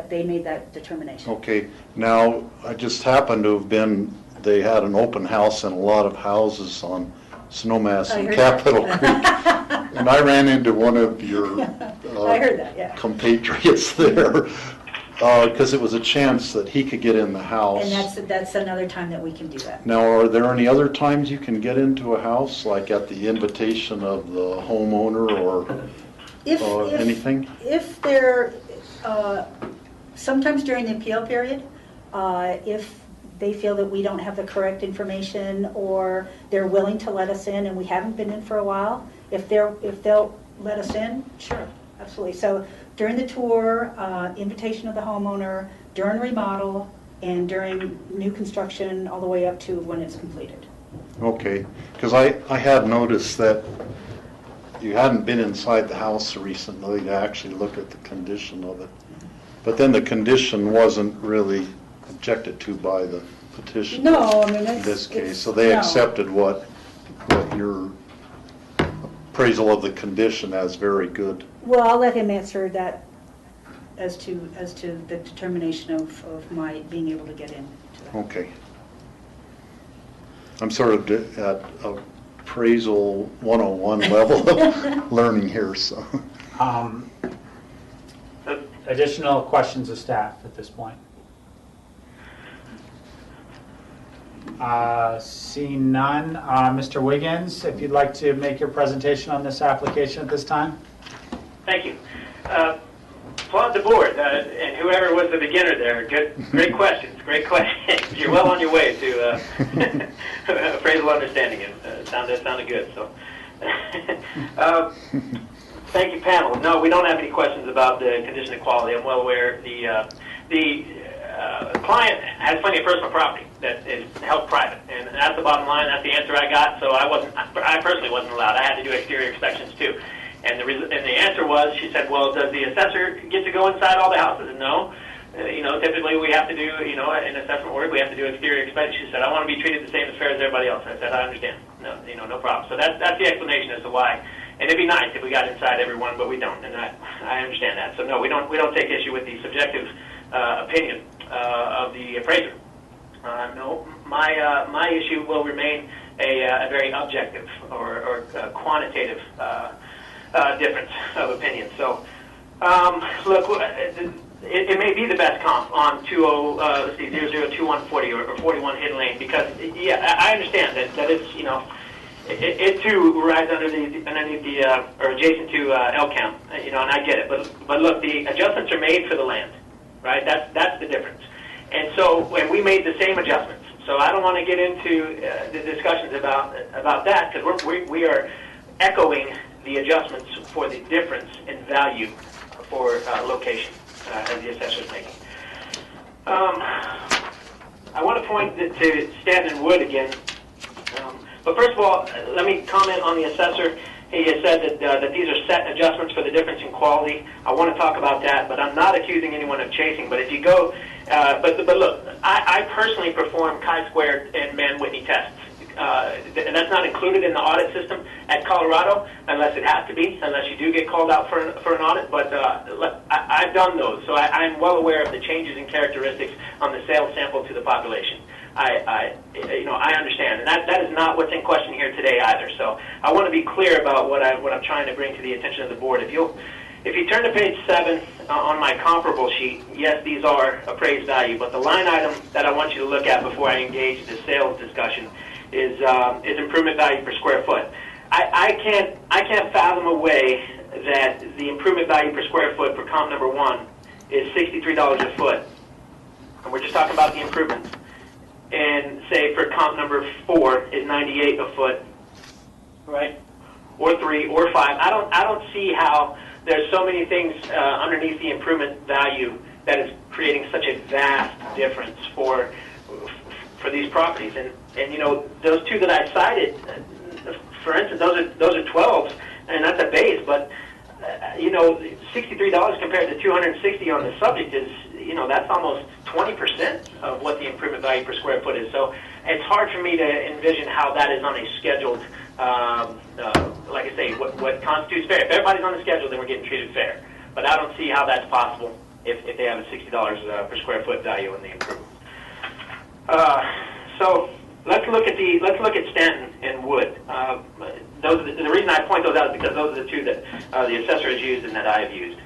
they made that determination. Okay, now, I just happened to have been, they had an open house in a lot of houses on Snowmass I and heard Capitol that. Creek. And I ran into one of your I heard that, yeah. compatriots there, because it was a chance that he could get in the house. And that's another time that we can do that. Now, are there any other times you can get into a house, like at the invitation of the homeowner or anything? If they're, sometimes during the appeal period, if they feel that we don't have the correct information or they're willing to let us in and we haven't been in for a while, if they'll let us in, sure, absolutely. So during the tour, invitation of the homeowner, during remodel, and during new construction, all the way up to when it's completed. Okay, because I had noticed that you hadn't been inside the house recently to actually look at the condition of it. But then the condition wasn't really objected to by the petitioner. No, I mean, in this case, so they no. accepted what your appraisal of the condition as very good. Well, I'll let him answer that as to the determination of my being able to get into that. Okay. I'm sort of at appraisal 101 level of learning here, so. Additional questions of staff at this point? Seeing none, Mr. Wiggins, if you'd like to make your presentation on this application at this time? Thank you. Applaud the board and whoever was the beginner there. Great questions. Great questions. You're well on your way to appraisal understanding it. Sounded good. So, thank you, panel. No, we don't have any questions about the condition of quality. I'm well aware the client has plenty of personal property that is held private, and that's the bottom line. That's the answer I got. So I personally wasn't allowed. I had to do exterior inspections too. And the answer was, she said, well, does the assessor get to go inside all the houses? And no. Typically we have to do, in assessment work, we have to do exterior inspections. She said, I want to be treated the same as fair as everybody else. I said, I understand. No problem. So that's the explanation as to why. And it'd be nice if we got inside everyone, but we don't. And I understand that. So no, we don't take issue with the subjective opinion of the appraiser. No, my issue will remain a very objective or quantitative difference of opinion. So, look, it may be the best comp on 002140 or 41 Hidden Lane because, yeah, I understand that it's, it too rides underneath the or adjacent to L count, and I get it. But look, the adjustments are made for the land, right? That's the difference. And so when we made the same adjustments, so I don't want to get into the discussions about that because we are echoing the adjustments for the difference in value for location as the assessor is making. I want to point to Stanton Wood again. But first of all, let me comment on the assessor. He has said that these are set adjustments for the difference in quality. I want to talk about that, but I'm not accusing anyone of chasing. But if you go, but look, I personally perform chi-squared and man-Whitney tests. And that's not included in the audit system at Colorado, unless it has to be, unless you do get called out for an audit. But I've done those, so I'm well aware of the changes in characteristics on the sales sample to the population. I understand, and that is not what's in question here today either. So I want to be clear about what I'm trying to bring to the attention of the board. If you turn to page 7 on my comparable sheet, yes, these are appraised value, but the line item that I want you to look at before I engage the sales discussion is improvement value per square foot. I can't fathom a way that the improvement value per square foot for comp number 1 is $63 a foot, and we're just talking about the improvements. And say for comp number 4 is 98 a foot, right? Or 3 or 5. I don't see how there's so many things underneath the improvement value that is creating such a vast difference for these properties. And those two that I cited, for instance, those are 12s, and that's a base. But $63 compared to $260 on the subject is, that's almost 20% of what the improvement value per square foot is. So it's hard for me to envision how that is on a scheduled, like I say, what constitutes fair. If everybody's on the schedule, then we're getting treated fair. But I don't see how that's possible if they have a $60 per square foot value in the improvement. So let's look at Stanton and Wood. The reason I point those out is because those are the two that the assessor has used and that I have used.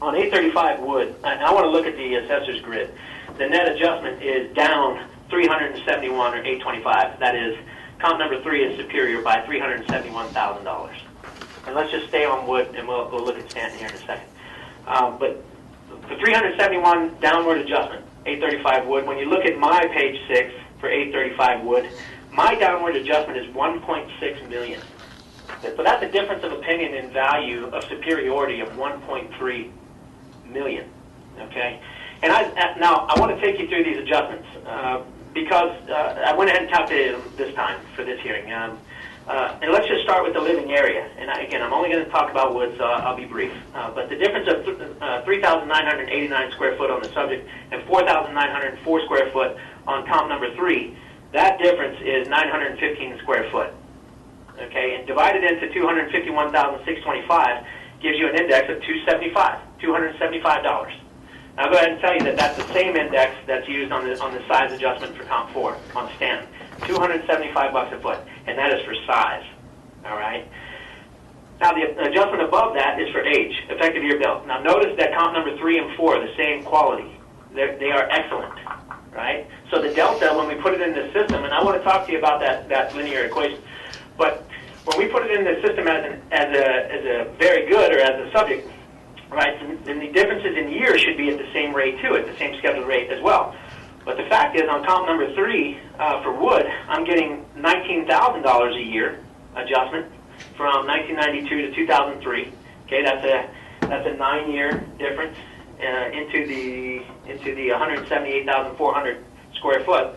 On 835 Wood, I want to look at the assessor's grid. The net adjustment is down 371 or 825. That is, comp number 3 is superior by $371,000. And let's just stay on Wood, and we'll look at Stanton here in a second. But the 371 downward adjustment, 835 Wood. When you look at my page 6 for 835 Wood, my downward adjustment is $1.6 million. So that's a difference of opinion in value of superiority of $1.3 million. Okay, and now I want to take you through these adjustments because I went ahead and calculated them this time for this hearing. And let's just start with the living area. And again, I'm only going to talk about Wood, so I'll be brief. But the difference of 3,989 square foot on the subject and 4,904 square foot on comp number 3, that difference is 915 square foot. Okay, and divided into 251,625 gives you an index of $275. I'll go ahead and tell you that that's the same index that's used on the size adjustment for comp 4 on Stanton. $275 a foot, and that is for size. All right. Now the adjustment above that is for age, effective year built. Now notice that comp number 3 and 4 are the same quality. They are excellent, right? So the delta, when we put it in the system, and I want to talk to you about that linear equation, but when we put it in the system as a very good or as a subject, right, then the differences in years should be at the same rate too, at the same scheduled rate as well. But the fact is, on comp number 3 for wood, I'm getting $19,000 a year adjustment from 1992 to 2003. Okay, that's a 9-year difference into the 178,400 square foot.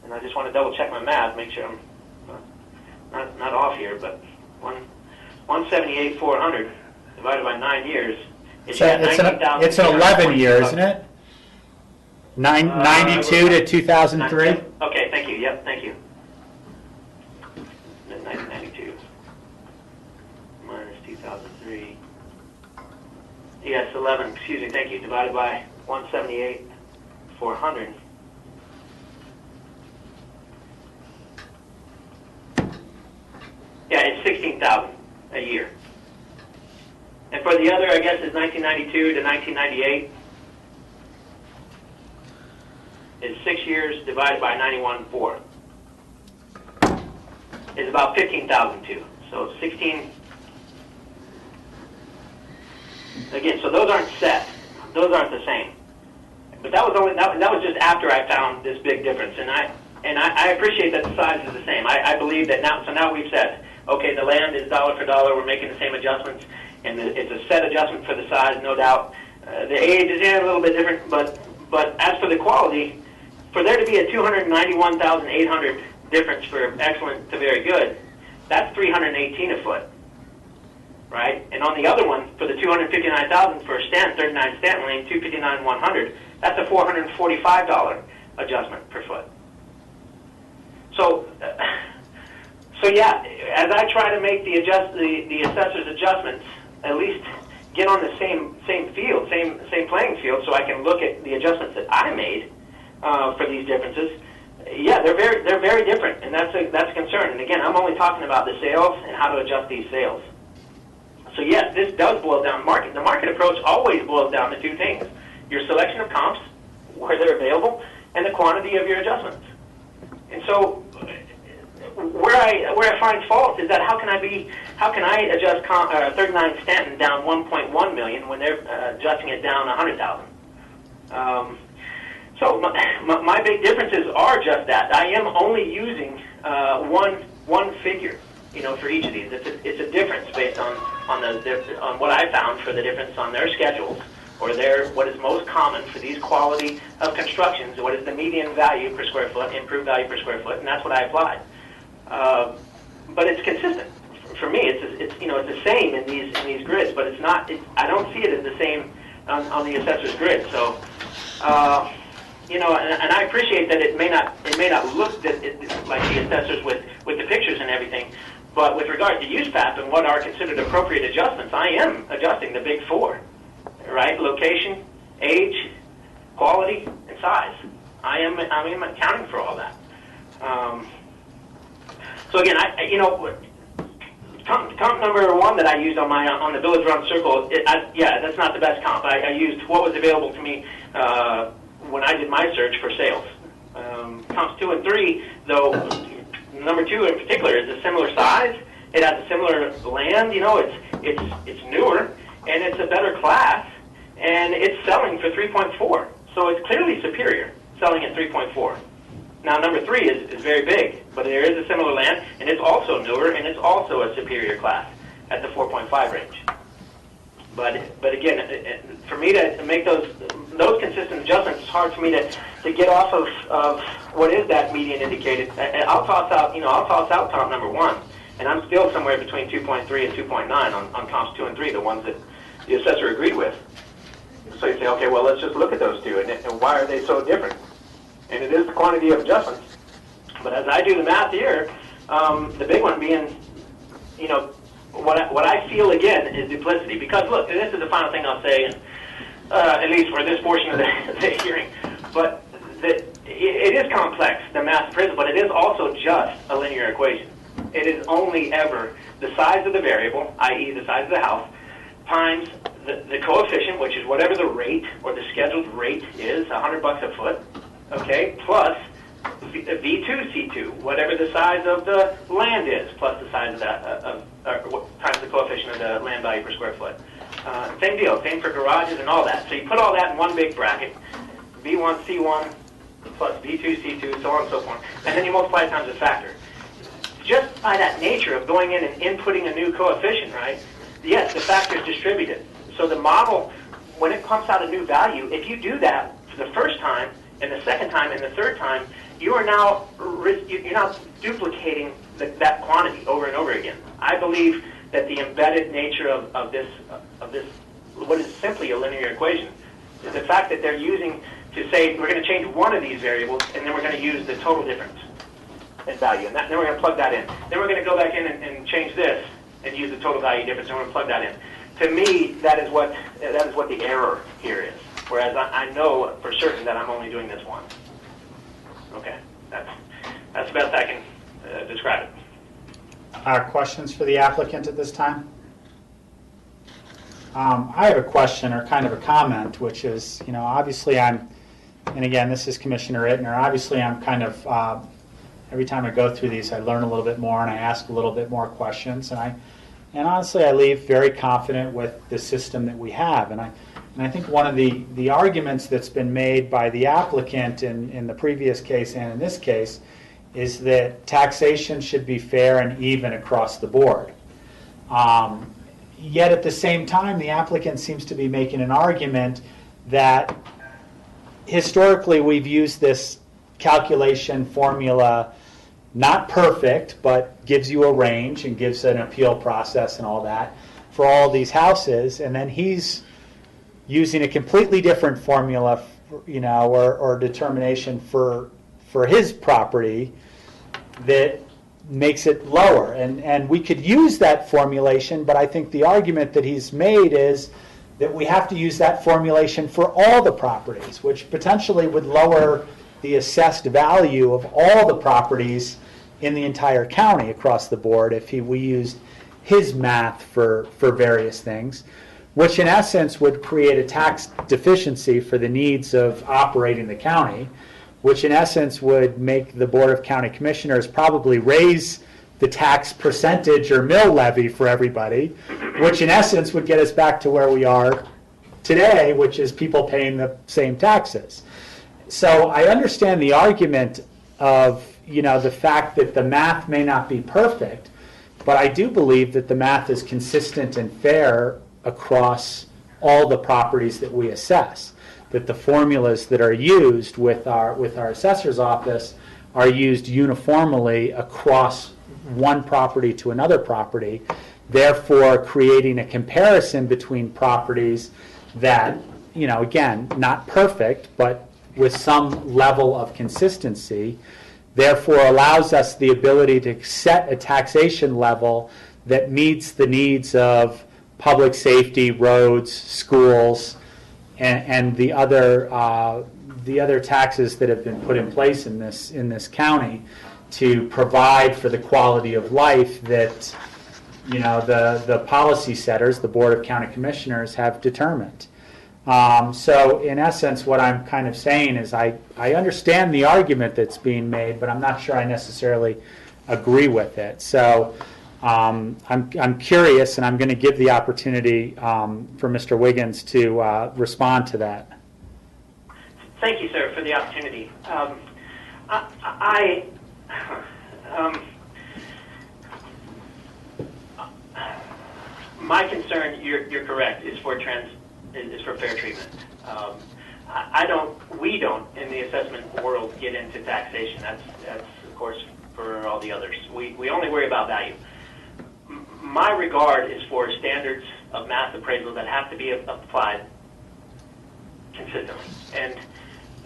And I just want to double check my math, make sure I'm not off here, but 178,400 divided by 9 years. It's an 11 year, isn't it? 92 to 2003? Okay, thank you. Yep, thank you. 1992 minus 2003. Yes, 11, excuse me, thank you, divided by 178,400. Yeah, it's 16,000 a year. And for the other, I guess, is 1992 to 1998. Is 6 years divided by 91.4. Is about 15,000 too. So 16. Again, so those aren't set. Those aren't the same. But that was just after I found this big difference, and I appreciate that the size is the same. I believe that now. So now we've said, okay, the land is dollar for dollar. We're making the same adjustments, and it's a set adjustment for the size, no doubt. The age is a little bit different, but as for the quality, for there to be a 291,800 difference for excellent to very good, that's 318 a foot, right? And on the other one, for the 259,000 for Stanton, 39 Stanton Lane, 259,100, that's a $445 adjustment per foot. So yeah, as I try to make the assessor's adjustments, at least get on the same field, same playing field, so I can look at the adjustments that I made for these differences. Yeah, they're very different, and that's a concern. And again, I'm only talking about the sales and how to adjust these sales. So yes, this does boil down the market approach always boils down to two things: your selection of comps, where they're available, and the quantity of your adjustments. And so where I find fault is that how can I adjust 39 Stanton down 1.1 million when they're adjusting it down 100,000? So my big differences are just that. I am only using one figure, for each of these. It's a difference based on what I found for the difference on their schedules, or what is most common for these quality of constructions. What is the median value per square foot, improved value per square foot, and that's what I applied. But it's consistent. For me, it's the same in these grids, but it's not. I don't see it as the same on the assessor's grid. So. And I appreciate that it may not look like the assessors with the pictures and everything, but with regard to use path and what are considered appropriate adjustments, I am adjusting the big four, right? Location, age, quality, and size. I am accounting for all that. So again, comp number 1 that I used on the Village Run Circle, that's not the best comp. I used what was available to me when I did my search for sales. Comps 2 and 3, though, number 2 in particular is a similar size. It has a similar land. It's newer and it's a better class, and it's selling for 3.4. So it's clearly superior, selling at 3.4. Now number 3 is very big, but there is a similar land, and it's also newer, and it's also a superior class at the 4.5 range. But again, for me to make those consistent adjustments, it's hard for me to get off of what is that median indicated. I'll toss out comp number 1, and I'm still somewhere between 2.3 and 2.9 on comps 2 and 3, the ones that the assessor agreed with. So you say, okay, well, let's just look at those two, and why are they so different? And it is the quantity of adjustments. But as I do the math here, the big one being, what I feel again is duplicity. Because look, and this is the final thing I'll say, at least for this portion of the hearing. But it is complex, the math appraisal, but it is also just a linear equation. It is only ever the size of the variable, i.e. the size of the house, times the coefficient, which is whatever the rate or the scheduled rate is, $100 a foot, okay, plus V2, C2, whatever the size of the land is, plus the size of that, times the coefficient of the land value per square foot. Same deal, same for garages and all that. So you put all that in one big bracket, V1, C1, plus V2, C2, so on and so forth, and then you multiply it times a factor. Just by that nature of going in and inputting a new coefficient, right, yes, the factor is distributed. So the model, when it pumps out a new value, if you do that for the first time, and the second time, and the third time, you're now duplicating that quantity over and over again. I believe that the embedded nature of this, what is simply a linear equation, is the fact that they're using to say we're going to change one of these variables, and then we're going to use the total difference in value, and then we're going to plug that in. Then we're going to go back in and change this and use the total value difference, and we're going to plug that in. To me, that is what the error here is. Whereas I know for certain that I'm only doing this once. Okay, that's the best I can describe it. Questions for the applicant at this time? I have a question or kind of a comment, which is, obviously and again, this is Commissioner Ittner, obviously I'm kind of, every time I go through these, I learn a little bit more and I ask a little bit more questions, and honestly, I leave very confident with the system that we have, and I think one of the arguments that's been made by the applicant in the previous case and in this case is that taxation should be fair and even across the board. Yet at the same time, the applicant seems to be making an argument that historically we've used this calculation formula, not perfect, but gives you a range and gives an appeal process and all that for all these houses, and then he's using a completely different formula, or determination for his property that makes it lower. And we could use that formulation, but I think the argument that he's made is that we have to use that formulation for all the properties, which potentially would lower the assessed value of all the properties in the entire county across the board if we used his math for various things, which in essence would create a tax deficiency for the needs of operating the county, which in essence would make the Board of County Commissioners probably raise the tax percentage or mill levy for everybody, which in essence would get us back to where we are today, which is people paying the same taxes. So I understand the argument of, the fact that the math may not be perfect, but I do believe that the math is consistent and fair across all the properties that we assess, that the formulas that are used with our assessor's office are used uniformly across one property to another property, therefore creating a comparison between properties that, again, not perfect, but with some level of consistency, therefore allows us the ability to set a taxation level that meets the needs of public safety, roads, schools, and the other taxes that have been put in place in this county to provide for the quality of life that the policy setters, the Board of County Commissioners, have determined. So in essence, what I'm kind of saying is I understand the argument that's being made, but I'm not sure I necessarily agree with it. So I'm curious, and I'm going to give the opportunity for Mr. Wiggins to respond to that. Thank you, sir, for the opportunity. My concern, you're correct, is for fair treatment. We don't in the assessment world get into taxation. That's of course for all the others. We only worry about value. My regard is for standards of math appraisal that have to be applied consistently. And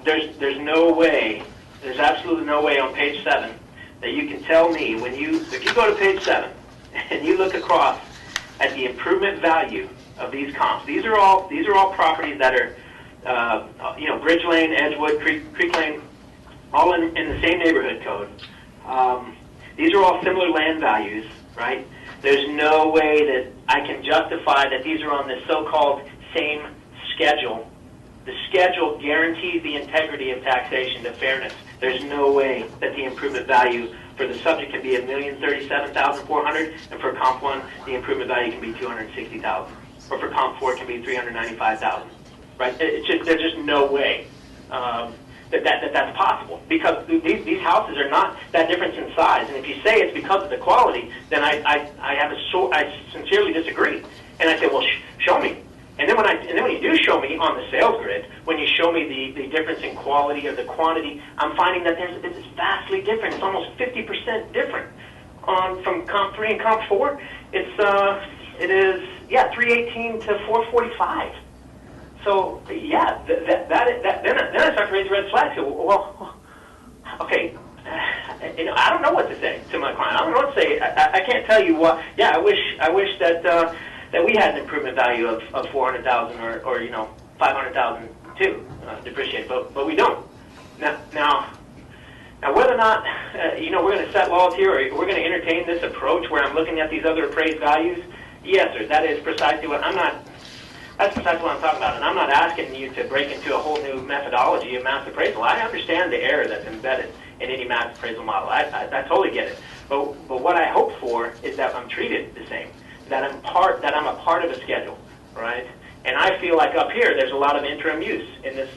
there's no way, there's absolutely no way on page 7 that you can tell me if you go to page 7 and you look across at the improvement value of these comps. These are all properties that are, Bridge Lane, Edgewood, Creek Lane, all in the same neighborhood code. These are all similar land values, right? There's no way that I can justify that these are on the so-called same schedule. The schedule guarantees the integrity of taxation, the fairness. There's no way that the improvement value for the subject can be $1,037,400, and for Comp 1, the improvement value can be $260,000, or for Comp 4, it can be $395,000. Right? There's just no way that's possible, because these houses are not that different in size. And if you say it's because of the quality, then I sincerely disagree. And I say, well, show me. And then when you do show me on the sales grid, when you show me the difference in quality or the quantity, I'm finding that it's vastly different. It's almost 50% different from Comp 3 and Comp 4. It is 318 to 445. So yeah, then I start to raise red flags. So, well, okay, I don't know what to say to my client. I don't know what to say. I can't tell you what. Yeah, I wish that we had an improvement value of $400,000 or $500,000 too, depreciated, but we don't. Now whether or not we're going to set laws here, or we're going to entertain this approach where I'm looking at these other appraised values, yes, sir, that is precisely what That's precisely what I'm talking about, and I'm not asking you to break into a whole new methodology of mass appraisal. I understand the error that's embedded in any mass appraisal model. I totally get it. But what I hope for is that I'm treated the same, that I'm a part of a schedule, right? And I feel like up here there's a lot of interim use in this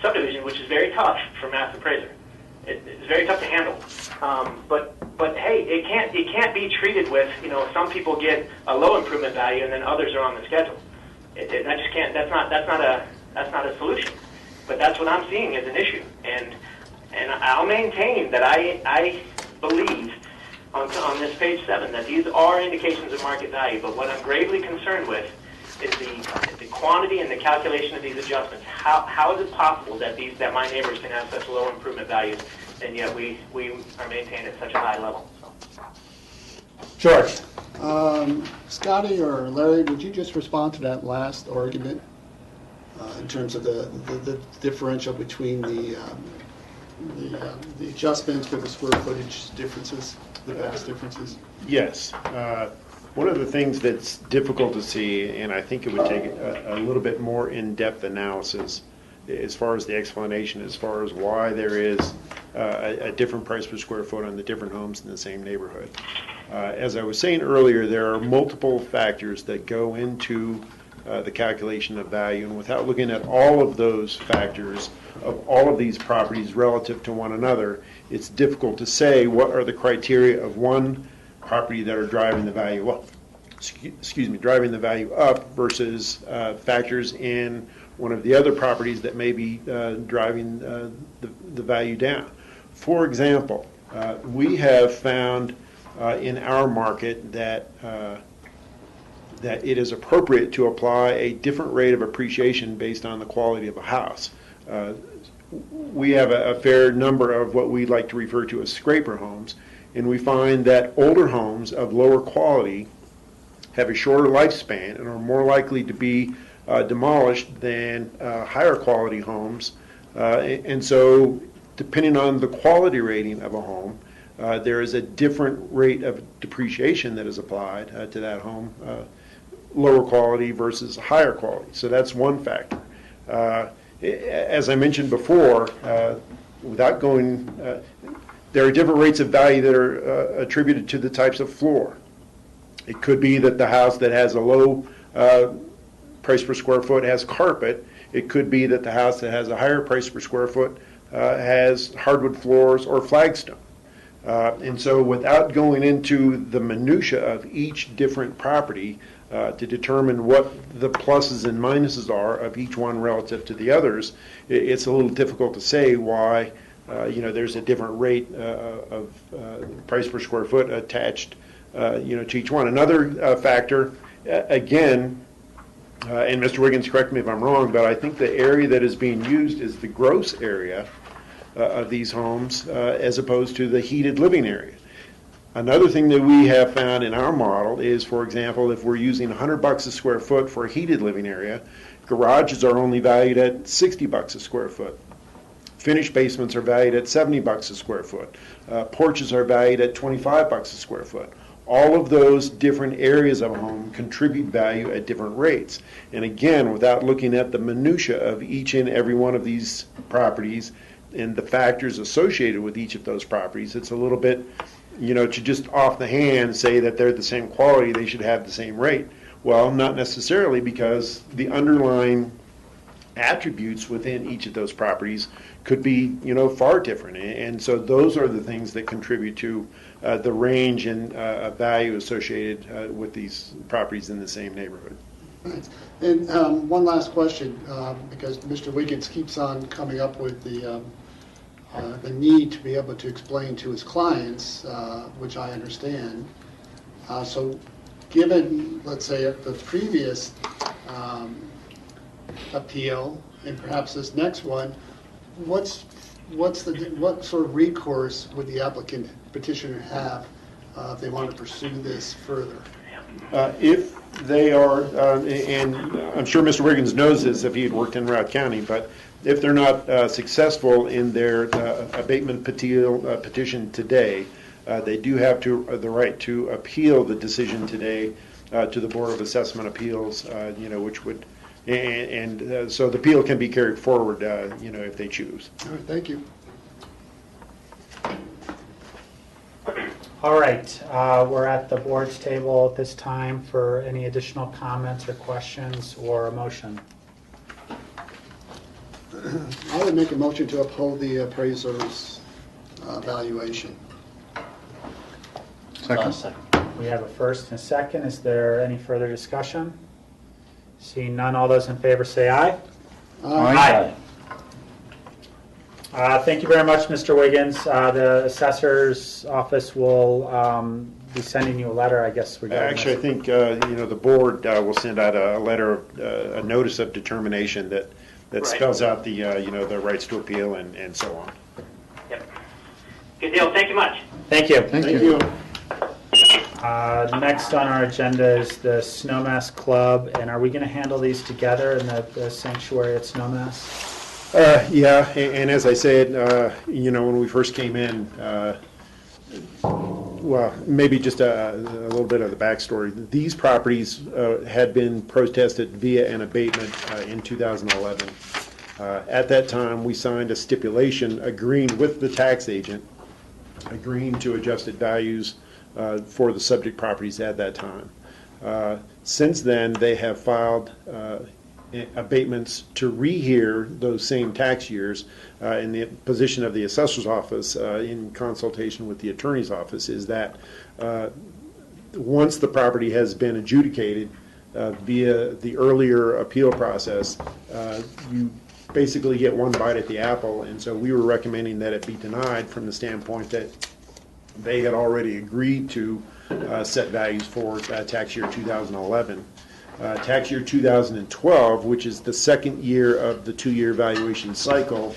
subdivision, which is very tough for mass appraiser. It's very tough to handle. But hey, it can't be treated with some people get a low improvement value and then others are on the schedule. That just can't. That's not a solution. But that's what I'm seeing as an issue, and I'll maintain that I believe on this page 7 that these are indications of market value. But what I'm gravely concerned with is the quantity and the calculation of these adjustments. How is it possible that my neighbors can have such low improvement values, and yet we are maintained at such a high level? So. George. Scotty or Larry, would you just respond to that last argument in terms of the differential between the adjustments for the square footage differences, the vast differences? Yes. One of the things that's difficult to see, and I think it would take a little bit more in-depth analysis as far as the explanation, as far as why there is a different price per square foot on the different homes in the same neighborhood. As I was saying earlier, there are multiple factors that go into the calculation of value, and without looking at all of those factors of all of these properties relative to one another, it's difficult to say what are the criteria of one property that are driving the value up. Driving the value up versus factors in one of the other properties that may be driving the value down. For example, we have found in our market that it is appropriate to apply a different rate of appreciation based on the quality of a house. We have a fair number of what we like to refer to as scraper homes, and we find that older homes of lower quality have a shorter lifespan and are more likely to be demolished than higher quality homes. And so, depending on the quality rating of a home, there is a different rate of depreciation that is applied to that home, lower quality versus higher quality. So that's one factor. As I mentioned before, without going, there are different rates of value that are attributed to the types of floor. It could be that the house that has a low price per square foot has carpet. It could be that the house that has a higher price per square foot has hardwood floors or flagstone. And so without going into the minutia of each different property to determine what the pluses and minuses are of each one relative to the others, it's a little difficult to say why there's a different rate of price per square foot attached to each one. Another factor, again, and Mr. Wiggins, correct me if I'm wrong, but I think the area that is being used is the gross area of these homes as opposed to the heated living area. Another thing that we have found in our model is, for example, if we're using $100 a square foot for a heated living area, garages are only valued at $60 a square foot. Finished basements are valued at $70 a square foot. Porches are valued at $25 a square foot. All of those different areas of a home contribute value at different rates. And again, without looking at the minutia of each and every one of these properties and the factors associated with each of those properties, it's a little bit, to just off the hand say that they're the same quality, they should have the same rate. Well, not necessarily, because the underlying attributes within each of those properties could be, far different. And so those are the things that contribute to the range and value associated with these properties in the same neighborhood. Thanks. And one last question, because Mr. Wiggins keeps on coming up with the need to be able to explain to his clients, which I understand. So given, let's say, the previous appeal and perhaps this next one, what sort of recourse would the applicant petitioner have if they want to pursue this further? If they are, and I'm sure Mr. Wiggins knows this if he had worked in Routt County, but if they're not successful in their abatement petition today, they do have the right to appeal the decision today to the Board of Assessment Appeals, which would, and so the appeal can be carried forward, if they choose. All right, thank you. All right, we're at the board's table at this time for any additional comments or questions or a motion. I would make a motion to uphold the appraiser's valuation. Second. We have a first and a second. Is there any further discussion? Seeing none, all those in favor say aye. Aye. Thank you very much, Mr. Wiggins. The assessor's office will be sending you a letter, I guess. Actually, I think, the board will send out a letter, a notice of determination that Right. spells out the, the rights to appeal and so on. Yep. Good deal. Thank you much. Thank you. Thank you. Next on our agenda is the Snowmass Club, and are we going to handle these together in the sanctuary at Snowmass? Yeah, and as I said, when we first came in, well, maybe just a little bit of the backstory. These properties had been protested via an abatement in 2011. At that time, we signed a stipulation agreeing with the tax agent, agreeing to adjusted values for the subject properties at that time. Since then, they have filed abatements to rehear those same tax years. In the position of the assessor's office, in consultation with the attorney's office, is that once the property has been adjudicated via the earlier appeal process, you basically get one bite at the apple. And so we were recommending that it be denied from the standpoint that they had already agreed to set values for tax year 2011. Tax year 2012, which is the second year of the two-year valuation cycle,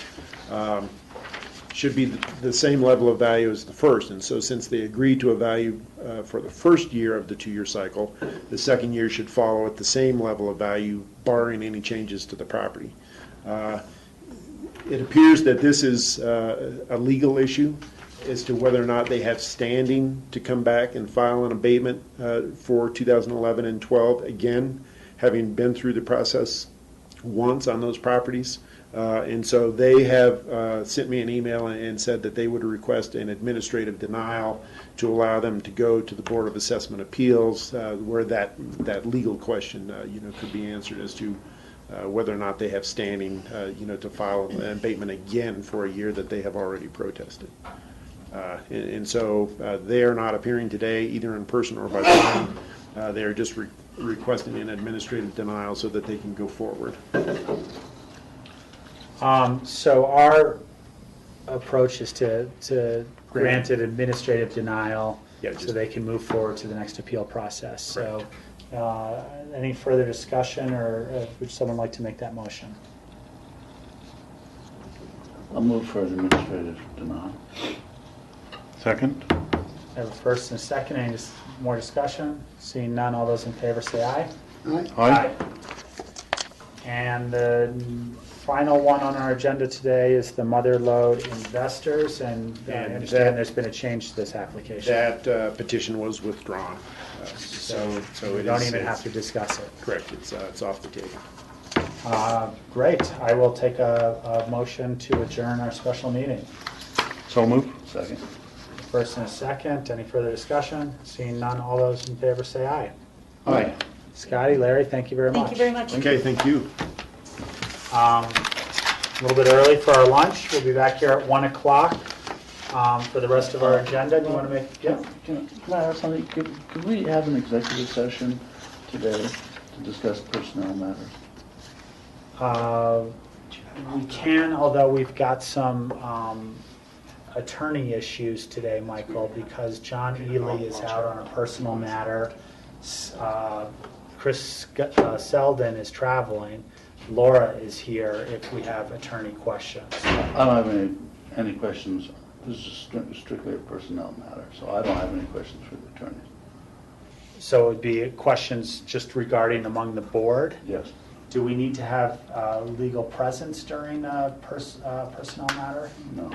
should be the same level of value as the first. And so since they agreed to a value for the first year of the two-year cycle, the second year should follow at the same level of value, barring any changes to the property. It appears that this is a legal issue as to whether or not they have standing to come back and file an abatement for 2011 and 12, again, having been through the process once on those properties. And so they have sent me an email and said that they would request an administrative denial to allow them to go to the Board of Assessment Appeals, where that legal question could be answered as to whether or not they have standing to file an abatement again for a year that they have already protested. And so they are not appearing today, either in person or by phone. They are just requesting an administrative denial so that they can go forward. So our approach is to grant an administrative denial so they can move forward to the next appeal process. So any further discussion, or would someone like to make that motion? I'll move for the administrative denial. Second. I have a first and a second. Any more discussion? Seeing none, all those in favor say aye. Aye. And the final one on our agenda today is the Mother Lode Investors, and I And understand that- there's been a change to this application. That petition was withdrawn. So So we it don't is- even have to discuss it. Correct, it's off the table. Great. I will take a motion to adjourn our special meeting. So move. Second. First and a second. Any further discussion? Seeing none, all those in favor say aye. Aye. Scotty, Larry, thank you very much. Thank you very much. Okay, thank you. A little bit early for our lunch. We'll be back here at 1 o'clock for the rest of our agenda. Do you want to make? Yeah. Can I ask something? Could we have an executive session today to discuss personnel matters? We can, although we've got some attorney issues today, Michael, because John Ely is out on a personal matter. Chris Selden is traveling. Laura is here if we have attorney questions. I don't have any questions. This is strictly a personnel matter, so I don't have any questions for the attorneys. So it would be questions just regarding among the board. Yes. Do we need to have legal presence during a personnel matter? No.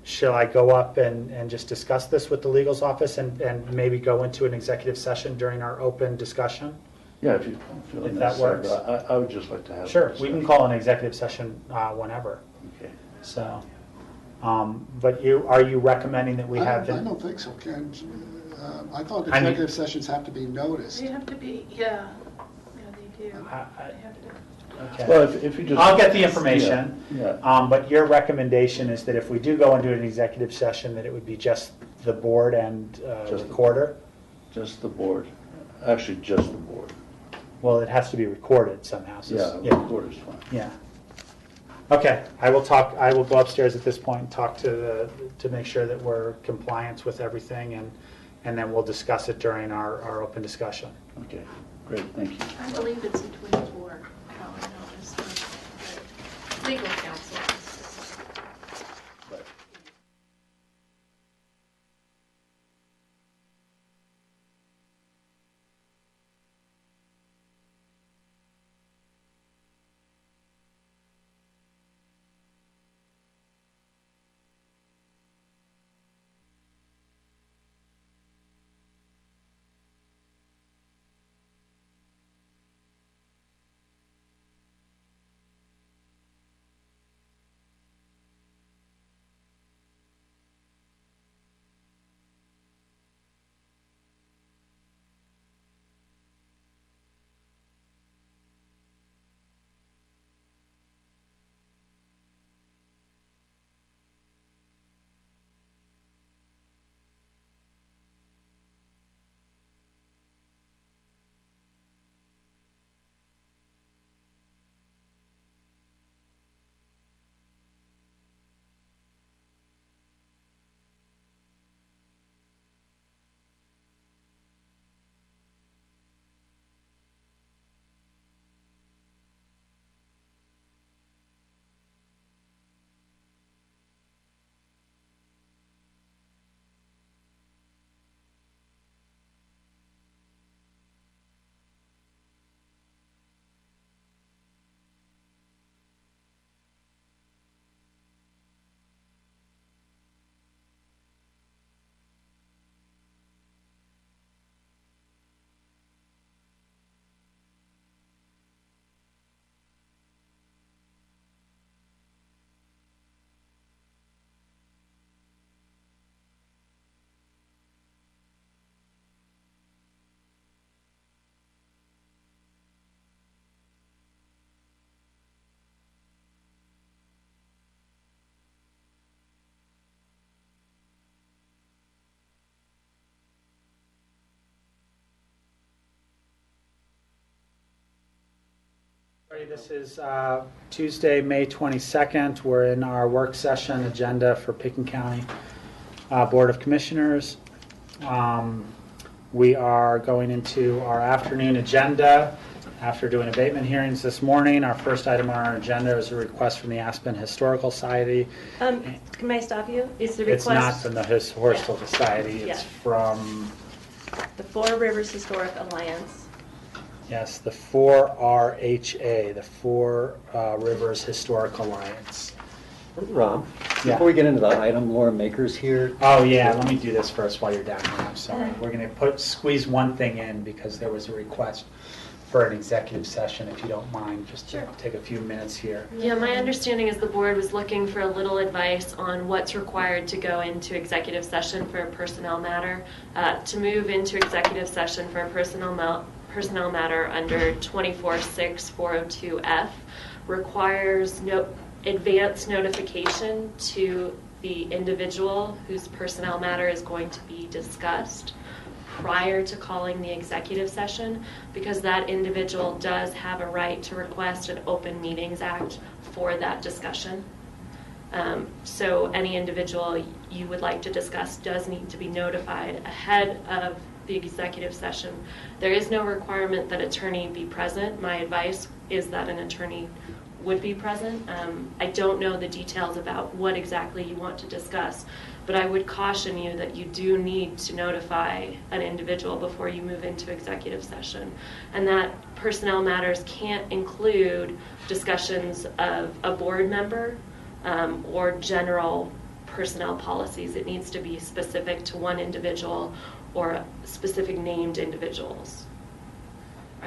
Shall I go up and just discuss this with the legal's office and maybe go into an executive session during our open discussion? Yeah, if you feel If that necessary, works. but I would just like to have. Sure, a we can discussion. call an executive session whenever. Okay. So, but are you recommending that we have? I don't think so, Ken. I thought I mean- executive sessions have to be noticed. They have to be, yeah, they do. I- They have to. Okay. Well, if you just. I'll get the information. Yeah. But your recommendation is that if we do go into an executive session, that it would be just the board and Just the recorder? Just the board. Actually, just the board. Well, it has to be recorded somehow. So Yeah, the board is fine. Yeah. Okay, I will go upstairs at this point and talk to make sure that we're compliant with everything, and then we'll discuss it during our open discussion. Okay, great, thank you. I believe it's a twin board, how I know is the legal counsel. This is Tuesday, May 22nd. We're in our work session agenda for Picken County Board of Commissioners. We are going into our afternoon agenda. After doing abatement hearings this morning, our first item on our agenda is a request from the Aspen Historical Society. Can I stop you? Is the It's not request from the Historical Society, it's Yeah. from, the Four Rivers Historic Alliance? yes, the 4RHA, the Four Rivers Historic Alliance. Rob, Yeah. before we get into the item, Laura Maker's here. Oh, yeah, let me do this first while you're down here, I'm sorry. We're going to squeeze one thing in because there was a request for an executive session, if you don't mind, just to Sure. take a few minutes here. Yeah, my understanding is the board was looking for a little advice on what's required to go into executive session for a personnel matter. To move into executive session for a personnel matter under 246402F requires advance notification to the individual whose personnel matter is going to be discussed prior to calling the executive session, because that individual does have a right to request an Open Meetings Act for that discussion. So any individual you would like to discuss does need to be notified ahead of the executive session. There is no requirement that attorney be present. My advice is that an attorney would be present. I don't know the details about what exactly you want to discuss, but I would caution you that you do need to notify an individual before you move into executive session, and that personnel matters can't include discussions of a board member or general personnel policies. It needs to be specific to one individual or specific named individuals.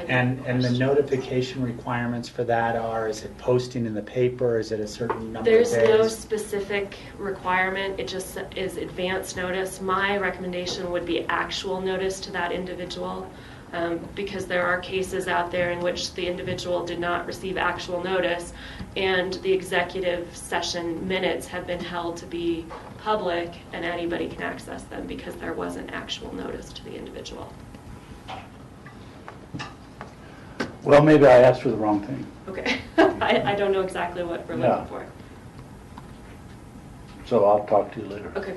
And the notification requirements for that are, is it posting in the paper, is it a certain number of days? There's no specific requirement, it just is advance notice. My recommendation would be actual notice to that individual, because there are cases out there in which the individual did not receive actual notice, and the executive session minutes have been held to be public, and anybody can access them because there wasn't actual notice to the individual. Well, maybe I asked for the wrong thing. Okay, I don't know exactly what we're Yeah. looking for. So I'll talk to you later. Okay,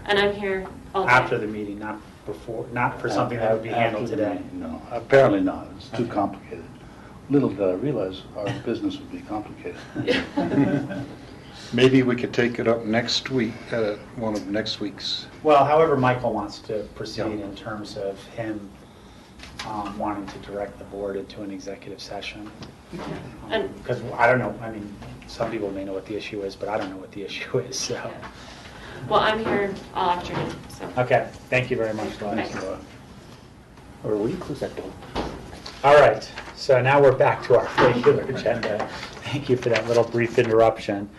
and I'm here all day. After the meeting, not before, not for something that would be handled After the today. meeting, No, apparently not. It's too Okay. complicated. Little did I realize our business would be complicated. Maybe we could take it up next week, at one of next week's. Well, however Michael wants to proceed Yeah. in terms of him wanting to direct the board into an executive session. And- Because I don't know, I mean, some people may know what the issue is, but I don't know what the issue is, so. Well, I'm here all afternoon, so. Okay, thank you very much, Laura. Thanks. Or will you close that door? All right, so now we're back to our regular agenda. Thank you for that little brief interruption.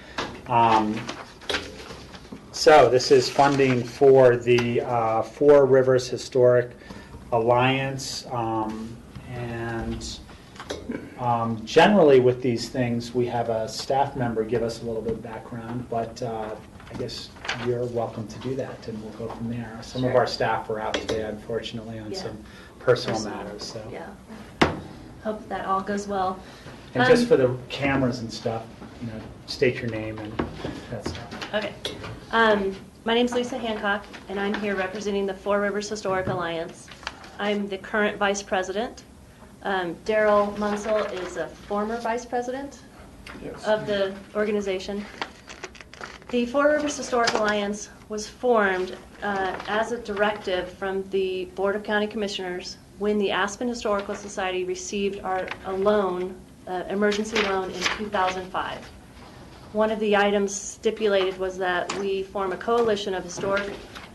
So this is funding for the Four Rivers Historic Alliance, and generally with these things, we have a staff member give us a little bit of background, but I guess you're welcome to do that, and we'll go from there. Some of Sure. our staff were out today, unfortunately, on Yeah. some personal matters, so. Yeah. Hope that all goes well. And just for the cameras and stuff, you know, state your name and that stuff. Okay. My name's Lisa Hancock, and I'm here representing the Four Rivers Historic Alliance. I'm the current vice president. Daryl Munsell is a former vice president of the organization. The Four Rivers Historic Alliance was formed as a directive from the Board of County Commissioners when the Aspen Historical Society received a loan, emergency loan in 2005. One of the items stipulated was that we form a coalition of historic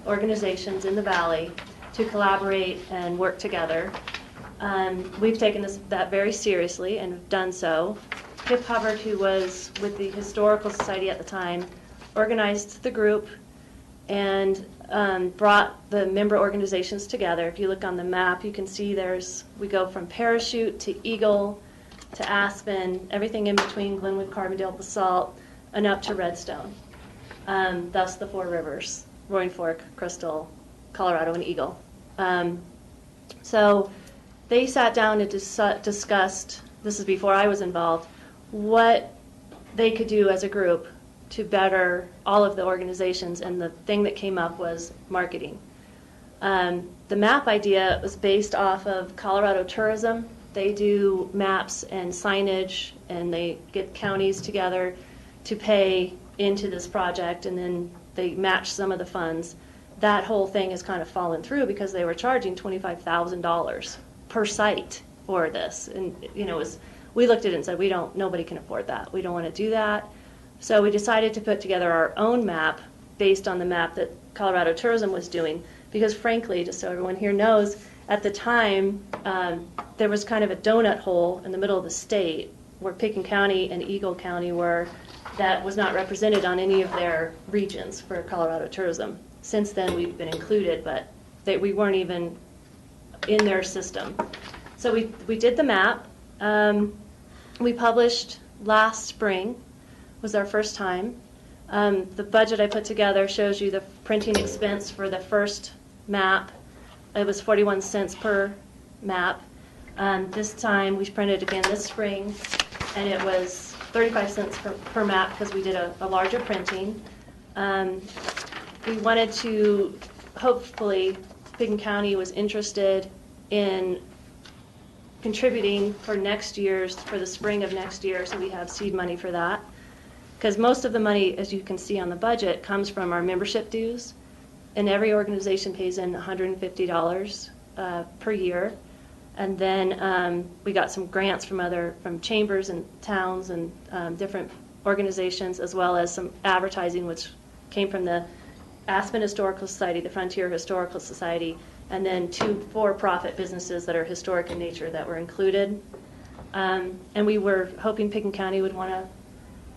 organizations in the valley to collaborate and work together. We've taken that very seriously and have done so. Pip Hubbard, who was with the Historical Society at the time, organized the group and brought the member organizations together. If you look on the map, you can see we go from Parachute to Eagle to Aspen, everything in between, Glenwood, Carbondale, Basalt, and up to Redstone. Thus the Four Rivers, Roaring Fork, Crystal, Colorado, and Eagle. So they sat down and discussed, this is before I was involved, what they could do as a group to better all of the organizations, and the thing that came up was marketing. The map idea was based off of Colorado tourism They do maps and signage, and they get counties together to pay into this project, and then they match some of the funds. That whole thing has kind of fallen through because they were charging $25,000 per site for this. And, you know, we looked at it and said, nobody can afford that. We don't want to do that. So we decided to put together our own map based on the map that Colorado Tourism was doing. Because frankly, just so everyone here knows, at the time, there was kind of a donut hole in the middle of the state where Pickens County and Eagle County were, that was not represented on any of their regions for Colorado Tourism. Since then, we've been included, but we weren't even in their system. So we did the map. We published last spring, was our first time. The budget I put together shows you the printing expense for the first map. It was 41 cents per map. This time we printed again this spring, and it was 35 cents per map because we did a larger printing. We wanted to, hopefully, Pickens County was interested in contributing for the spring of next year, so we have seed money for that. Because most of the money, as you can see on the budget, comes from our membership dues, and every organization pays in $150 per year. And then we got some grants from chambers and towns and different organizations, as well as some advertising, which came from the Aspen Historical Society, the Frontier Historical Society, and then 2 for-profit businesses that are historic in nature that were included. And we were hoping Pickens County would want to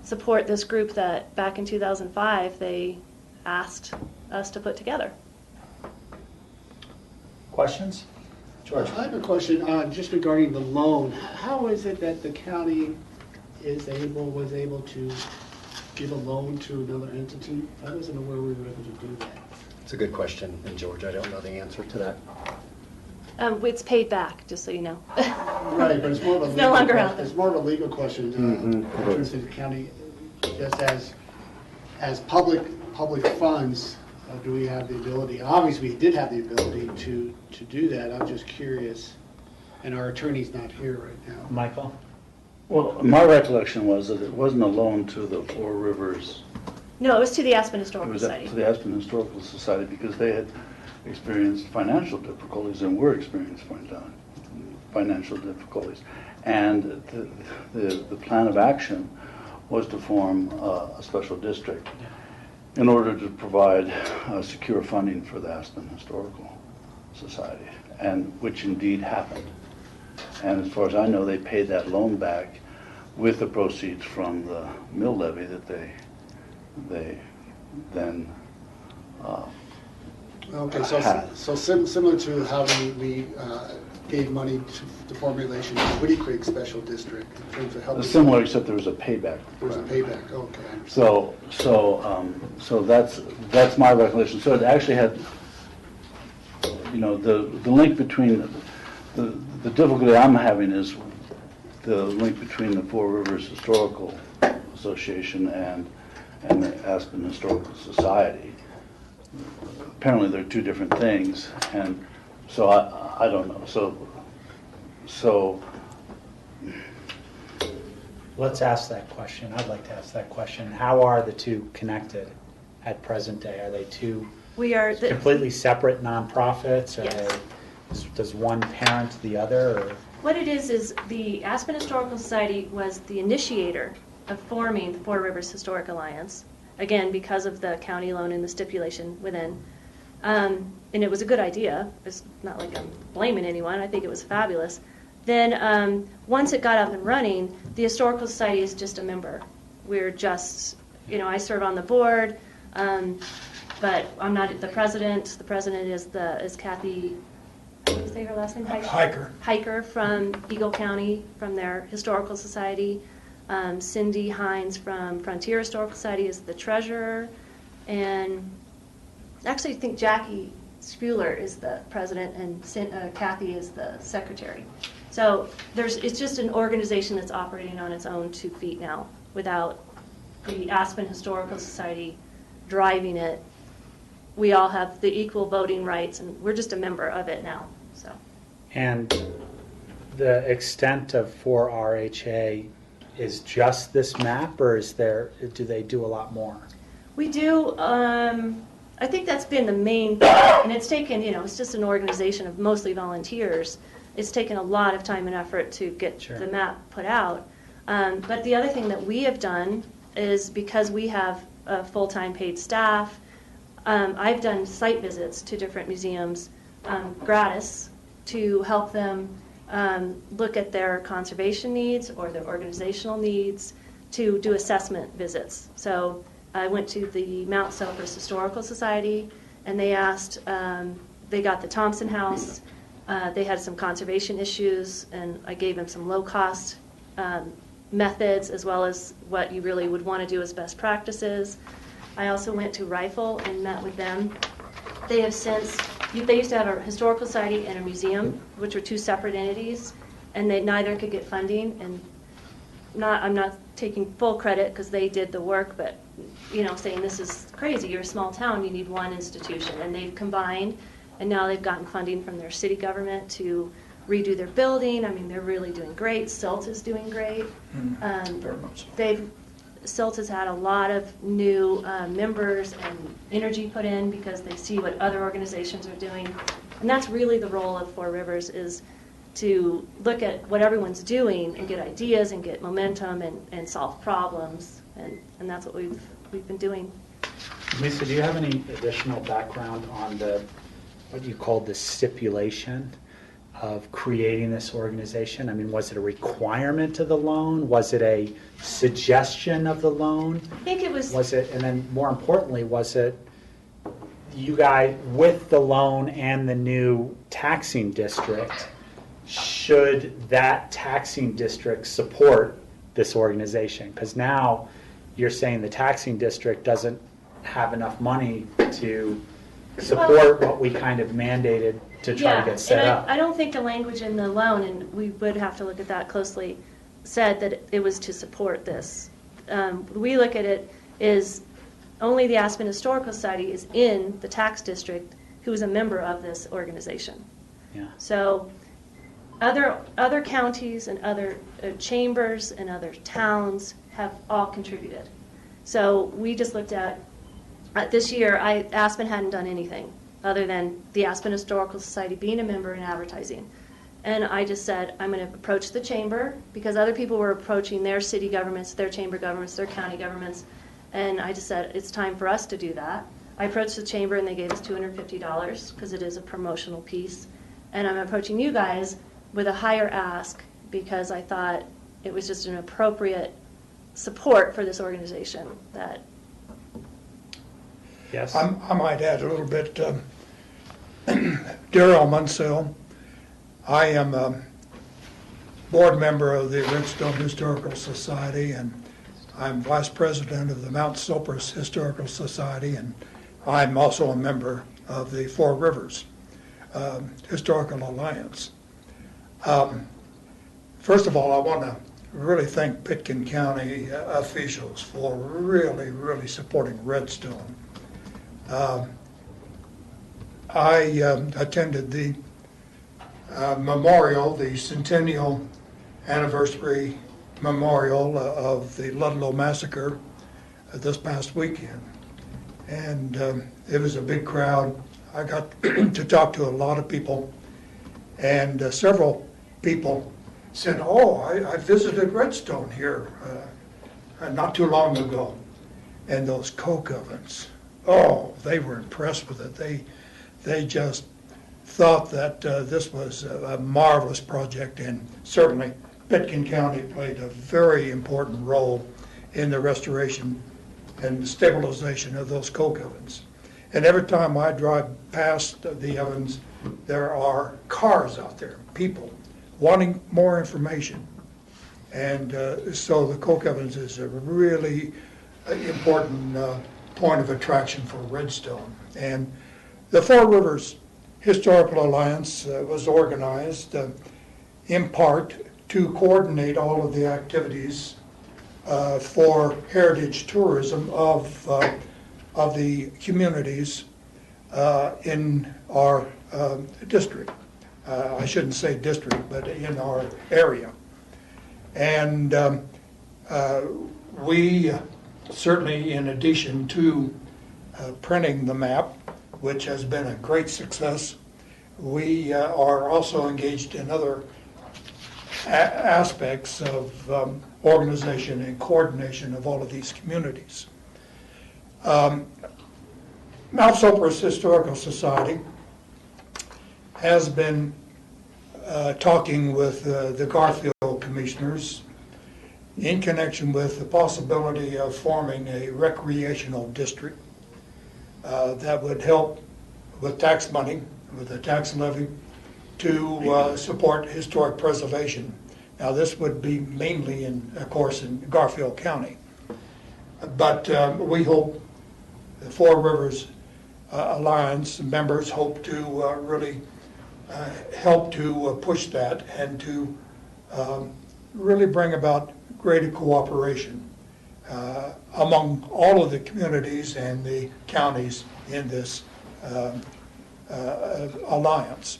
support this group that back in 2005 they asked us to put together. Questions? George? I have a question just regarding the loan. How is it that the county was able to give a loan to another entity? I wasn't aware we were able to do that. It's a good question, and George, I don't know the answer to that. It's paid back, just so you know. Right, but it's more of a It's no longer out there. It's more of a legal question in terms of the county, just as public funds. Do we have the ability? Obviously, we did have the ability to do that. I'm just curious, and our attorney's not here right now. Michael? Well, my recollection was that it wasn't a loan to the Four Rivers. No, it was to the Aspen It Historical was Society. to the Aspen Historical Society because they had experienced financial difficulties and were experiencing financial difficulties. And the plan of action was to form a special district in order to provide secure funding for the Aspen Historical Society, and which indeed happened. And as far as I know, they paid that loan back with the proceeds from the mill levy that they then Okay, had. so similar to how we gave money to formulation of the Woody Creek Special District in terms of helping. Similar, except there was a payback. There was a payback. Okay. I understand. So that's my recollection. So it actually had, you know, the link between the difficulty I'm having is the link between the Four Rivers Historical Association and the Aspen Historical Society. Apparently, they're 2 different things, and so I don't know. So Let's ask that question. I'd like to ask that question. How are the 2 connected at present day? Are they 2 We are completely separate nonprofits? Yes. Does one parent the other? Or? What it is the Aspen Historical Society was the initiator of forming the Four Rivers Historic Alliance, again, because of the county loan and the stipulation within. And it was a good idea. It's not like I'm blaming anyone. I think it was fabulous. Then once it got up and running, the Historical Society is just a member. We're just, I serve on the board, but I'm not the president. The president is Kathy, what did you say her last name? Hiker from Eagle County, from their Historical Society. Cindy Hines from Frontier Historical Society is the treasurer. And actually, I think Jackie Spuler is the president and Kathy is the secretary. So it's just an organization that's operating on its own 2 feet now without the Aspen Historical Society driving it. We all have the equal voting rights, and we're just a member of it now. So. And the extent of 4RHA is just this map, or do they do a lot more? We do, I think that's been the main thing, and it's taken, it's just an organization of mostly volunteers. It's taken a lot of time and effort to get Sure. the map put out. But the other thing that we have done is, because we have a full-time paid staff, I've done site visits to different museums gratis to help them look at their conservation needs or their organizational needs, to do assessment visits. So I went to the Mount Cypress Historical Society, and they asked, they got the Thompson House, they had some conservation issues, and I gave them some low-cost methods, as well as what you really would want to do as best practices. I also went to Rifle and met with them. They have since, they used to have a historical society and a museum, which were two separate entities, and they neither could get funding. And I'm not taking full credit because they did the work, but saying this is crazy. You're a small town, you need one institution, and they've combined, and now they've gotten funding from their city government to redo their building. I mean, they're really doing great. SILT is doing great. Very much so. SILT has had a lot of new members and energy put in because they see what other organizations are doing. And that's really the role of Four Rivers, is to look at what everyone's doing and get ideas and get momentum and solve problems. And that's what we've been doing. Lisa, do you have any additional background on what you called the stipulation of creating this organization? I mean, was it a requirement of the loan? Was it a suggestion of the loan? I think it was. Was it, and then more importantly, was it you guys, with the loan and the new taxing district, should that taxing district support this organization? Because now you're saying the taxing district doesn't have enough money to support what we kind of mandated to try to get set up. I don't think the language in the loan, and we would have to look at that closely, said that it was to support this. We look at it as only the Aspen Historical Society is in the tax district who is a member of this organization. Yeah. So other counties and other chambers and other towns have all contributed. So we just looked at this year, Aspen hadn't done anything other than the Aspen Historical Society being a member and advertising. And I just said, I'm going to approach the chamber, because other people were approaching their city governments, their chamber governments, their county governments. And I just said, it's time for us to do that. I approached the chamber, and they gave us $250 because it is a promotional piece. And I'm approaching you guys with a higher ask because I thought it was just an appropriate support for this organization. That. Yes. I might add a little bit. Daryl Munsell, I am a board member of the Redstone Historical Society, and I'm vice president of the Mount Cypress Historical Society, and I'm also a member of the Four Rivers Historical Alliance. First of all, I want to really thank Pitkin County officials for really, really supporting Redstone. I attended the memorial, the centennial anniversary memorial of the Ludlow Massacre this past weekend. And it was a big crowd. I got to talk to a lot of people, and several people said, oh, I visited Redstone here not too long ago. And those coke ovens, oh, they were impressed with it. They just thought that this was a marvelous project, and certainly Pitkin County played a very important role in the restoration and stabilization of those coke ovens. And every time I drive past the ovens, there are cars out there, people wanting more information. And so the coke ovens is a really important point of attraction for Redstone. And the Four Rivers Historical Alliance was organized in part to coordinate all of the activities for heritage tourism of the communities in our district. I shouldn't say district, but in our area. And we certainly, in addition to printing the map, which has been a great success, we are also engaged in other aspects of organization and coordination of all of these communities. Mount Sopris Historical Society has been talking with the Garfield commissioners in connection with the possibility of forming a recreational district that would help with tax money, with a tax levy, to support historic preservation. Now, this would be mainly, of course, in Garfield County. But we hope the Four Rivers Alliance members hope to really help to push that and to really bring about greater cooperation among all of the communities and the counties in this alliance.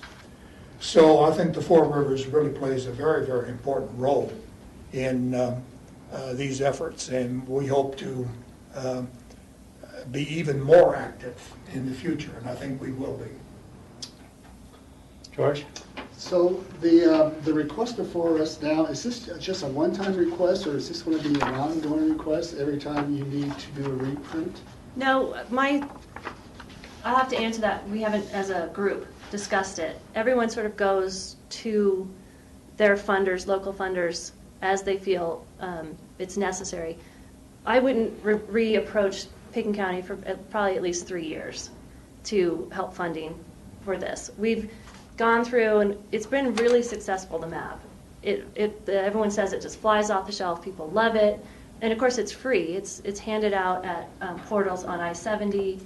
So I think the Four Rivers really plays a very, very important role in these efforts, and we hope to be even more active in the future, and I think we will be. George? So the request before us now, is this just a one-time request, or is this going to be an ongoing request every time you need to do a reprint? No, I'll have to answer that. We haven't, as a group, discussed it. Everyone sort of goes to their funders, local funders, as they feel it's necessary. I wouldn't reapproach Picken County for probably at least 3 years to help funding for this. We've gone through, and it's been really successful, the map. Everyone says it just flies off the shelf. People love it. And of course, it's free. It's handed out at portals on I-70,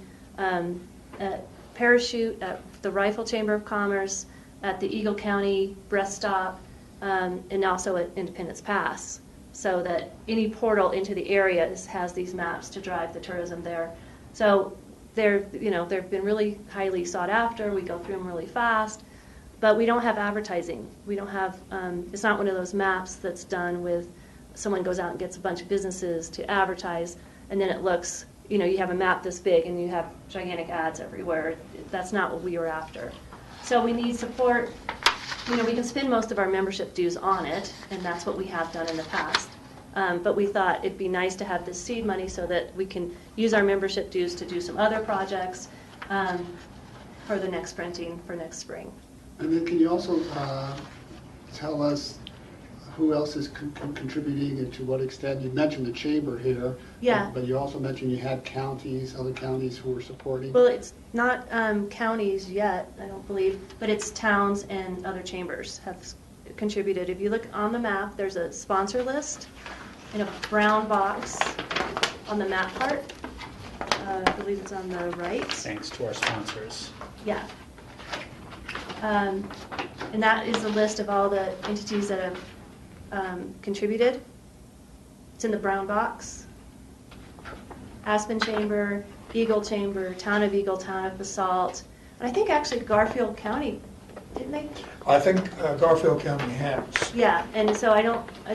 at Parachute, at the Rifle Chamber of Commerce, at the Eagle County Breast Stop, and also at Independence Pass, so that any portal into the area has these maps to drive the tourism there. So they've been really highly sought after. We go through them really fast, but we don't have advertising. We don't have. It's not one of those maps that's done with someone goes out and gets a bunch of businesses to advertise, and then it looks. You have a map this big and you have gigantic ads everywhere. That's not what we were after. So we need support. We can spend most of our membership dues on it, and that's what we have done in the past. But we thought it'd be nice to have this seed money so that we can use our membership dues to do some other projects for the next printing for next spring. And then can you also tell us who else is contributing and to what extent? You mentioned the chamber here, yeah. But you also mentioned you had other counties who were supporting. Well, it's not counties yet, I don't believe, but it's towns and other chambers have contributed. If you look on the map, there's a sponsor list in a brown box on the map part. I believe it's on the right. Thanks to our sponsors. Yeah. And that is a list of all the entities that have contributed. It's in the brown box. Aspen Chamber, Eagle Chamber, Town of Eagle, Town of Basalt, and I think actually Garfield County, didn't they? I think Garfield County has. Yeah, and so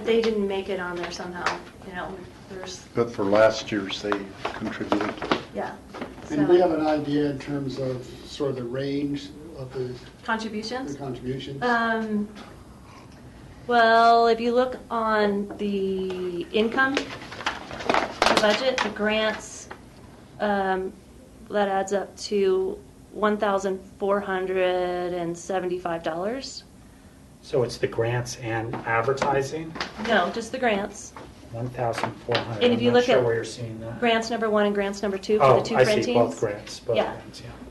they didn't make it on there somehow, But for last year's, they contributed. Yeah. And we have an idea in terms of sort of the range of the contributions? Well, if you look on the income, the budget, the grants, that adds up to $1,475. So it's the grants and advertising? No, just the grants. 1,400. And if you look at where you're seeing that. Grants number 1 and grants number 2 for the two printings. I see both grants. Yeah.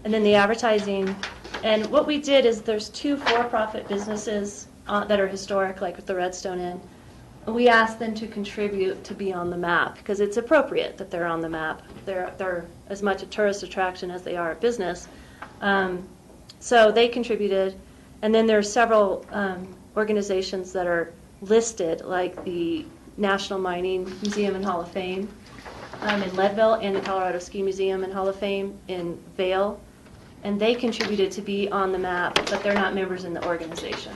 And then the advertising. And what we did is there's 2 for-profit businesses that are historic, like with the Redstone Inn. We asked them to contribute to be on the map because it's appropriate that they're on the map. They're as much a tourist attraction as they are a business. So they contributed. And then there are several organizations that are listed, like the National Mining Museum and Hall of Fame in Leadville and the Colorado Ski Museum and Hall of Fame in Vail. and they contributed to be on the map, but they're not members in the organization.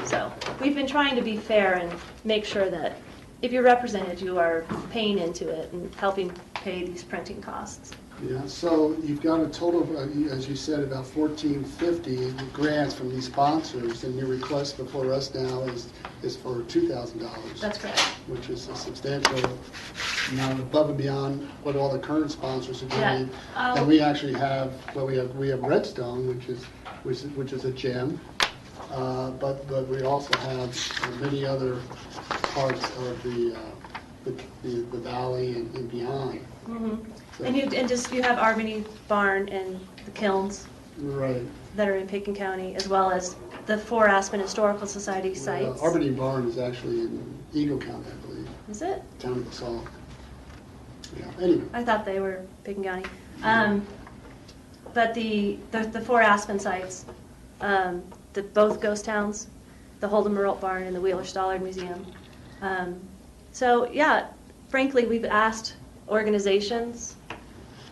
So we've been trying to be fair and make sure that if you're represented, you are paying into it and helping pay these printing costs. Yeah, so you've got a total of, as you said, about 1,450 grants from these sponsors, and your request before us now is for $2,000. That's correct. Which is a substantial amount above and beyond what all the current sponsors are doing. Yeah. And we actually have, well, we have Redstone, which is a gem, but we also have many other parts of the valley and beyond. Mm-hmm. So. And you have Albany Barn and the kilns, right, that are in Pitkin County, as well as the 4 Aspen Historical Society sites. Albany Barn is actually in Eagle County, I believe. Is it? Town of Basalt. Yeah. Anyway. I thought they were Pitkin County. But the 4 Aspen sites, both ghost towns, the Holden Meralt Barn and the Wheeler Stollard Museum. So yeah, frankly, we've asked organizations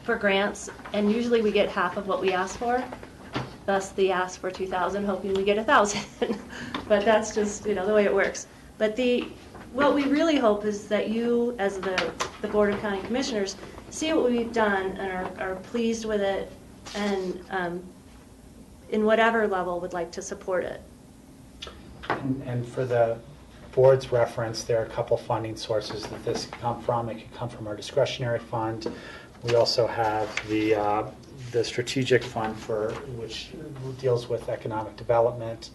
for grants, and usually we get half of what we ask for. Thus, the ask for 2,000, hoping we get 1,000. But that's just the way it works. But what we really hope is that you, as the Board of County Commissioners, see what we've done and are pleased with it, and in whatever level would like to support it. And for the board's reference, there are a couple funding sources that this could come from. It could come from our discretionary fund. We also have the strategic fund which deals with economic development.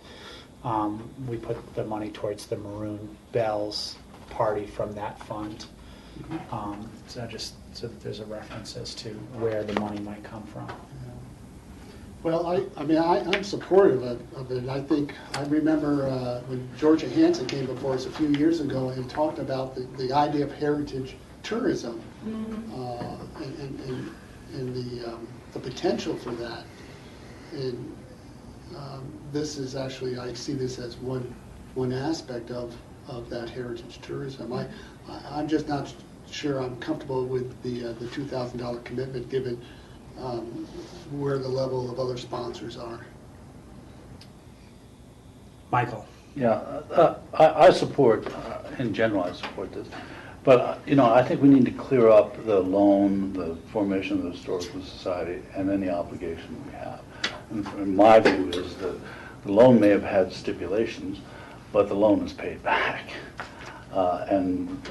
We put the money towards the Maroon Bells party from that fund. So just so that there's a reference as to where the money might come from. Well, I'm supportive of it. I remember when Georgia Hansen came before us a few years ago and talked about the idea of heritage tourism, and the potential for that. And this is actually, I see this as one aspect of that heritage tourism. I'm just not sure I'm comfortable with the $2,000 commitment, given where the level of other sponsors are. Michael. Yeah, I support, in general, I support this. But, I think we need to clear up the loan, the formation of the Historical Society, and any obligation we have. And my view is that the loan may have had stipulations, but the loan is paid back. And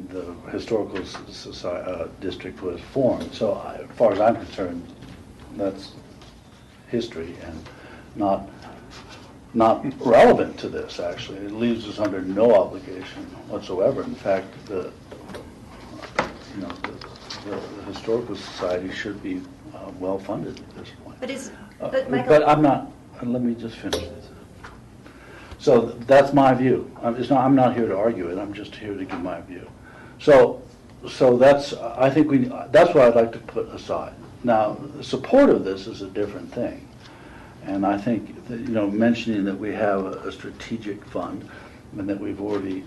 the Historical Society, District was formed. So as far as I'm concerned, that's history and not relevant to this, actually. It leaves us under no obligation whatsoever. In fact, the Historical Society should be well funded at this point. But I'm not, let me just finish this. So that's my view. I'm not here to argue it, I'm just here to give my view. So that's, I think that's what I'd like to put aside. Now, support of this is a different thing. And I think that, mentioning that we have a strategic fund and that we've already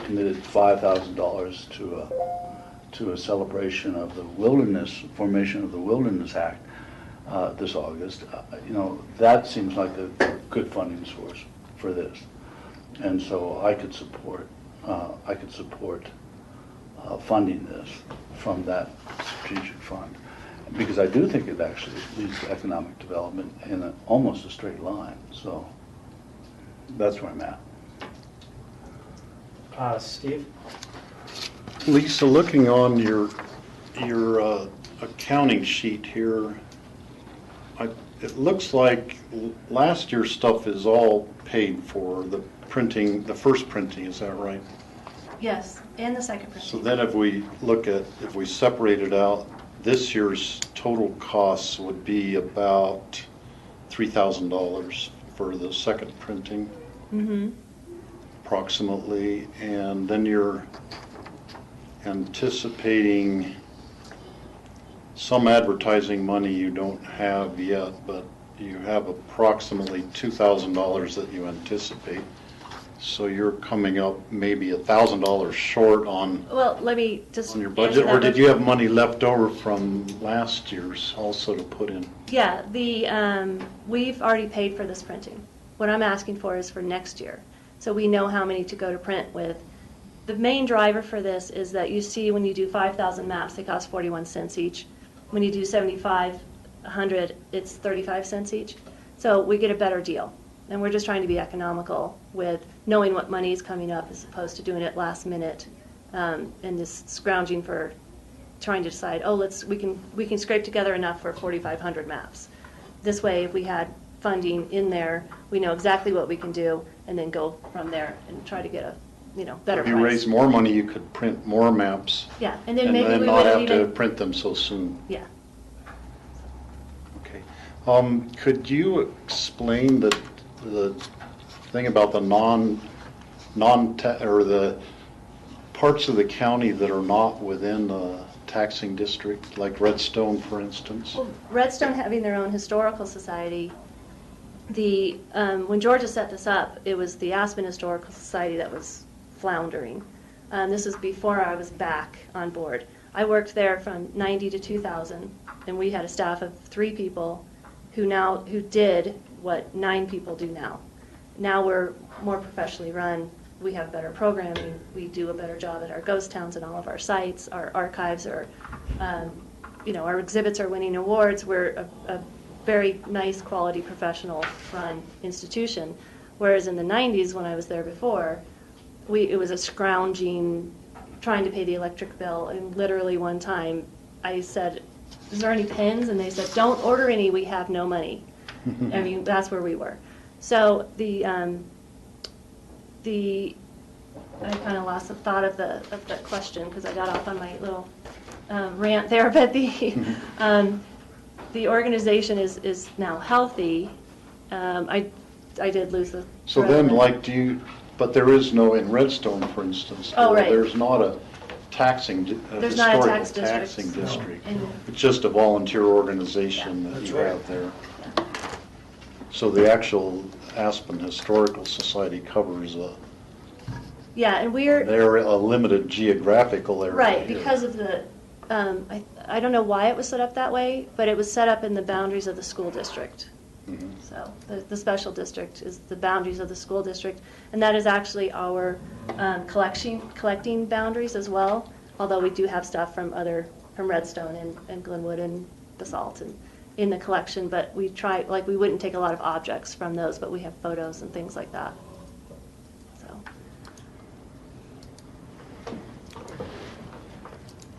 committed $5,000 to a celebration of the formation of the Wilderness Act this August, that seems like a good funding source for this. And so I could support funding this from that strategic fund, because I do think it actually leads to economic development in almost a straight line. So that's where I'm at. Steve? Lisa, looking on your accounting sheet here, it looks like last year's stuff is all paid for, the first printing, is that right? Yes, and the second printing. So then if we separate it out, this year's total costs would be about $3,000 for the second printing, approximately, and then you're anticipating some advertising money you don't have yet, but you have approximately $2,000 that you anticipate. So you're coming up maybe $1,000 short on Well, let me just. your answer budget, that or did with- you have money left over from last year's also to put in? Yeah, we've already paid for this printing. What I'm asking for is for next year. So we know how many to go to print with. The main driver for this is that you see when you do 5,000 maps, they cost 41 cents each. When you do 7,500, it's 35 cents each. So we get a better deal. And we're just trying to be economical with knowing what money is coming up as opposed to doing it last minute and just scrounging for trying to decide, oh, we can scrape together enough for 4,500 maps. This way, if we had funding in there, we know exactly what we can do and then go from there and try to get a better If you price. raise more money, you could print more maps. Yeah, and then maybe we not wouldn't have to even. print them so soon. Yeah. Okay. Could you explain the thing about the or the parts of the county that are not within the taxing district, like Redstone, for instance? Well, Redstone having their own historical society, when Georgia set this up, it was the Aspen Historical Society that was floundering. This was before I was back on board. I worked there from 90 to 2000, and we had a staff of 3 people who did what 9 people do now. Now we're more professionally run. We have better programming. We do a better job at our ghost towns and all of our sites. Our archives are, our exhibits are winning awards. We're a very nice quality professional run institution. Whereas in the 90s when I was there before, it was a scrounging, trying to pay the electric bill. And literally one time I said, is there any pens? And they said, don't order any, we have no money. I mean, that's where we were. So I kind of lost the thought of the question because I got off on my little rant there. But the organization is now healthy. I did lose the. So then, but there is no, in Redstone, for instance, Oh, right. there's not a There's not a historical tax district. taxing district. No. It's just a volunteer organization that you have there. So the actual Aspen Historical Society covers Yeah, and they're a limited geographical area. right, here. because of the, I don't know why it was set up that way, but it was set up in the boundaries of the school district. Mhm. So the special district is the boundaries of the school district, and that is actually our collecting boundaries as well, although we do have stuff from Redstone and Glenwood and Basalt and in the collection, but we wouldn't take a lot of objects from those, but we have photos and things like that. So.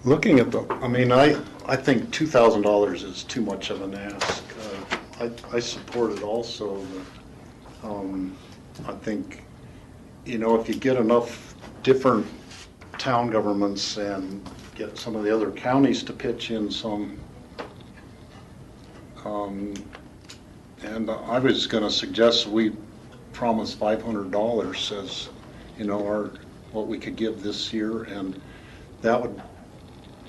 Looking at I think $2,000 is too much of an ask. I support it also. I think, if you get enough different town governments and get some of the other counties to pitch in some, and I was going to suggest we promise $500 as, what we could give this year, and that would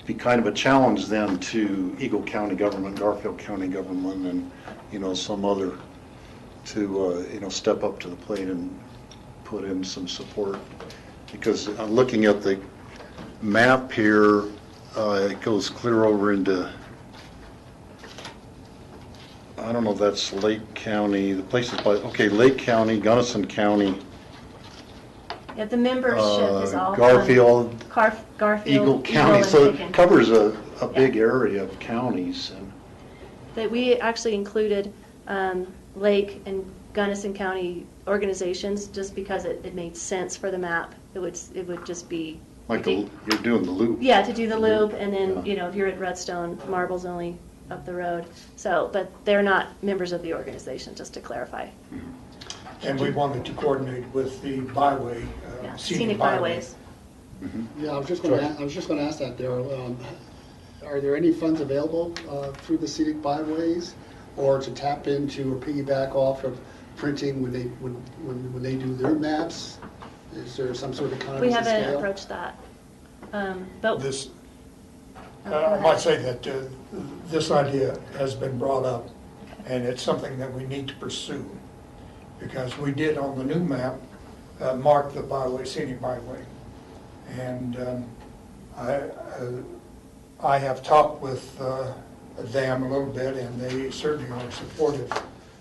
be kind of a challenge then to Eagle County government, Garfield County government, and, some other to, step up to the plate and put in some support. Because I'm looking at the map here, it goes clear over into, I don't know if that's Lake County, the places Lake County, Gunnison County, Yeah, the membership is all Garfield, Garfield, Eagle County, and so Picken. it covers a big area of counties. And That we actually included Lake and Gunnison County organizations just because it made sense for the map. It would just be you're doing the loop. Yeah, to do the loop, and then Yeah. if you're at Redstone, Marble's only up the road. So, but they're not members of the organization, just to clarify. And we wanted to coordinate with the byway, Yeah, scenic byways. Yeah, I was just going to ask that, Darrell. Are there any funds available through the scenic byways, or to tap into or piggyback off of printing when they do their maps? Is there some sort of economies We of scale? haven't approached that. But This, go I ahead. might say that this idea has been brought up, and it's something that we need to pursue. Because we did on the new map, mark the byway, scenic byway. And I have talked with them a little bit, and they certainly are supportive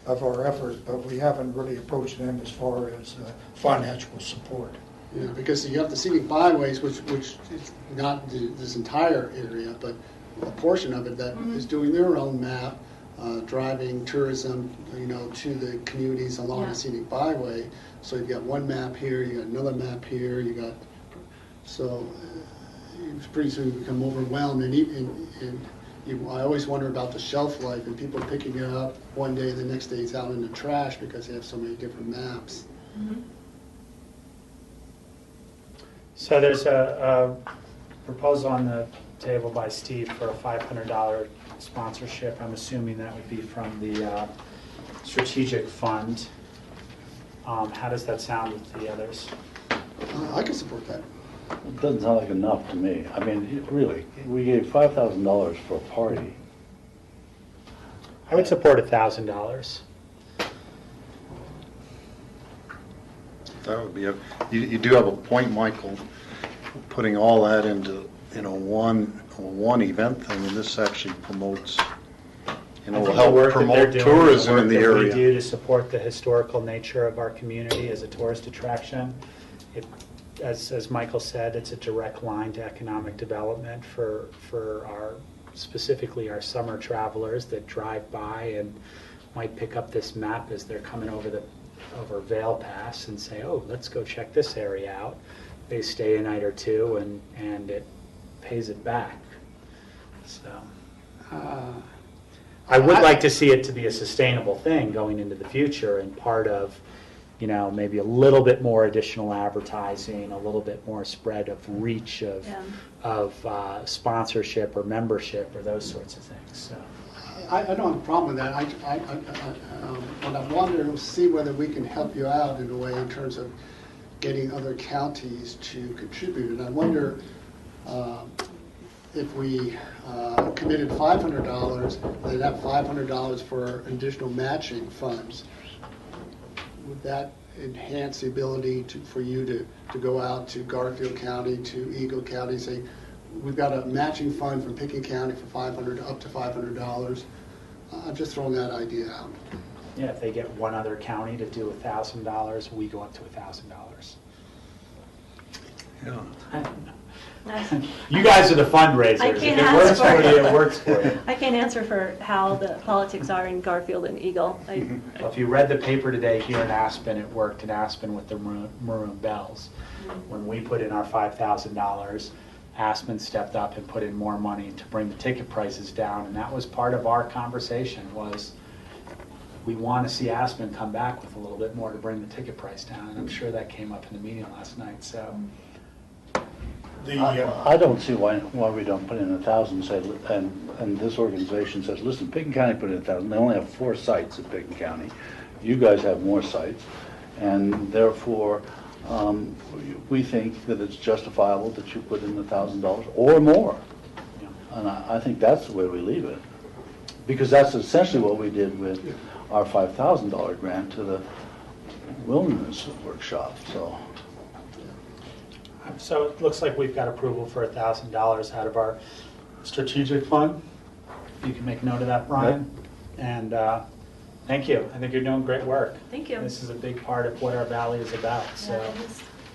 of our efforts, but we haven't really approached them as far as financial support. Yeah, because you have the scenic byways, which is not this entire area, but a portion of it that is doing their own map, driving tourism, to the communities along the scenic byway. So you've got one map here, you got another map here, so pretty soon you become overwhelmed, I always wonder about the shelf life and people picking it up one day, the next day it's out in the trash because they have so many different maps. Mm-hmm. So there's a proposal on the table by Steve for a $500 sponsorship. I'm assuming that would be from the strategic fund. How does that sound with the others? I can support that. It doesn't sound like enough to me. I mean, really, we gave $5,000 for a party. I would support $1,000. That would be you do have a point, Michael, putting all that into, one event thing, and this actually promotes, will help promote tourism in the area. We do to support the historical nature of our community as a tourist attraction. As Michael said, it's a direct line to economic development for specifically our summer travelers that drive by and might pick up this map as they're coming over Vail Pass and say, oh, let's go check this area out. They stay a night or two and it pays it back. So I would like to see it to be a sustainable thing going into the future, and part of maybe a little bit more additional advertising, a little bit more spread of reach of sponsorship or membership or those sorts of things. So I don't have a problem with that. What I wanted to see whether we can help you out in a way in terms of getting other counties to contribute. And I wonder if we committed $500, they'd have $500 for additional matching funds. Would that enhance the ability for you to go out to Garfield County, to Eagle County, and say, we've got a matching fund from Pickens County for up to $500. I'm just throwing that idea out. yeah, if they get one other county to do $1,000, we go up to $1,000. Yeah. You guys are the fundraisers. I If can't it works ask for for you, it works for you. I can't answer for how the politics are in Garfield and Eagle. Well, if you read the paper today here in Aspen, it worked in Aspen with the Maroon Bells. When we put in our $5,000, Aspen stepped up and put in more money to bring the ticket prices down, and that was part of our conversation. Was we want to see Aspen come back with a little bit more to bring the ticket price down, and I'm sure that came up in the meeting last night. So. I don't see why we don't put in 1,000, and this organization says, listen, Pickens County put in 1,000. They only have 4 sites in Pickens County. You guys have more sites, and therefore we think that it's justifiable that you put in $1,000 or more. And I think that's the way we leave it, because that's essentially what we did with our $5,000 grant to the wilderness workshop. So it looks like we've got approval for $1,000 out of our strategic fund. You can make note of that, Brian. And thank you. I think you're doing great work. Thank you. This is a big part of what our valley is about. So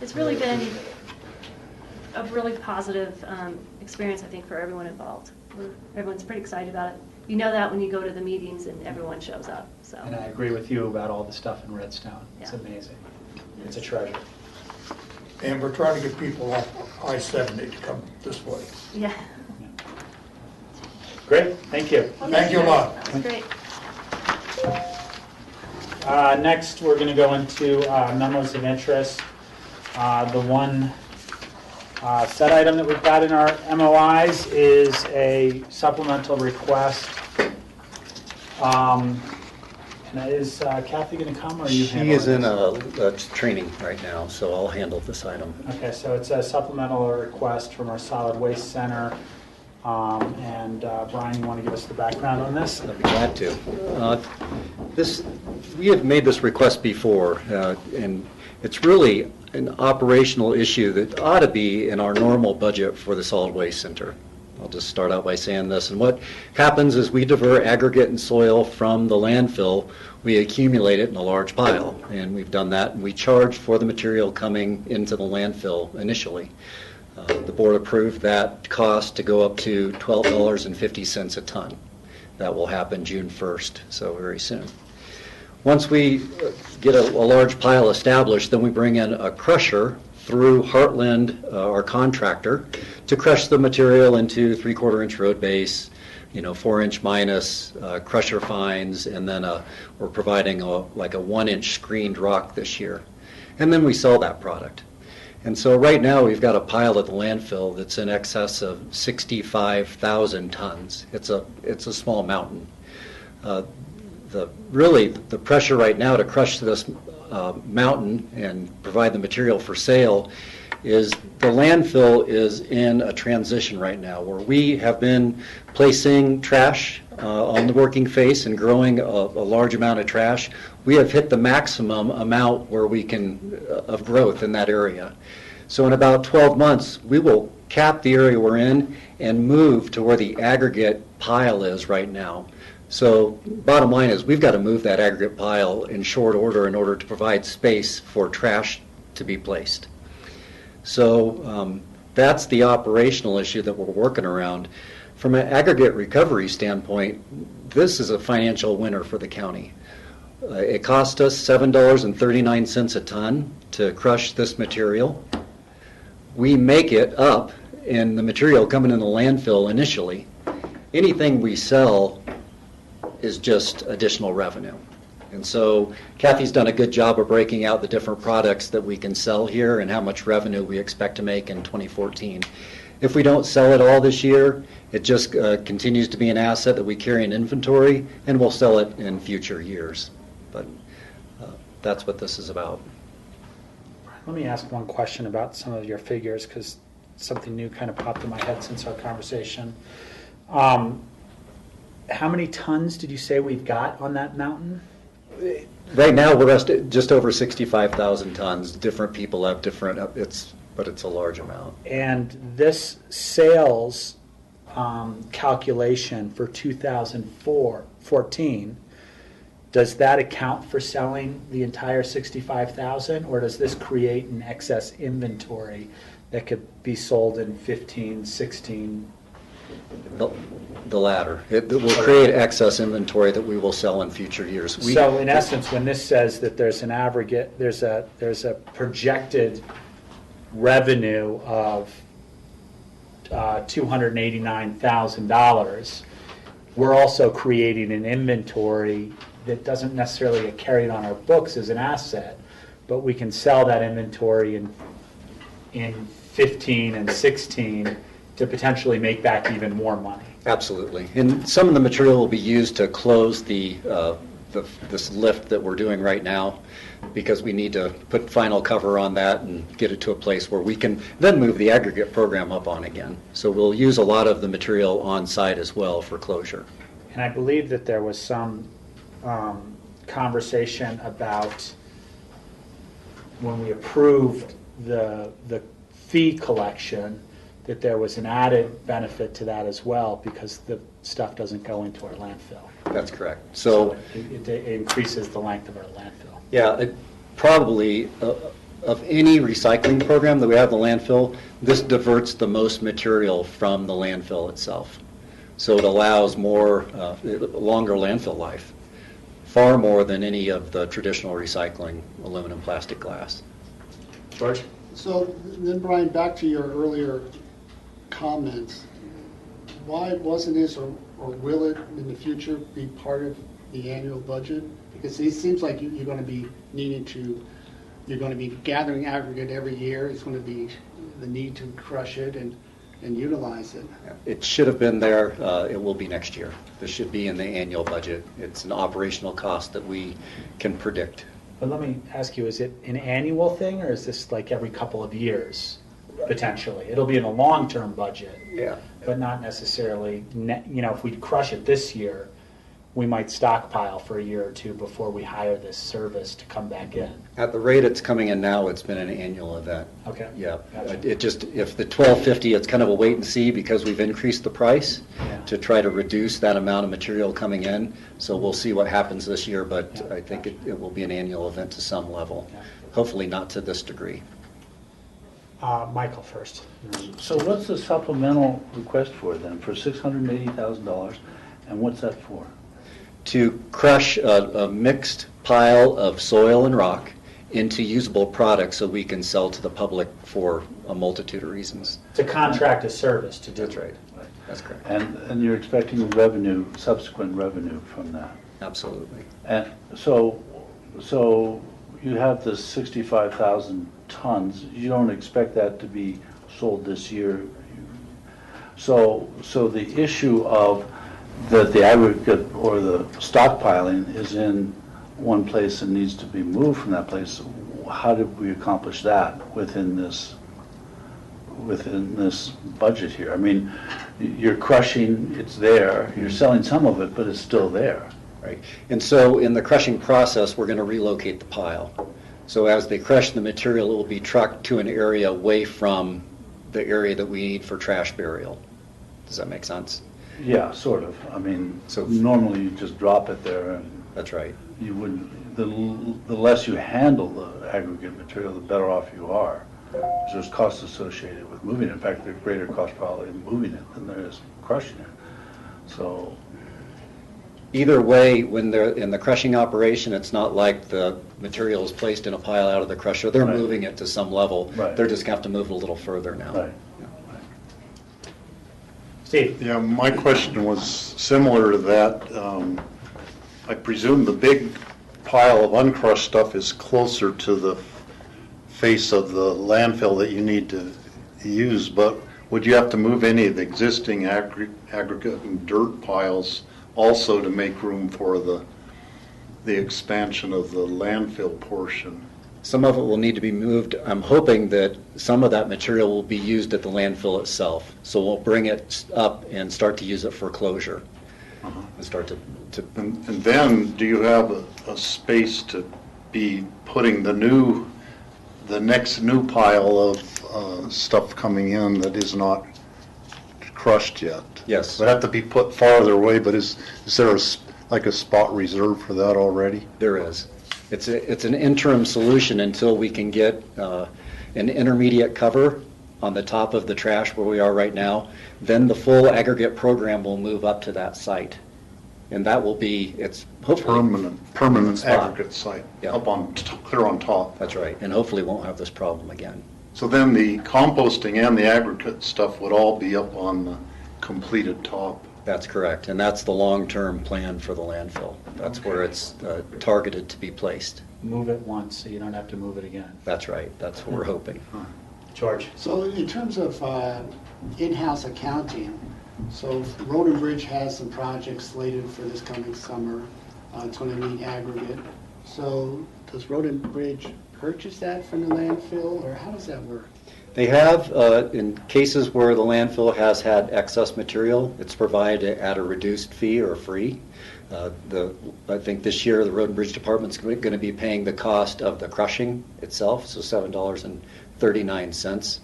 it's really been a really positive experience, I think, for everyone involved. Everyone's pretty excited about it. You know that when you go to the meetings and everyone shows up. So. And I agree with you about all the stuff in Redstone. It's amazing. It's a treasure. And we're trying to get people off I-70 to come this way. Yeah. Great. Thank you. Well, Thank you a lot. That's great. Next, we're going to go into memos of interest. The one set item that we've got in our MOIs is a supplemental request. And is Kathy going to come, or are you handling She is in this? a training right now, so I'll handle this item. Okay, so it's a supplemental request from our Solid Waste Center. And Brian, you want to give us the background on this? I'd be glad to. We have made this request before, and It's really an operational issue that ought to be in our normal budget for the solid waste center. I'll just start out by saying this. And what happens is we divert aggregate and soil from the landfill. We accumulate it in a large pile, and we've done that, and we charge for the material coming into the landfill initially. The board approved that cost to go up to $12.50 a ton. That will happen June 1st, so very soon. Once we get a large pile established, then we bring in a crusher through Heartland, our contractor, to crush the material into 3/4 inch road base, 4-inch minus, crusher fines, and then we're providing like a 1-inch screened rock this year. And then we sell that product. And so right now we've got a pile at the landfill that's in excess of 65,000 tons. It's a small mountain. The pressure right now to crush this mountain and provide the material for sale is the landfill is in a transition right now where we have been placing trash on the working face and growing a large amount of trash. We have hit the maximum amount where we can of growth in that area. So in about 12 months, we will cap the area we're in and move to where the aggregate pile is right now. So bottom line is we've got to move that aggregate pile in short order in order to provide space for trash to be placed. So that's the operational issue that we're working around. From an aggregate recovery standpoint, this is a financial winner for the county. It cost us $7.39 a ton to crush this material. We make it up in the material coming in the landfill initially. Anything we sell is just additional revenue. And so Kathy's done a good job of breaking out the different products that we can sell here and how much revenue we expect to make in 2014. If we don't sell it all this year, it just continues to be an asset that we carry in inventory, and we'll sell it in future years. But that's what this is about. Let me ask one question about some of your figures, because something new kind of popped in my head since our conversation. How many tons did you say we've got on that mountain? Right now, we're just over 65,000 tons. Different people have different, but it's a large amount. And this sales calculation for 2014, does that account for selling the entire 65,000, or does this create an excess inventory that could be sold in 15, 16? The latter. It will create excess inventory that we will sell in future years. So in essence, when this says that there's an aggregate, there's a projected revenue of $289,000, we're also creating an inventory that doesn't necessarily get carried on our books as an asset, but we can sell that inventory in 15 and 16 to potentially make back even more money. Absolutely. And some of the material will be used to close this lift that we're doing right now, because we need to put final cover on that and get it to a place where we can then move the aggregate program up on again. So we'll use a lot of the material on site as well for closure. And I believe that there was some conversation about when we approved the fee collection, that there was an added benefit to that as well, because the stuff doesn't go into our landfill. That's correct. So it increases the length of our landfill. Yeah, it probably, of any recycling program that we have in the landfill, this diverts the most material from the landfill itself. So it allows longer landfill life, far more than any of the traditional recycling, aluminum, plastic, glass. George? So then, Brian, back to your earlier comments. Why wasn't this, or will it in the future be part of the annual budget? Because it seems like you're going to be you're going to be gathering aggregate every year. It's going to be the need to crush it and utilize it. It should have been there. It will be next year. This should be in the annual budget. It's an operational cost that we can predict. But let me ask you, is it an annual thing, or is this like every couple of years, potentially? It'll be in a long-term budget, Yeah. but not necessarily, if we crush it this year, we might stockpile for a year or two before we hire this service to come back in. At the rate it's coming in now, it's been an annual event. Okay. Yeah, Gotcha. it just, if the 1250, it's kind of a wait and see because we've increased the price Yeah. to try to reduce that amount of material coming in. So we'll see what happens this year, but Yeah. I think it will be an annual event to some level. Yeah. Hopefully not to this degree. Michael first. So what's the supplemental request for then, for $680,000, and what's that for? To crush a mixed pile of soil and rock into usable products so we can sell to the public for a multitude of reasons. To contract a service to do it. That's right. That's correct. And you're expecting revenue, subsequent revenue from that? Absolutely. And so you have the 65,000 tons, you don't expect that to be sold this year. So the issue of that the aggregate or the stockpiling is in one place and needs to be moved from that place, how did we accomplish that within this budget here? I mean, you're crushing, it's there, you're selling some of it, but it's still there. Right. And so in the crushing process, we're going to relocate the pile. So as they crush the material, it will be trucked to an area away from the area that we need for trash burial. Does that make sense? Yeah, sort of. I mean, So- normally you just drop it there and That's right. you wouldn't, the less you handle the aggregate material, the better off you are. Because there's costs associated with moving it. In fact, there's greater cost probably in moving it than there is crushing it. So, Either way, when they're in the crushing operation, it's not like the material is placed in a pile out of the crusher. They're Right. moving it to some level. Right. They're just going to have to move it a little further now. right. Steve? Yeah, my question was similar to that. I presume the big pile of uncrushed stuff is closer to the face of the landfill that you need to use, but would you have to move any of the existing aggregate and dirt piles also to make room for the expansion of the landfill portion? Some of it will need to be moved. I'm hoping that some of that material will be used at the landfill itself. So we'll bring it up and start to use it for closure. And start to And then, do you have a space to be putting the next new pile of stuff coming in that is not crushed yet? Yes. Would have to be put farther away, but is there like a spot reserved for that already? There is. It's an interim solution until we can get an intermediate cover on the top of the trash where we are right now. Then the full aggregate program will move up to that site. And that will be, it's hopefully... Permanent Spot. aggregate site, Yeah. up on, clear on top. That's right. And hopefully won't have this problem again. So then the composting and the aggregate stuff would all be up on the completed top. That's correct. And that's the long-term plan for the landfill. That's where it's targeted to be placed. Move it once so you don't have to move it again. That's right. That's what we're hoping. George? So in terms of in-house accounting, so Road and Bridge has some projects slated for this coming summer. It's going to need aggregate. So does Road and Bridge purchase that from the landfill, or how does that work? They have, in cases where the landfill has had excess material, it's provided at a reduced fee or free. I think this year the Road and Bridge Department's going to be paying the cost of the crushing itself, so $7.39.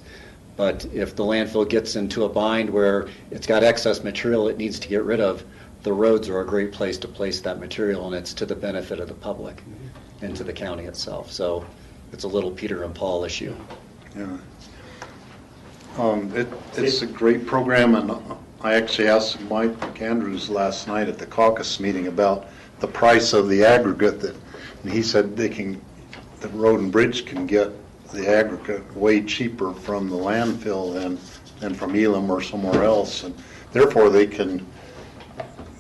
But if the landfill gets into a bind where it's got excess material it needs to get rid of, the roads are a great place to place that material, and it's to the benefit of the public and to the county itself. So it's a little Peter and Paul issue. Yeah. It's a great program, and I actually asked Mike Andrews last night at the caucus meeting about the price of the aggregate, and he said the Road and Bridge can get the aggregate way cheaper from the landfill than from Elam or somewhere else, and therefore they can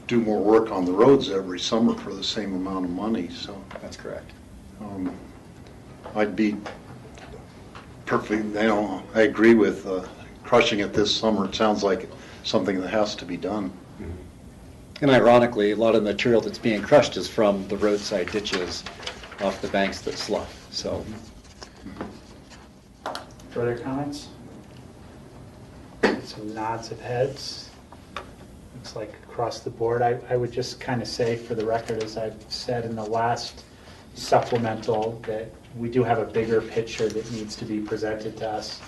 do more work on the roads every summer for the same amount of money. So That's correct. I'd be perfect, I agree with crushing it this summer. It sounds like something that has to be done. And ironically, a lot of the material that's being crushed is from the roadside ditches off the banks that slough. So, Further comments? Some nods of heads. looks like across the board. I would just kind of say for the record, as I've said in the last supplemental, that we do have a bigger picture that needs to be presented to us,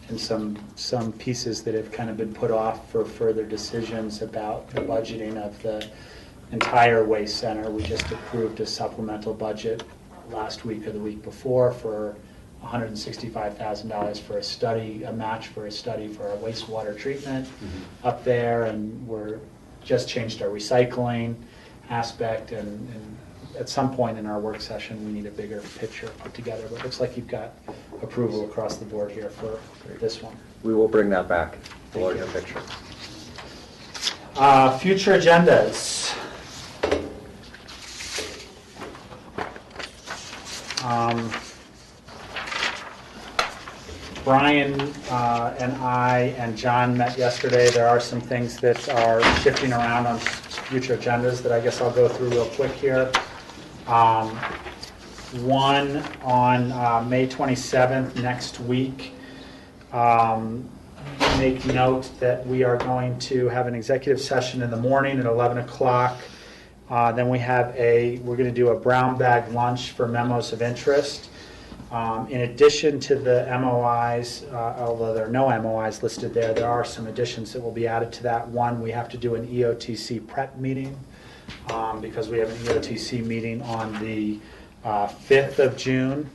and some pieces that have kind of been put off for further decisions about the budgeting of the entire waste center. We just approved a supplemental budget last week or the week before for $165,000 for a study, a match for a study for our wastewater treatment up there, and we're just changed our recycling aspect, and at some point in our work session we need a bigger picture put together, but it looks like you've got approval across the board here for this one. We will bring that back, the larger picture. Future agendas. Brian and I and John met yesterday. There are some things that are shifting around on future agendas that I guess I'll go through real quick here. One on May 27th, next week. Make note that we are going to have an executive session in the morning at 11 o'clock. Then we're going to do a brown bag lunch for memos of interest. In addition to the MOIs, although there are no MOIs listed there, there are some additions that will be added to that. One, we have to do an EOTC prep meeting because we have an EOTC meeting on the 5th of June.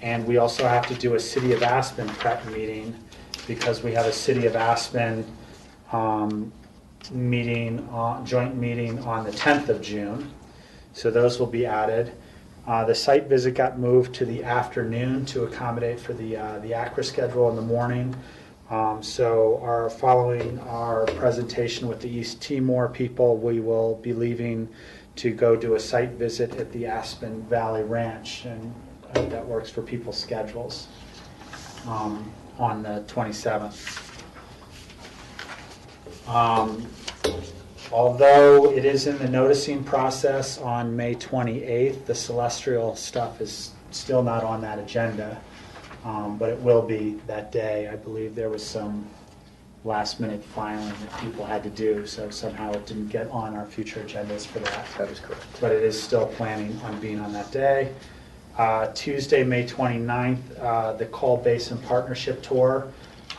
And we also have to do a City of Aspen prep meeting because we have a City of Aspen joint meeting on the 10th of June. So those will be added. The site visit got moved to the afternoon to accommodate for the ACRA schedule in the morning. So following our presentation with the East Timor people, we will be leaving to go do a site visit at the Aspen Valley Ranch, and I hope that works for people's schedules on the 27th. Although it is in the noticing process on May 28th, the celestial stuff is still not on that agenda, but it will be that day. I believe there was some last-minute filing that people had to do, so somehow it didn't get on our future agendas for that. That is correct. But it is still planning on being on that day. Tuesday, May 29th, the Coal Basin Partnership Tour.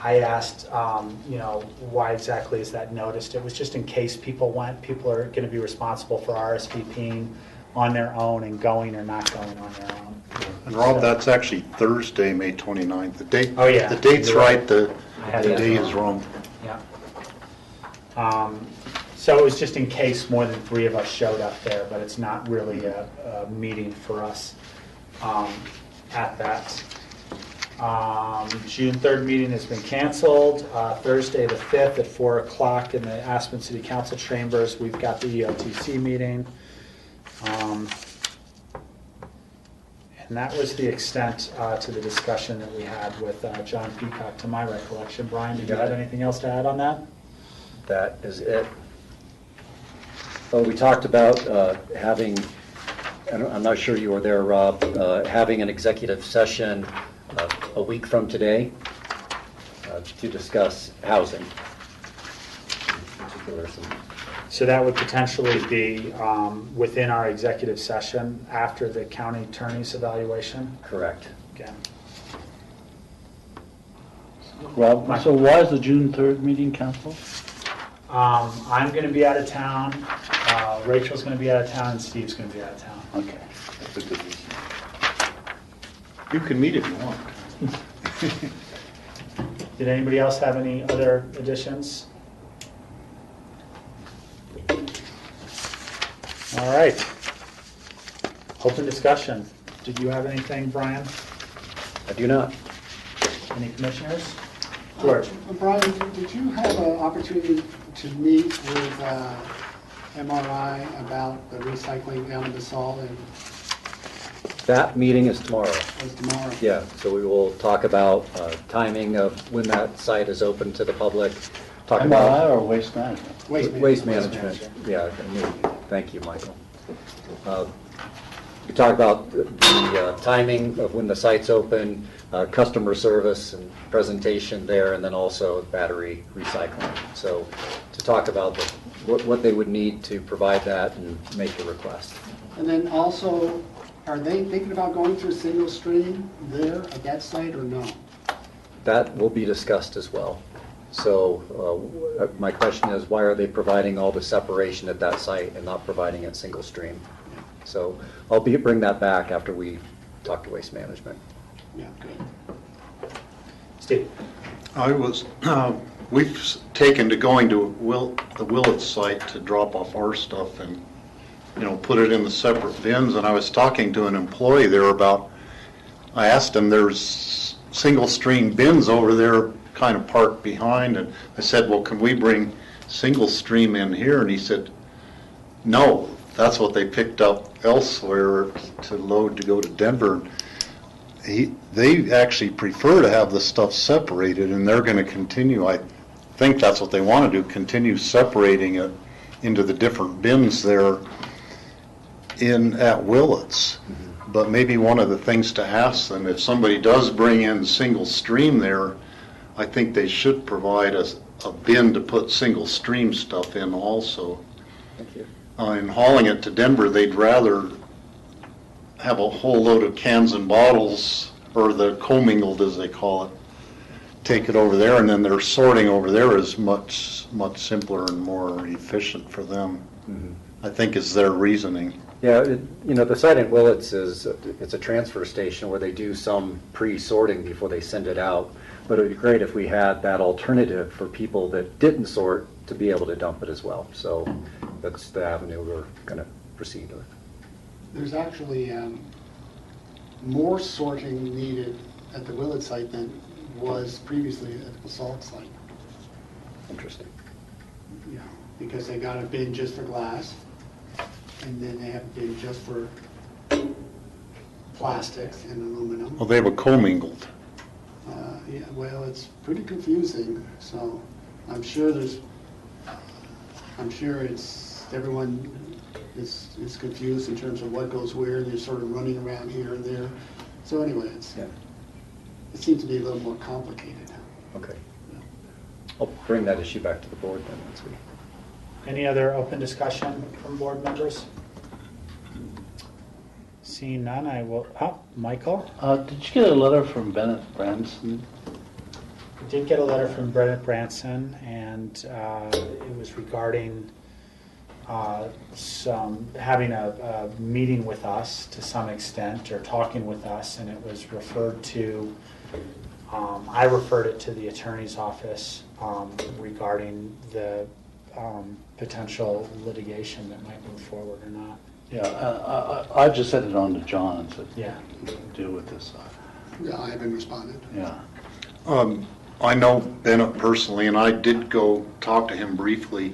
I asked, why exactly is that noticed? It was just in case people went. People are going to be responsible for RSVPing on their own and going or not going on their own. And Rob, that's actually Thursday, May 29th. The date, oh, yeah. The date's right, the The day is wrong. Yeah. So it was just in case more than 3 of us showed up there, but it's not really a meeting for us at that. June 3rd meeting has been canceled. Thursday the 5th at 4 o'clock in the Aspen City Council chambers, we've got the EOTC meeting. And that was the extent to the discussion that we had with John Peacock, to my recollection. Brian, did you have anything else to add on that? That is it. Well, we talked about having, I'm not sure you were there, Rob, having an executive session a week from today to discuss housing. So that would potentially be within our executive session after the county attorney's evaluation? Correct. Okay. Rob, so why is the June 3rd meeting canceled? I'm going to be out of town, Rachel's going to be out of town, and Steve's going to be out of town. Okay, that's a good reason. You can meet if you want. Did anybody else have any other additions? All right. Open discussion. Did you have anything, Brian? I do not. Any commissioners? George? Brian, did you have an opportunity to meet with MRI about the recycling down in Basalt and That meeting is tomorrow. was tomorrow? Yeah, so we will talk about timing of when that site is open to the public. Talk MRI about or waste management? waste management. Yeah, I knew. Thank you, Michael. We talk about the timing of when the site's open, customer service and presentation there, and then also battery recycling. So to talk about what they would need to provide that and make a request. And then also, are they thinking about going through single stream there at that site or no? That will be discussed as well. So my question is, why are they providing all the separation at that site and not providing it single stream? So I'll bring that back after we talk to Waste Management. Yeah, good. Steve? We've taken to going to the Willett site to drop off our stuff and, put it in the separate bins. And I was talking to an employee there I asked him, there's single stream bins over there kind of parked behind. And I said, well, can we bring single stream in here? And he said, no, that's what they picked up elsewhere to load to go to Denver. They actually prefer to have the stuff separated, and they're going to continue. I think that's what they want to do, continue separating it into the different bins there at Willett's. Mm-hmm. But maybe one of the things to ask them, if somebody does bring in single stream there, I think they should provide a bin to put single stream stuff in also. Thank you. In hauling it to Denver, they'd rather have a whole load of cans and bottles, or the commingled as they call it, take it over there, and then their sorting over there is much simpler and more efficient for them. Mm-hmm. I think is their reasoning. Yeah, the site in Willits it's a transfer station where they do some pre-sorting before they send it out. But it would be great if we had that alternative for people that didn't sort to be able to dump it as well. So that's the avenue we're going to proceed with. There's actually more sorting needed at the Willett site than was previously at the BOCC site. Interesting. Yeah, because they got a bin just for glass, and then they have a bin just for plastics and aluminum. Well, they have a commingled. Yeah, well, it's pretty confusing, so I'm sure everyone is confused in terms of what goes where. They're sort of running around here and there. So anyway, it seems to be a little more complicated. Okay. I'll bring that issue back to the board then next week. Any other open discussion from board members? Seeing none, I will. Michael? Did you get a letter from Bennett Branson? I did get a letter from Bennett Branson, and it was regarding having a meeting with us to some extent, or talking with us, and it was referred to. I referred it to the attorney's office regarding the potential litigation that might move forward or not. Yeah, I just sent it on to John and said, deal with this. Yeah, I haven't responded. Yeah. I know Bennett personally, and I did go talk to him briefly.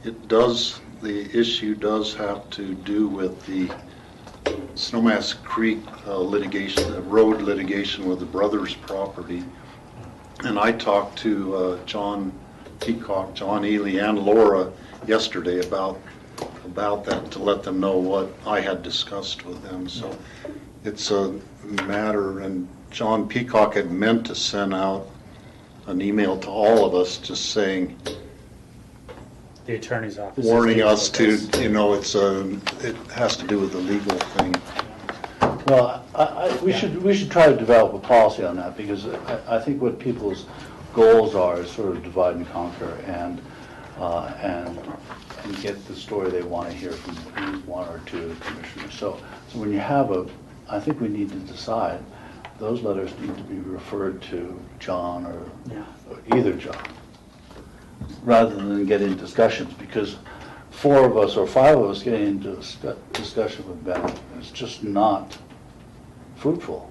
The issue does have to do with the Snowmass Creek litigation, the road litigation with the brothers' property. And I talked to John Peacock, John Ely, and Laura yesterday about that, to let them know what I had discussed with them. So it's a matter, and John Peacock had meant to send out an email to all of us just saying, the attorney's office warning us to, it has to do with the legal thing. Well, we should try to develop a policy on that, because I think what people's goals are is sort of divide and conquer and get the story they want to hear from one or two commissioners. So when you have I think we need to decide those letters need to be referred to John or either John, rather than get in discussions, because 4 of us or 5 of us getting into a discussion with Bennett is just not fruitful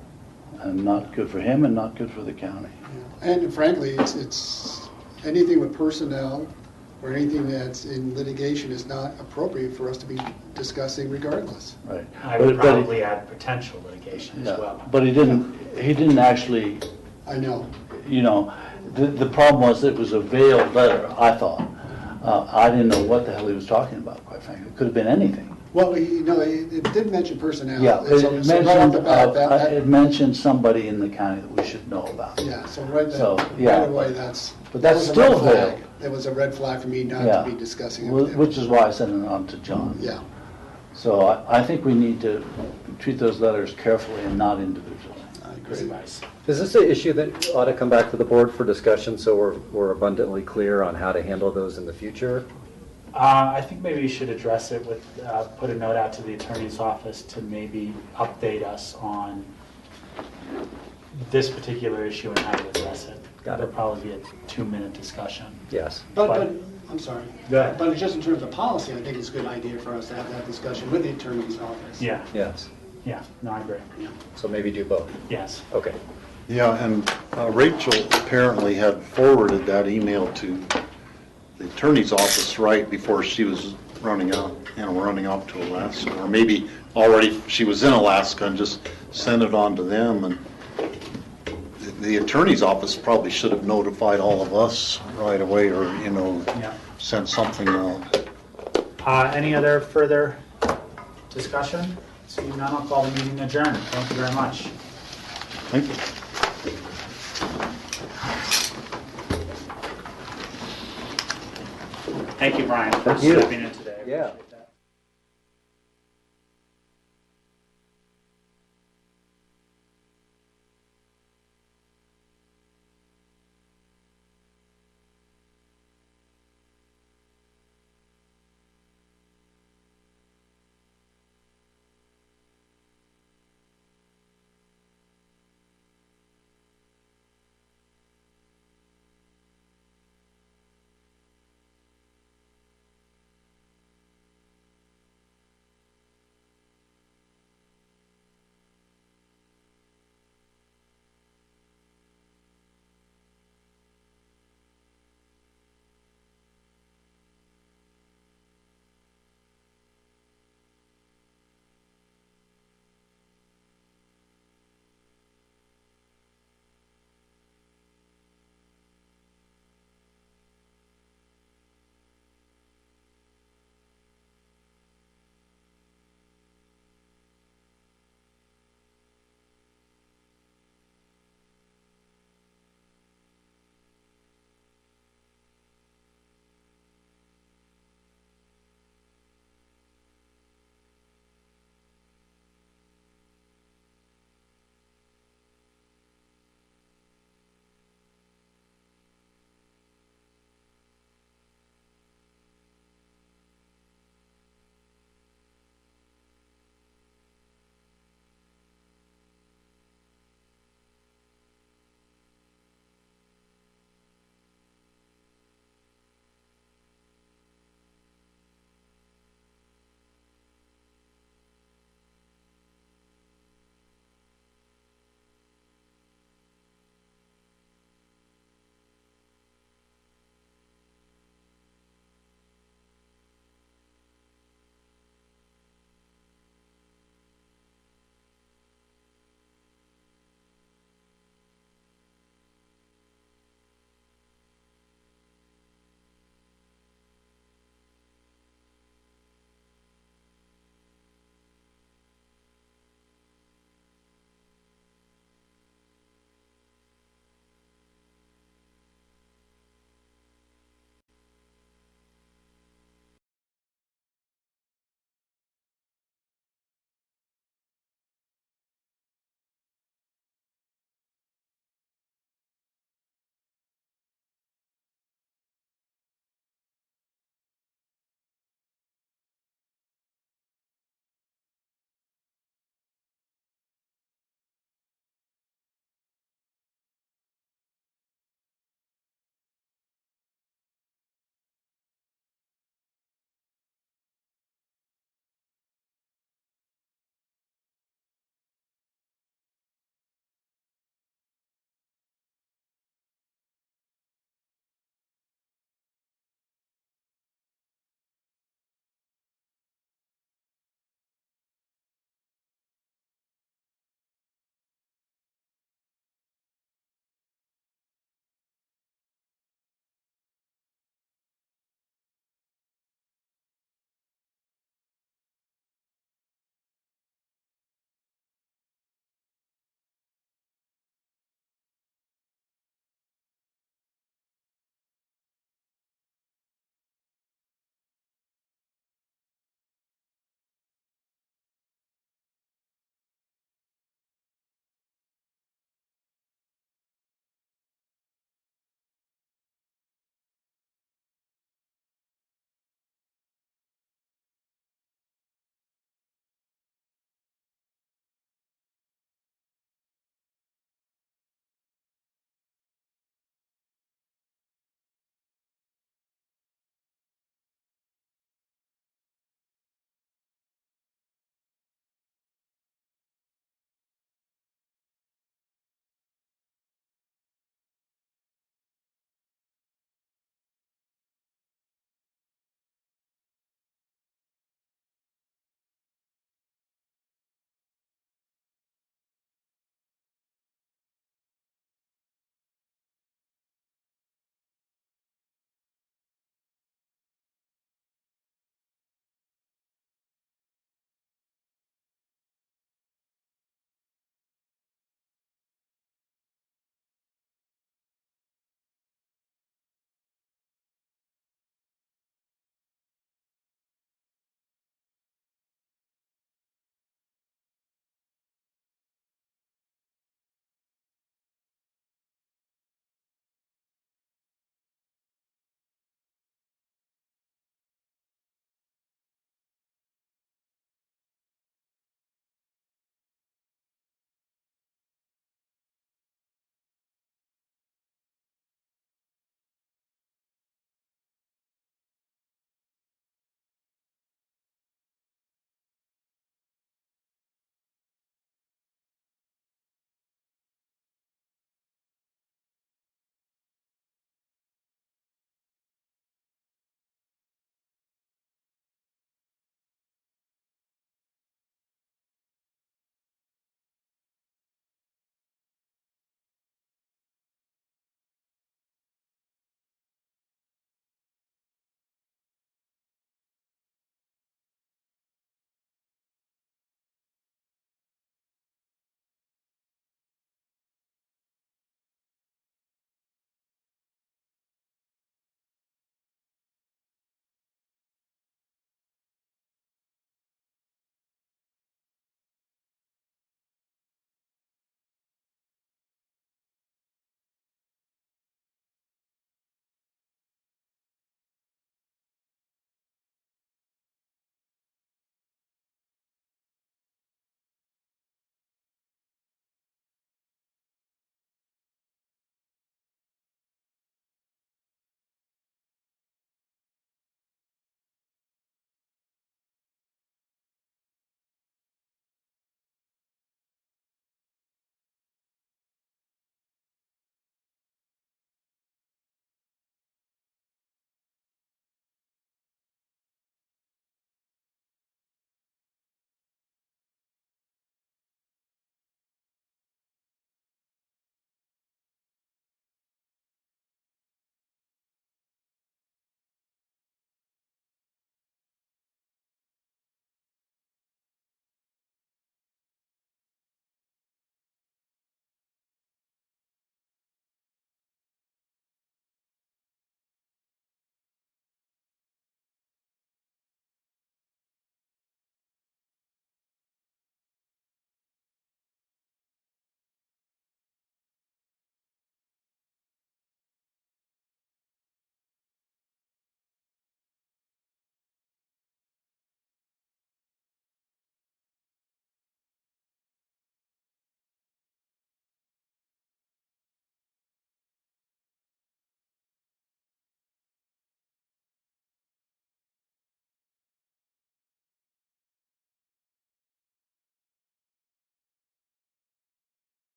and not good for him and not good for the county. Yeah. And frankly, it's anything with personnel or anything that's in litigation is not appropriate for us to be discussing regardless. Right. I would probably add potential litigation as well. But he didn't actually. I know. The problem was it was a veiled letter, I thought. I didn't know what the hell he was talking about, quite frankly. It could have been anything. Well, it did mention personnel. Yeah, So- it so right off mentioned, the bat, that- it mentioned somebody in the county that we should know about. Yeah, so right So, right yeah. away, that's. But that's that was a red still flag. vague. It was a red flag for me not Yeah. to be discussing it with him. Which is why I sent it on to John. Yeah. So I think we need to treat those letters carefully and not individually. I agree. Is this an issue that ought to come back to the board for discussion, so we're abundantly clear on how to handle those in the future? I think maybe you should address it with, put a note out to the attorney's office to maybe update us on this particular issue and how to address it. Got it. There'll probably be a 2-minute discussion. Yes. But, I'm sorry. Go ahead. But just in terms of policy, I think it's a good idea for us to have that discussion with the attorney's office. Yeah, Yes. yeah, no, I agree. So maybe do both. Yes. Okay. Yeah, and Rachel apparently had forwarded that email to the attorney's office right before she was running out to Alaska. Or maybe already she was in Alaska and just sent it on to them. And the attorney's office probably should have notified all of us right away, or, Yeah. sent something out. Any other further discussion? Seeing none, I'll call the meeting adjourned. Thank you very much. Thank you. Thank you, Brian, for Thank you. stepping in today. I Yeah. appreciate it.